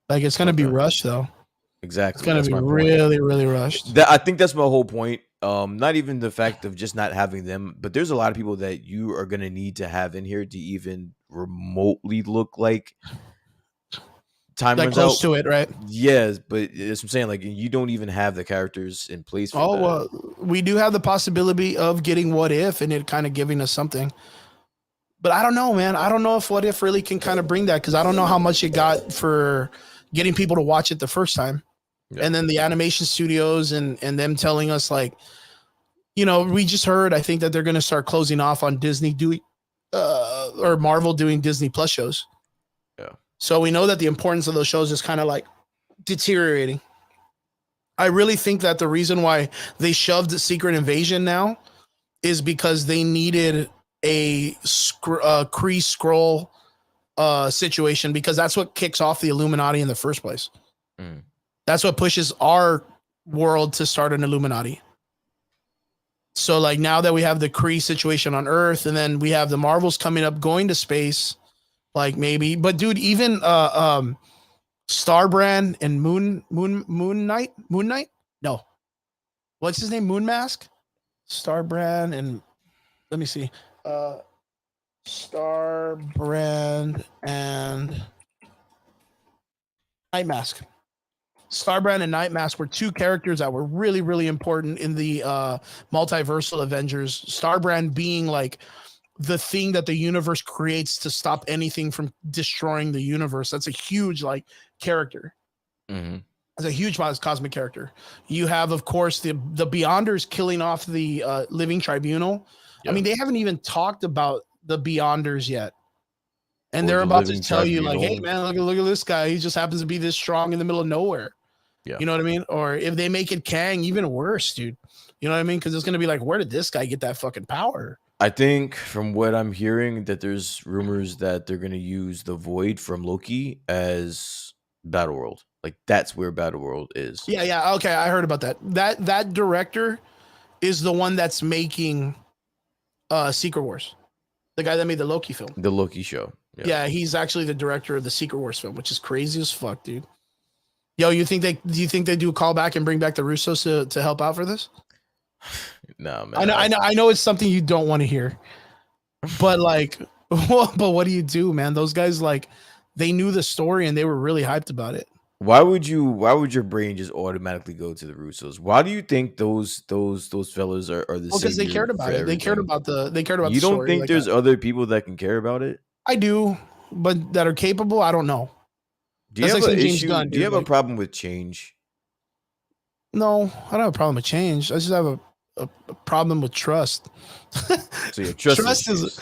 Like it's gonna be rushed though. Exactly. It's gonna be really, really rushed. I think that's my whole point. Not even the fact of just not having them, but there's a lot of people that you are gonna need to have in here to even remotely look like time like runs close out. To it, right? Yes, but that's what I'm saying. Like you don't even have the characters in place for that. Well, we do have the possibility of getting What If and it kind of giving us something. But I don't know, man. I don't know if What If really can kind of bring that because I don't know how much it got for getting people to watch it the first time. Yeah. And then the animation studios and them telling us like, you know, we just heard, I think that they're going to start closing off on Disney doing or Marvel doing Disney Plus shows. Yeah. So we know that the importance of those shows is kind of like deteriorating. I really think that the reason why they shoved Secret Invasion now is because they needed a Kree Skrull situation because that's what kicks off the Illuminati in the first place. Mm. That's what pushes our world to start an Illuminati. So like now that we have the Kree situation on Earth and then we have the Marvels coming up going to space, like maybe, but dude, even Starbrand and Moon Knight? No. What's his name? Moon Mask? Starbrand and let me see. Starbrand and Night Mask. Starbrand and Night Mask were two characters that were really, really important in the multiversal Avengers. Starbrand being like the thing that the universe creates to stop anything from destroying the universe. That's a huge like character. Mm-hmm. It's a huge cosmic character. You have, of course, the Beyonders killing off the Living Tribunal. Yeah. I mean, they haven't even talked about the Beyonders yet. And they're about to tell you like, hey, man, look at this guy. He just happens to be this strong in the middle of nowhere. Yeah. You know what I mean? Or if they make it Kang, even worse, dude. You know what I mean? Because it's going to be like, where did this guy get that fucking power? I think from what I'm hearing that there's rumors that they're going to use the Void from Loki as Battleworld. Like that's where Battleworld is. Yeah. Okay, I heard about that. That director is the one that's making Secret Wars. The guy that made the Loki film. The Loki show. Yeah, he's actually the director of the Secret Wars film, which is crazy as fuck, dude. Yo, do you think they do a callback and bring back the Russos to help out for this? No, man. I know it's something you don't want to hear. But like but what do you do, man? Those guys like they knew the story and they were really hyped about it. Why would your brain just automatically go to the Russos? Why do you think those fellas are the same? Because they cared about it. They cared about the You don't think like there's other people that can care about it? I do, but that are capable, I don't know. Do you have an issue? Do you have a problem with change? No, I don't have a problem with change. I just have a problem with trust. So you have trust issues.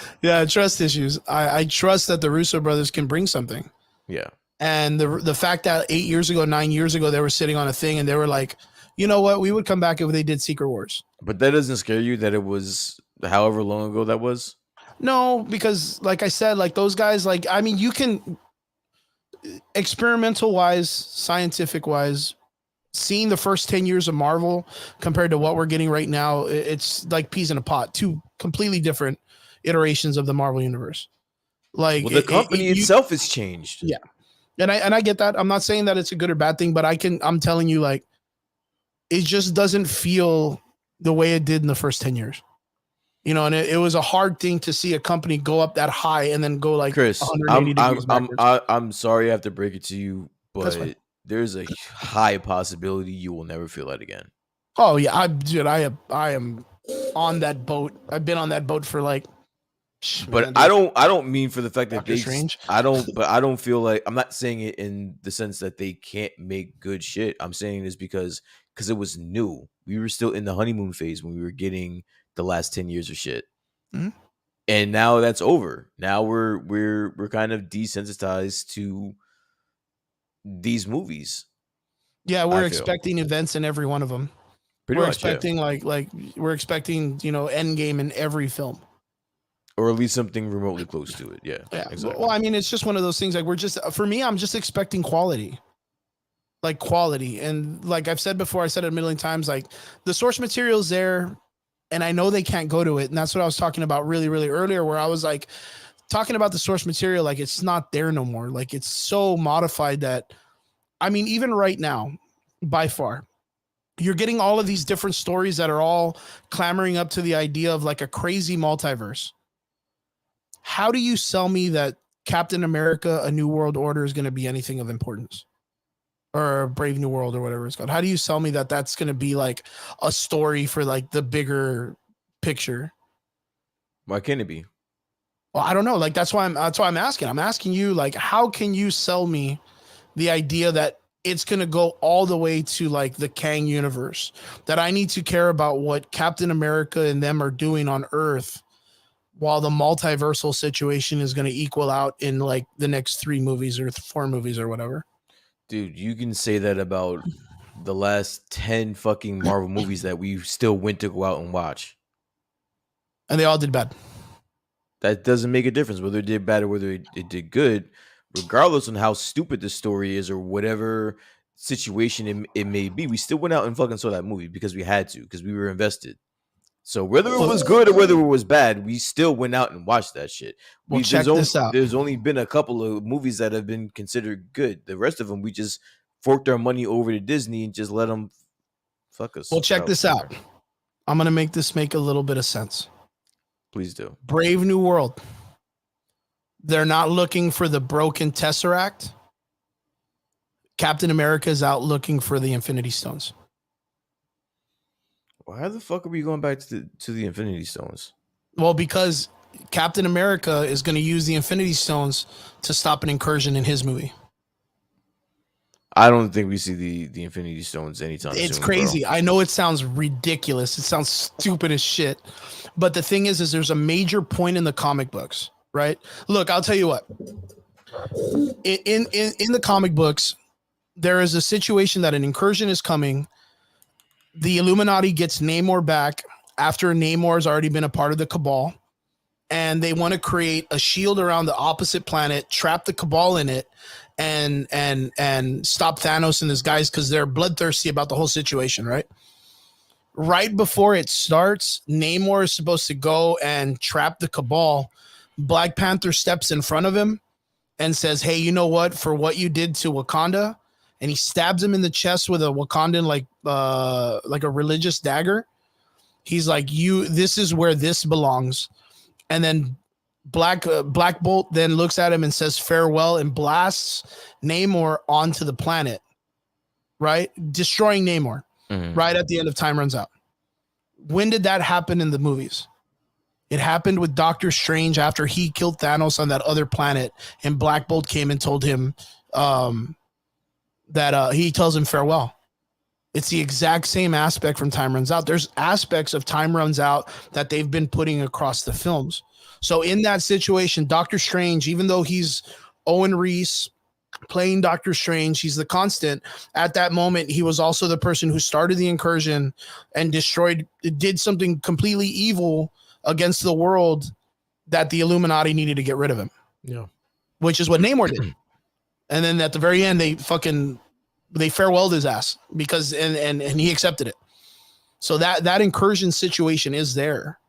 Trust issues. I trust that the Russo brothers can bring something. Yeah. And the fact that 9 years ago, they were sitting on a thing and they were like, you know what? We would come back if they did Secret Wars. But that doesn't scare you that it was however long ago that was? No, because like I said, like those guys, like, I mean, you can experimental wise, scientific wise, seeing the first 10 years of Marvel compared to what we're getting right now, it's like peas in a pot, two completely different iterations of the Marvel universe. Like the company itself has changed. Yeah. And I get that. I'm not saying that it's a good or bad thing, but I'm telling you, like, it just doesn't feel the way it did in the first 10 years. You know, and it was a hard thing to see a company go up that high and then go like Chris, I'm sorry I have to break it to you, but there's a high possibility you will never feel that again. Oh yeah, I am on that boat. I've been on that boat for like But Man, I dude, don't mean for the fact that Doctor they Strange. but I don't feel like, I'm not saying it in the sense that they can't make good shit. I'm saying this because it was new. We were still in the honeymoon phase when we were getting the last 10 years of shit. Mhm. And now that's over. Now we're kind of desensitized to these movies, Yeah, I we're feel. expecting events in every one of them. Pretty We're much, yeah. expecting like we're expecting Endgame in every film. Or at least something remotely close to it. Yeah, Yeah. Well, exactly. I mean, it's just one of those things. Like we're just for me, I'm just expecting quality, like quality, and like I've said before, I said it a million times. Like the source material is there, and I know they can't go to it, and that's what I was talking about really, really earlier, where I was like talking about the source material, like it's not there no more. Like it's so modified that I mean, even right now, by far, you're getting all of these different stories that are all clamoring up to the idea of like a crazy multiverse. How do you sell me that Captain America: A New World Order is going to be anything of importance? Or Brave New World or whatever it's called. How do you sell me that that's going to be like a story for like the bigger picture? Why can't it be? Well, I don't know. Like that's why I'm asking. I'm asking you like how can you sell me the idea that it's going to go all the way to like the Kang universe, that I need to care about what Captain America and them are doing on Earth while the multiversal situation is going to equal out in like the next 3 movies or 4 movies or whatever. Dude, you can say that about the last 10 fucking Marvel movies that we still went to go out and watch. And they all did bad. That doesn't make a difference whether it did bad or whether it did good, regardless on how stupid the story is or whatever situation it may be. We still went out and fucking saw that movie because we had to, because we were invested. So whether it was good or whether it was bad, we still went out and watched that shit. Well, check this out. There's only been a couple of movies that have been considered good. The rest of them, we just forked our money over to Disney and just let them fuck us. Well, check this out. I'm going to make this make a little bit of sense. Please do. Brave New World. They're not looking for the broken Tesseract. Captain America is out looking for the Infinity Stones. Why the fuck are we going back to the Infinity Stones? Well, because Captain America is going to use the Infinity Stones to stop an incursion in his movie. I don't think we see the Infinity Stones anytime soon. It's crazy. Bro. I know it sounds ridiculous. It sounds stupid as shit. But the thing is there's a major point in the comic books, right? Look, I'll tell you what. In the comic books, there is a situation that an incursion is coming. The Illuminati gets Namor back after Namor has already been a part of the Cabal. And they want to create a shield around the opposite planet, trap the Cabal in it, and stop Thanos and his guys because they're bloodthirsty about the whole situation, right? Right before it starts, Namor is supposed to go and trap the Cabal. Black Panther steps in front of him and says, hey, you know what? For what you did to Wakanda, and he stabs him in the chest with a Wakandan like a religious dagger. He's like, this is where this belongs. And then Black Bolt then looks at him and says farewell and blasts Namor onto the planet, right? Destroying Namor right at the end of Time Runs Out. When did that happen in the movies? It happened with Doctor Strange after he killed Thanos on that other planet, and Black Bolt came and told him that he tells him farewell. It's the exact same aspect from Time Runs Out. There's aspects of Time Runs Out that they've been putting across the films. So in that situation, Doctor Strange, even though he's Owen Reese playing Doctor Strange, he's the constant. At that moment, he was also the person who started the incursion and did something completely evil against the world that the Illuminati needed to get rid of him. Yeah. Which is what Namor did. And then at the very end, they farewelled his ass because and he accepted it. So that incursion situation is there.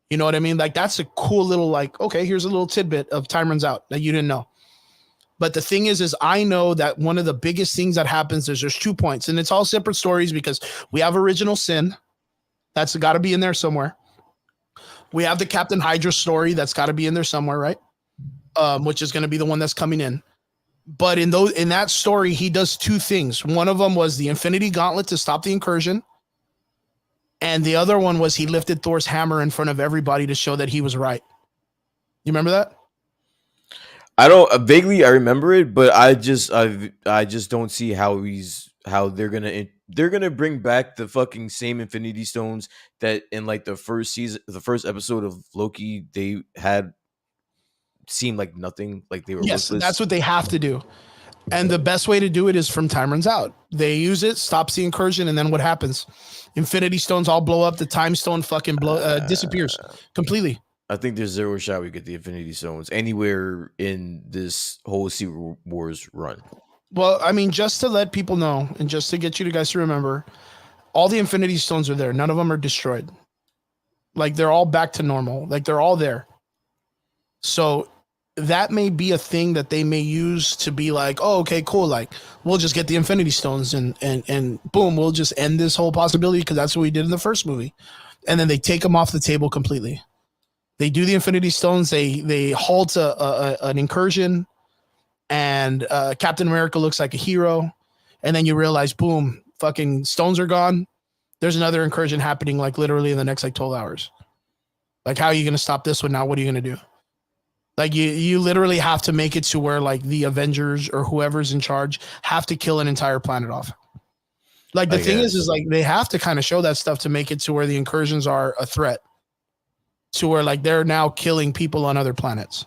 You know what I mean? Like that's a cool little like, okay, here's a little tidbit of Time Runs Out that you didn't know. But the thing is I know that one of the biggest things that happens is there's 2 points, and it's all separate stories because we have Original Sin. That's got to be in there somewhere. We have the Captain Hydra story that's got to be in there somewhere, right? Which is going to be the one that's coming in. But in that story, he does 2 things. One of them was the Infinity Gauntlet to stop the incursion. And the other one was he lifted Thor's hammer in front of everybody to show that he was right. You remember that? I don't vaguely I remember it, but I just don't see how they're gonna bring back the fucking same Infinity Stones that in like the first episode of Loki they had seemed like nothing, like they were Yes, that's worthless. what they have to do. And the best way to do it is from time runs out. They use it, stops the incursion, and then what happens? Infinity Stones all blow up. The Time Stone fucking disappears Uh, completely. I think there's zero shot we get the Infinity Stones anywhere in this whole Secret Wars run. Well, I mean, just to let people know, and just to get you guys to remember, all the Infinity Stones are there. None of them are destroyed. Like they're all back to normal. Like they're all there. So that may be a thing that they may use to be like, oh, okay, cool. Like we'll just get the Infinity Stones and boom, we'll just end this whole possibility because that's what we did in the first movie. And then they take them off the table completely. They do the Infinity Stones. They halt an incursion, and Captain America looks like a hero. And then you realize, boom, fucking stones are gone. There's another incursion happening like literally in the next like 12 hours. Like, how are you going to stop this one now? What are you going to do? Like you literally have to make it to where like the Avengers or whoever's in charge have to kill an entire planet off. Like the I thing is guess. like they have to kind of show that stuff to make it to where the incursions are a threat. To where like they're now killing people on other planets.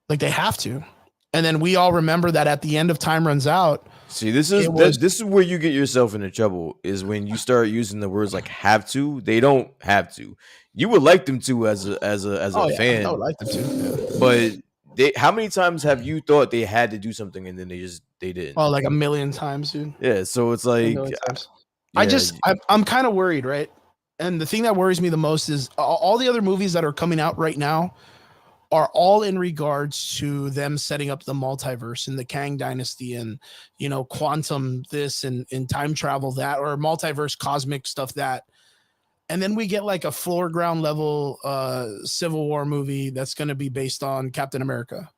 Like they have to. And then we all remember that at the end of Time Runs Out, See, was this is where you get yourself into trouble is when you start using the words like have to. They don't have to. You would like them to as a oh yeah, I would fan, like them to. Yeah. but they how many times have you thought they had to do something and then they didn't? Oh, like a million times, dude. Yeah, so it's A like million times. yeah, I'm kind of worried, right? And the thing that worries me the most is all the other movies that are coming out right now are all in regards to them setting up the multiverse and the Kang dynasty and quantum this and time travel that or multiverse cosmic stuff that. And then we get like a floor ground level Civil War movie that's going to be based on Captain America.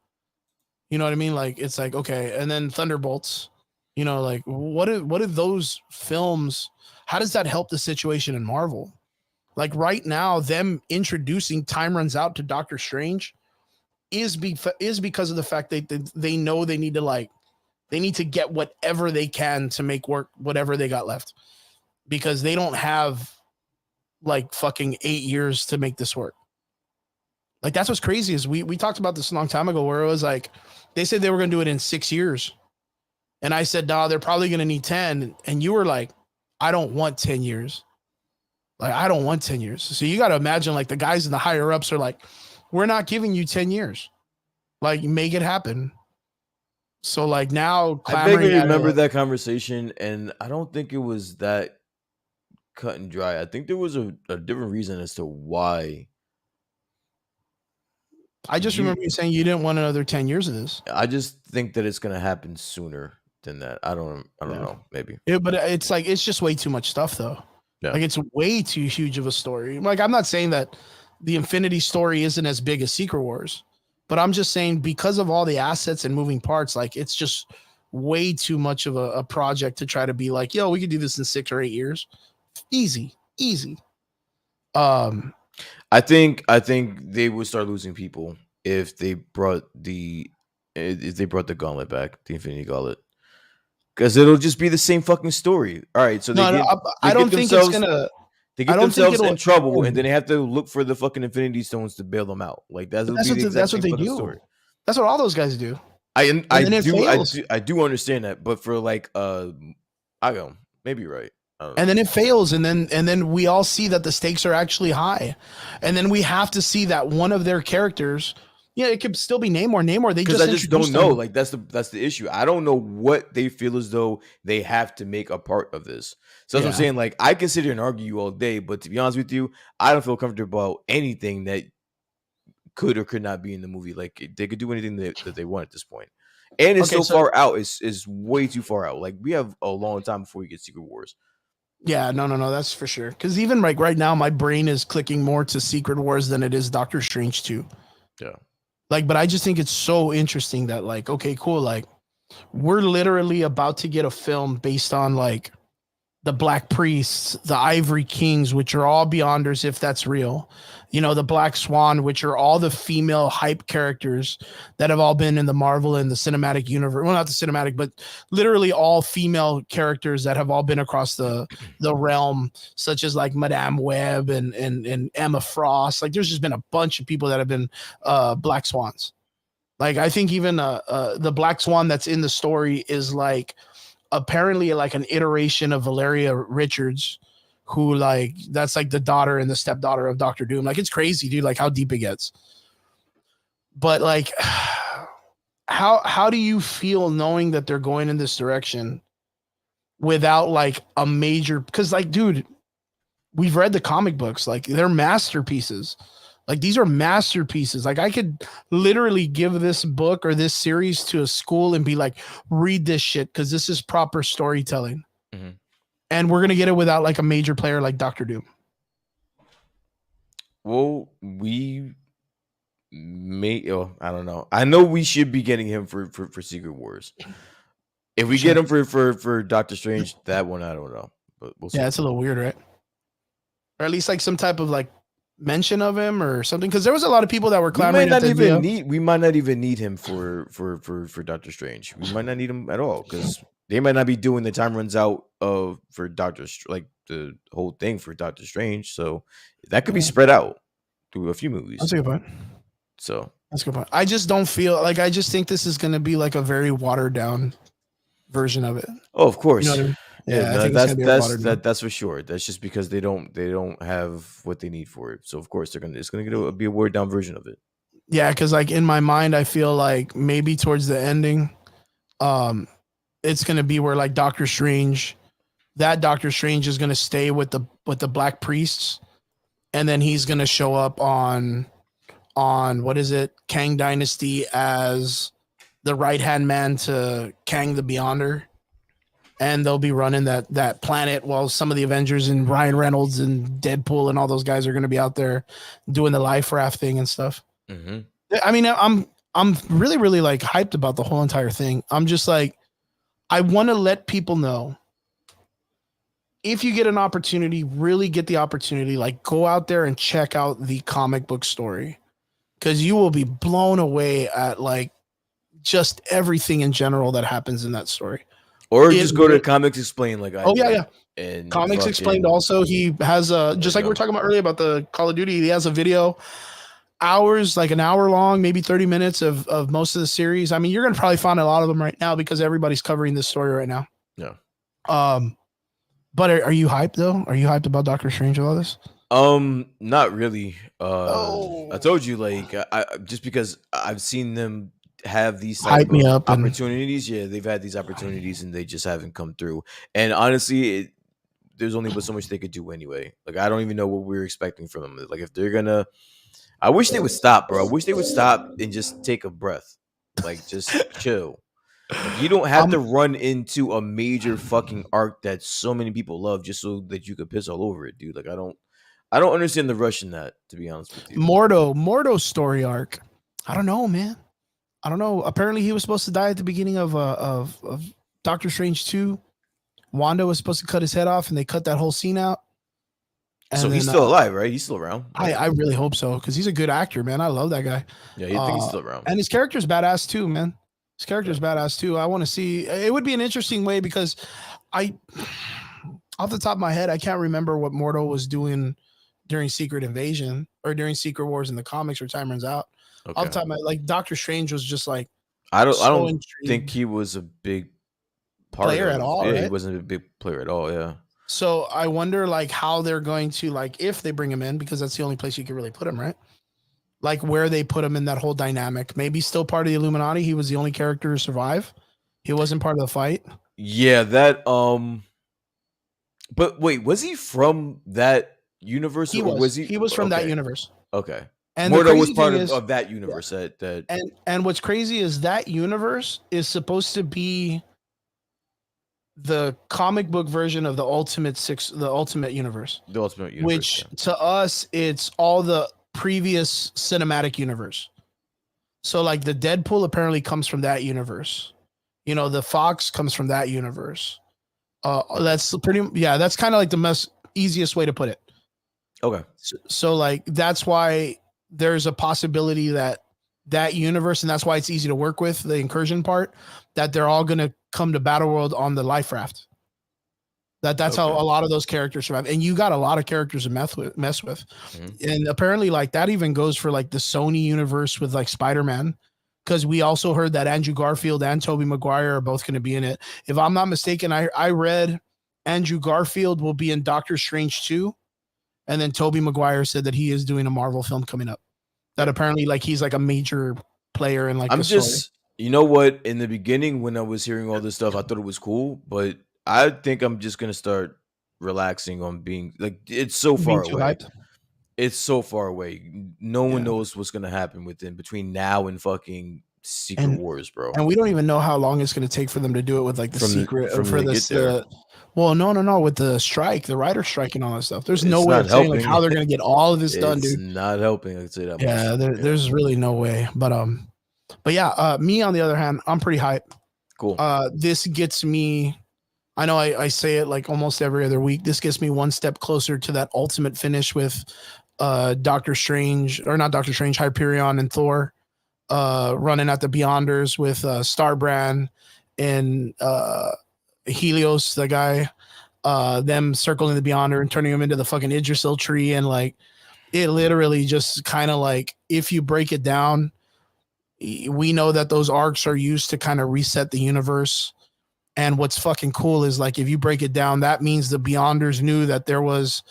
You know what I mean? Like it's like okay, and then Thunderbolts. Like what are those films? How does that help the situation in Marvel? Like right now, them introducing Time Runs Out to Doctor Strange is because of the fact that they know they need to get whatever they can to make work whatever they got left because they don't have like fucking 8 years to make this work. Like that's what's crazy is we talked about this a long time ago where it was like they said they were going to do it in 6 years, and I said no, they're probably going to need 10, and you were like, I don't want 10 years. Like I don't want 10 years. So you got to imagine like the guys in the higher ups are like, we're not giving you 10 years. Like make it happen. So like now I clamoring vaguely at remember a that conversation, and I don't think it was that cut and dry. I think there was a different reason as to why I just you remember you saying you didn't want another 10 years of this. I just think that it's gonna happen sooner than that. I don't Yeah. know. Maybe. But it's like it's just way too much stuff though. Yeah. Like it's way too huge of a story. Like I'm not saying that the Infinity story isn't as big as Secret Wars, but I'm just saying because of all the assets and moving parts, like it's just way too much of a project to try to be like, yo, we could do this in 6 or 8 years. Easy, easy. Um, I think they would start losing people if they brought the gauntlet back, the Infinity Gauntlet. Because it'll just be the same fucking story. All right, so no, they I get don't think it's themselves gonna. they I get don't think themselves it'll in trouble, and end. then they have to look for the fucking Infinity Stones to bail them out. Like But that'll be the exact that's what same they fucking do. story. That's what all those guys do. I And then it do fails. I do understand that, but for like I go maybe you're right. I don't And know. then it fails, and then we all see that the stakes are actually high, and then we have to see that one of their characters, yeah, it could still be Namor. Namor, they Because just I just don't introduced know. him. Like that's the issue. I don't know what they feel as though they have to make a part of this. So that's what I'm Yeah. saying. Like I can sit here and argue all day, but to be honest with you, I don't feel comfortable about anything that could or could not be in the movie. Like they could do anything that they want at this point. And it's Okay, so so far out. It's way too far out. Like we have a long time before we get Secret Wars. yeah, no, that's for sure. Because even like right now, my brain is clicking more to Secret Wars than it is Doctor Strange 2. Yeah. Like, but I just think it's so interesting that like, okay, cool, like we're literally about to get a film based on like the Black Priests, the Ivory Kings, which are all Beyonders, if that's real. You know, the Black Swan, which are all the female hype characters that have all been in the Marvel and the cinematic universe. Well, not the cinematic, but literally all female characters that have all been across the realm, such as like Madame Web and Emma Frost. Like, there's just been a bunch of people that have been Black Swans. Like, I think even the Black Swan that's in the story is like apparently like an iteration of Valeria Richards, who like that's like the daughter and the stepdaughter of Doctor Doom. Like, it's crazy, dude, like how deep it gets. But like how do you feel knowing that they're going in this direction without like a major, because like, dude, we've read the comic books, like they're masterpieces. Like, these are masterpieces. Like, I could literally give this book or this series to a school and be like, read this shit because this is proper storytelling. Mm-hmm. And we're going to get it without like a major player like Doctor Doom. Well, we may, I don't know. I know we should be getting him for Secret Wars. If we get him for Doctor Strange, that one, I don't know. But we'll see. Yeah, it's a little weird, right? Or at least like some type of like mention of him or something, because there was a lot of people that were clamoring. We might not even need him for Doctor Strange. We might not need him at all, because they might not be doing the time runs out for like the whole thing for Doctor Strange. So that could be spread out through a few movies. That's a good point. So that's a good point. I just don't feel like, I just think this is going to be like a very watered down version of it. Oh, of course. You know what I mean? Yeah, that's for sure. That's just because they don't have what they need for it. So of course it's gonna be a watered down version of it. Yeah, because like in my mind, I feel like maybe towards the ending, it's gonna be where like Doctor Strange is gonna stay with the Black Priests, and then he's gonna show up on what is it, Kang Dynasty, as the right hand man to Kang the Beyonder. And they'll be running that planet while some of the Avengers and Ryan Reynolds and Deadpool and all those guys are going to be out there doing the life raft thing and stuff. Mm-hmm. I mean, I'm really, really like hyped about the whole entire thing. I'm just like, I want to let people know, if you get an opportunity, really get the opportunity, like go out there and check out the comic book story, because you will be blown away at like just everything in general that happens in that story. Or just go to Comics Explained, like yeah. And Comics Explained also, he has just like we were talking about earlier about the Call of Duty, he has a video, hours, like an hour long, maybe 30 minutes of most of the series. I mean, you're gonna probably find a lot of them right now because everybody's covering this story right now. Yeah. But are you hyped though? Are you hyped about Doctor Strange with all this? Not really. I told you, like, I just because I've seen them have these hype me up opportunities. Yeah, they've had these opportunities and they just haven't come through. And honestly, there's only but so much they could do anyway. Like, I don't even know what we're expecting from them. Like, if they're gonna, I wish they would stop, bro. I wish they would stop and just take a breath. Like, just chill. Like, you don't have to run into a major fucking arc that so many people love just so that you could piss all over it, dude. Like, I don't understand the rush in that, to be honest with you. Mordo's story arc, I don't know, man. I don't know. Apparently, he was supposed to die at the beginning of Doctor Strange 2. Wanda was supposed to cut his head off, and they cut that whole scene out. And so he's still alive, right? He's still around. I really hope so, because he's a good actor, man. I love that guy. Yeah, you think he's still around. And his character's badass too, man. His character's badass too. I want to see. It would be an interesting way, because off the top of my head, I can't remember what Mordo was doing during Secret Invasion or during Secret Wars in the comics or Time Runs Out. Okay. Off the top of my, like, Doctor Strange was just like, I don't think he was a big player at all. Yeah, right? He wasn't a big player at all. Yeah. So I wonder, like, how they're going to, like, if they bring him in, because that's the only place you can really put him, right? Like, where they put him in that whole dynamic. Maybe still part of the Illuminati. He was the only character to survive. He wasn't part of the fight. Yeah, that. But wait, was he from that universe? He was. He was from that universe. Okay. And Mordo was part of that universe. Yeah. And what's crazy is that universe is supposed to be the comic book version of the Ultimate Universe. The Ultimate Universe. Which to us, it's all the previous cinematic universe. So like the Deadpool apparently comes from that universe. You know, the Fox comes from that universe. That's pretty. Yeah, that's kind of like the most easiest way to put it. Okay. So like that's why there's a possibility that that universe, and that's why it's easy to work with the incursion part, that they're all going to come to Battle World on the life raft. That's how a lot of those characters survive, and you got a lot of characters to mess with. And apparently, like that even goes for like the Sony universe with like Spider-Man, because we also heard that Andrew Garfield and Tobey Maguire are both going to be in it. If I'm not mistaken, I read Andrew Garfield will be in Doctor Strange 2, and then Tobey Maguire said that he is doing a Marvel film coming up. That apparently like he's like a major player in like I'm the just, story. you know what? In the beginning, when I was hearing all this stuff, I thought it was cool, but I think I'm just gonna start relaxing on being like it's so Being far too away. hyped. It's so far away. No one knows what's gonna happen between now and fucking Secret And Wars, bro. and we don't even know how long it's going to take for them to do it with like the secret from for to this. get there. Well, no, with the strike, the writer strike, and all that stuff. There's no It's way not of saying like helping. how they're going to get all of this done, It's dude. not helping. I'd say that much. Yeah, there's really no way. But yeah, me on the other hand, I'm pretty hyped. Cool. This gets me. I know I say it like almost every other week. This gets me one step closer to that ultimate finish with Doctor Strange, or not Doctor Strange, Hyperion and Thor running at the Beyonders with Starbrand and Helios, the guy, them circling the Beyonder and turning him into the fucking Yggdrasil tree. And like, it literally just kind of like, if you break it down, we know that those arcs are used to kind of reset the universe. And what's fucking cool is like, if you break it down, that means the Beyonders knew that there was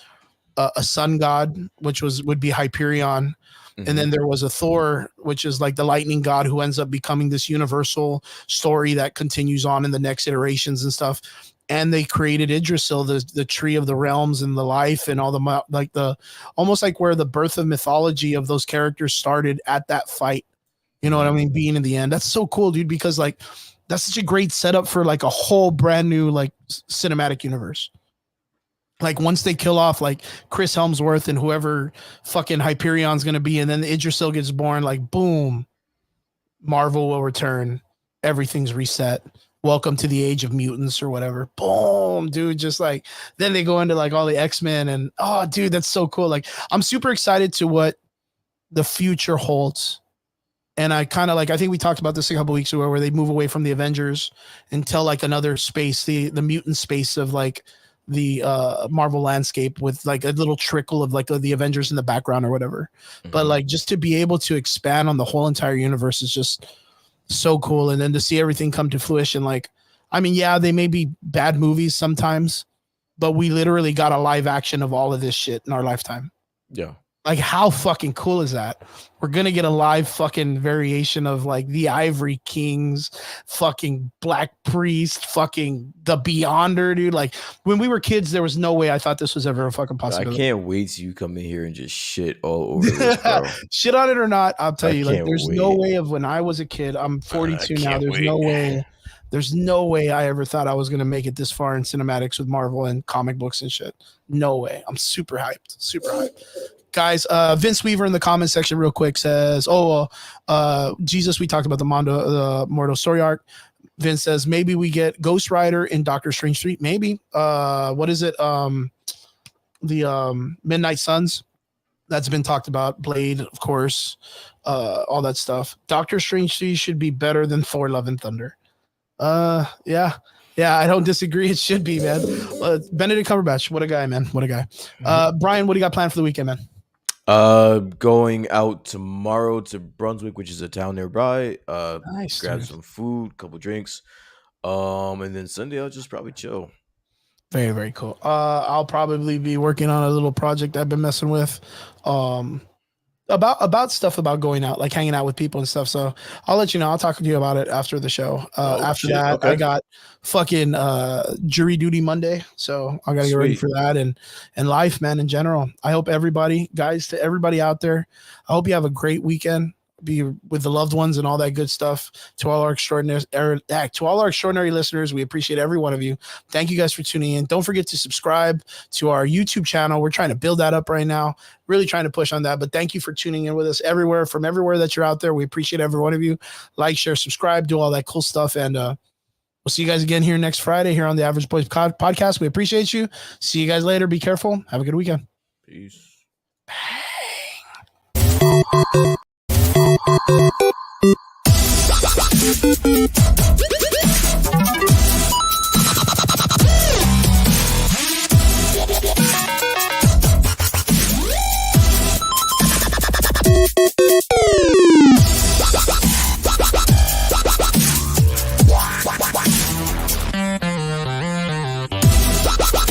a sun god, which would be Hyperion. And then there was a Thor, which is like the lightning god, who ends up becoming this universal story that continues on in the next iterations and stuff. And they created Yggdrasil, the tree of the realms and the life and all the like the almost like where the birth of mythology of those characters started at that fight. You know what I mean? Being in the end. That's so cool, dude, because like that's such a great setup for like a whole brand new like cinematic universe. Like once they kill off like Chris Helmsworth and whoever fucking Hyperion's gonna be, and then the Yggdrasil gets born, like boom, Marvel will return. Everything's reset. Welcome to the age of mutants or whatever. Boom, dude. Just like then they go into like all the X-Men and oh, dude, that's so cool. Like I'm super excited to what the future holds. And I kind of like, I think we talked about this a couple weeks ago where they move away from the Avengers and tell like another space, the mutant space of like the Marvel landscape with like a little trickle of like the Avengers in the background or whatever. But like just to be able to expand on the whole entire universe is just so cool. And then to see everything come to fruition, like, I mean, yeah, they may be bad movies sometimes, but we literally got a live action of all of this shit in our lifetime. Yeah. Like, how fucking cool is that? We're going to get a live fucking variation of like the Ivory Kings, fucking Black Priest, fucking the Beyonder, dude. Like, when we were kids, there was no way I thought this was ever a fucking possibility. I can't wait till you come in here and just shit all over this, bro. Shit on it or not, I'll tell you, like, there's no way of when I was a kid, I'm 42 now, there's no way. There's no way I ever thought I was going to make it this far in cinematics with Marvel and comic books and shit. No way. I'm super hyped. Super hyped. Guys, Vince Weaver in the comment section real quick says, Jesus, we talked about the Mordo story arc. Vince says, maybe we get Ghost Rider in Doctor Strange 3. Maybe. What is it? The Midnight Suns. That's been talked about. Blade, of course. All that stuff. Doctor Strange 3 should be better than Thor Love and Thunder. Yeah, I don't disagree. It should be, man. Benedict Cumberbatch, what a guy, man. What a guy. Brian, what do you got planned for the weekend, man? Going out tomorrow to Brunswick, which is a town nearby. Nice. Grab some food, couple drinks. And then Sunday I'll just probably chill. Very, very cool. I'll probably be working on a little project I've been messing with. About stuff about going out, like hanging out with people and stuff. So I'll let you know. I'll talk to you about it after the show. After that, okay. I got fucking jury duty Monday, so I gotta get ready for that and life, man, in general. I hope everybody, guys, to everybody out there, I hope you have a great weekend. Be with the loved ones and all that good stuff. To all our extraordinary listeners, we appreciate every one of you. Thank you guys for tuning in. Don't forget to subscribe to our YouTube channel. We're trying to build that up right now, really trying to push on that. But thank you for tuning in with us from everywhere that you're out there. We appreciate every one of you. Like, share, subscribe, do all that cool stuff. And We'll see you guys again here next Friday here on the Average Boys podcast. We appreciate you. See you guys later. Be careful. Have a good weekend. Peace. Bang.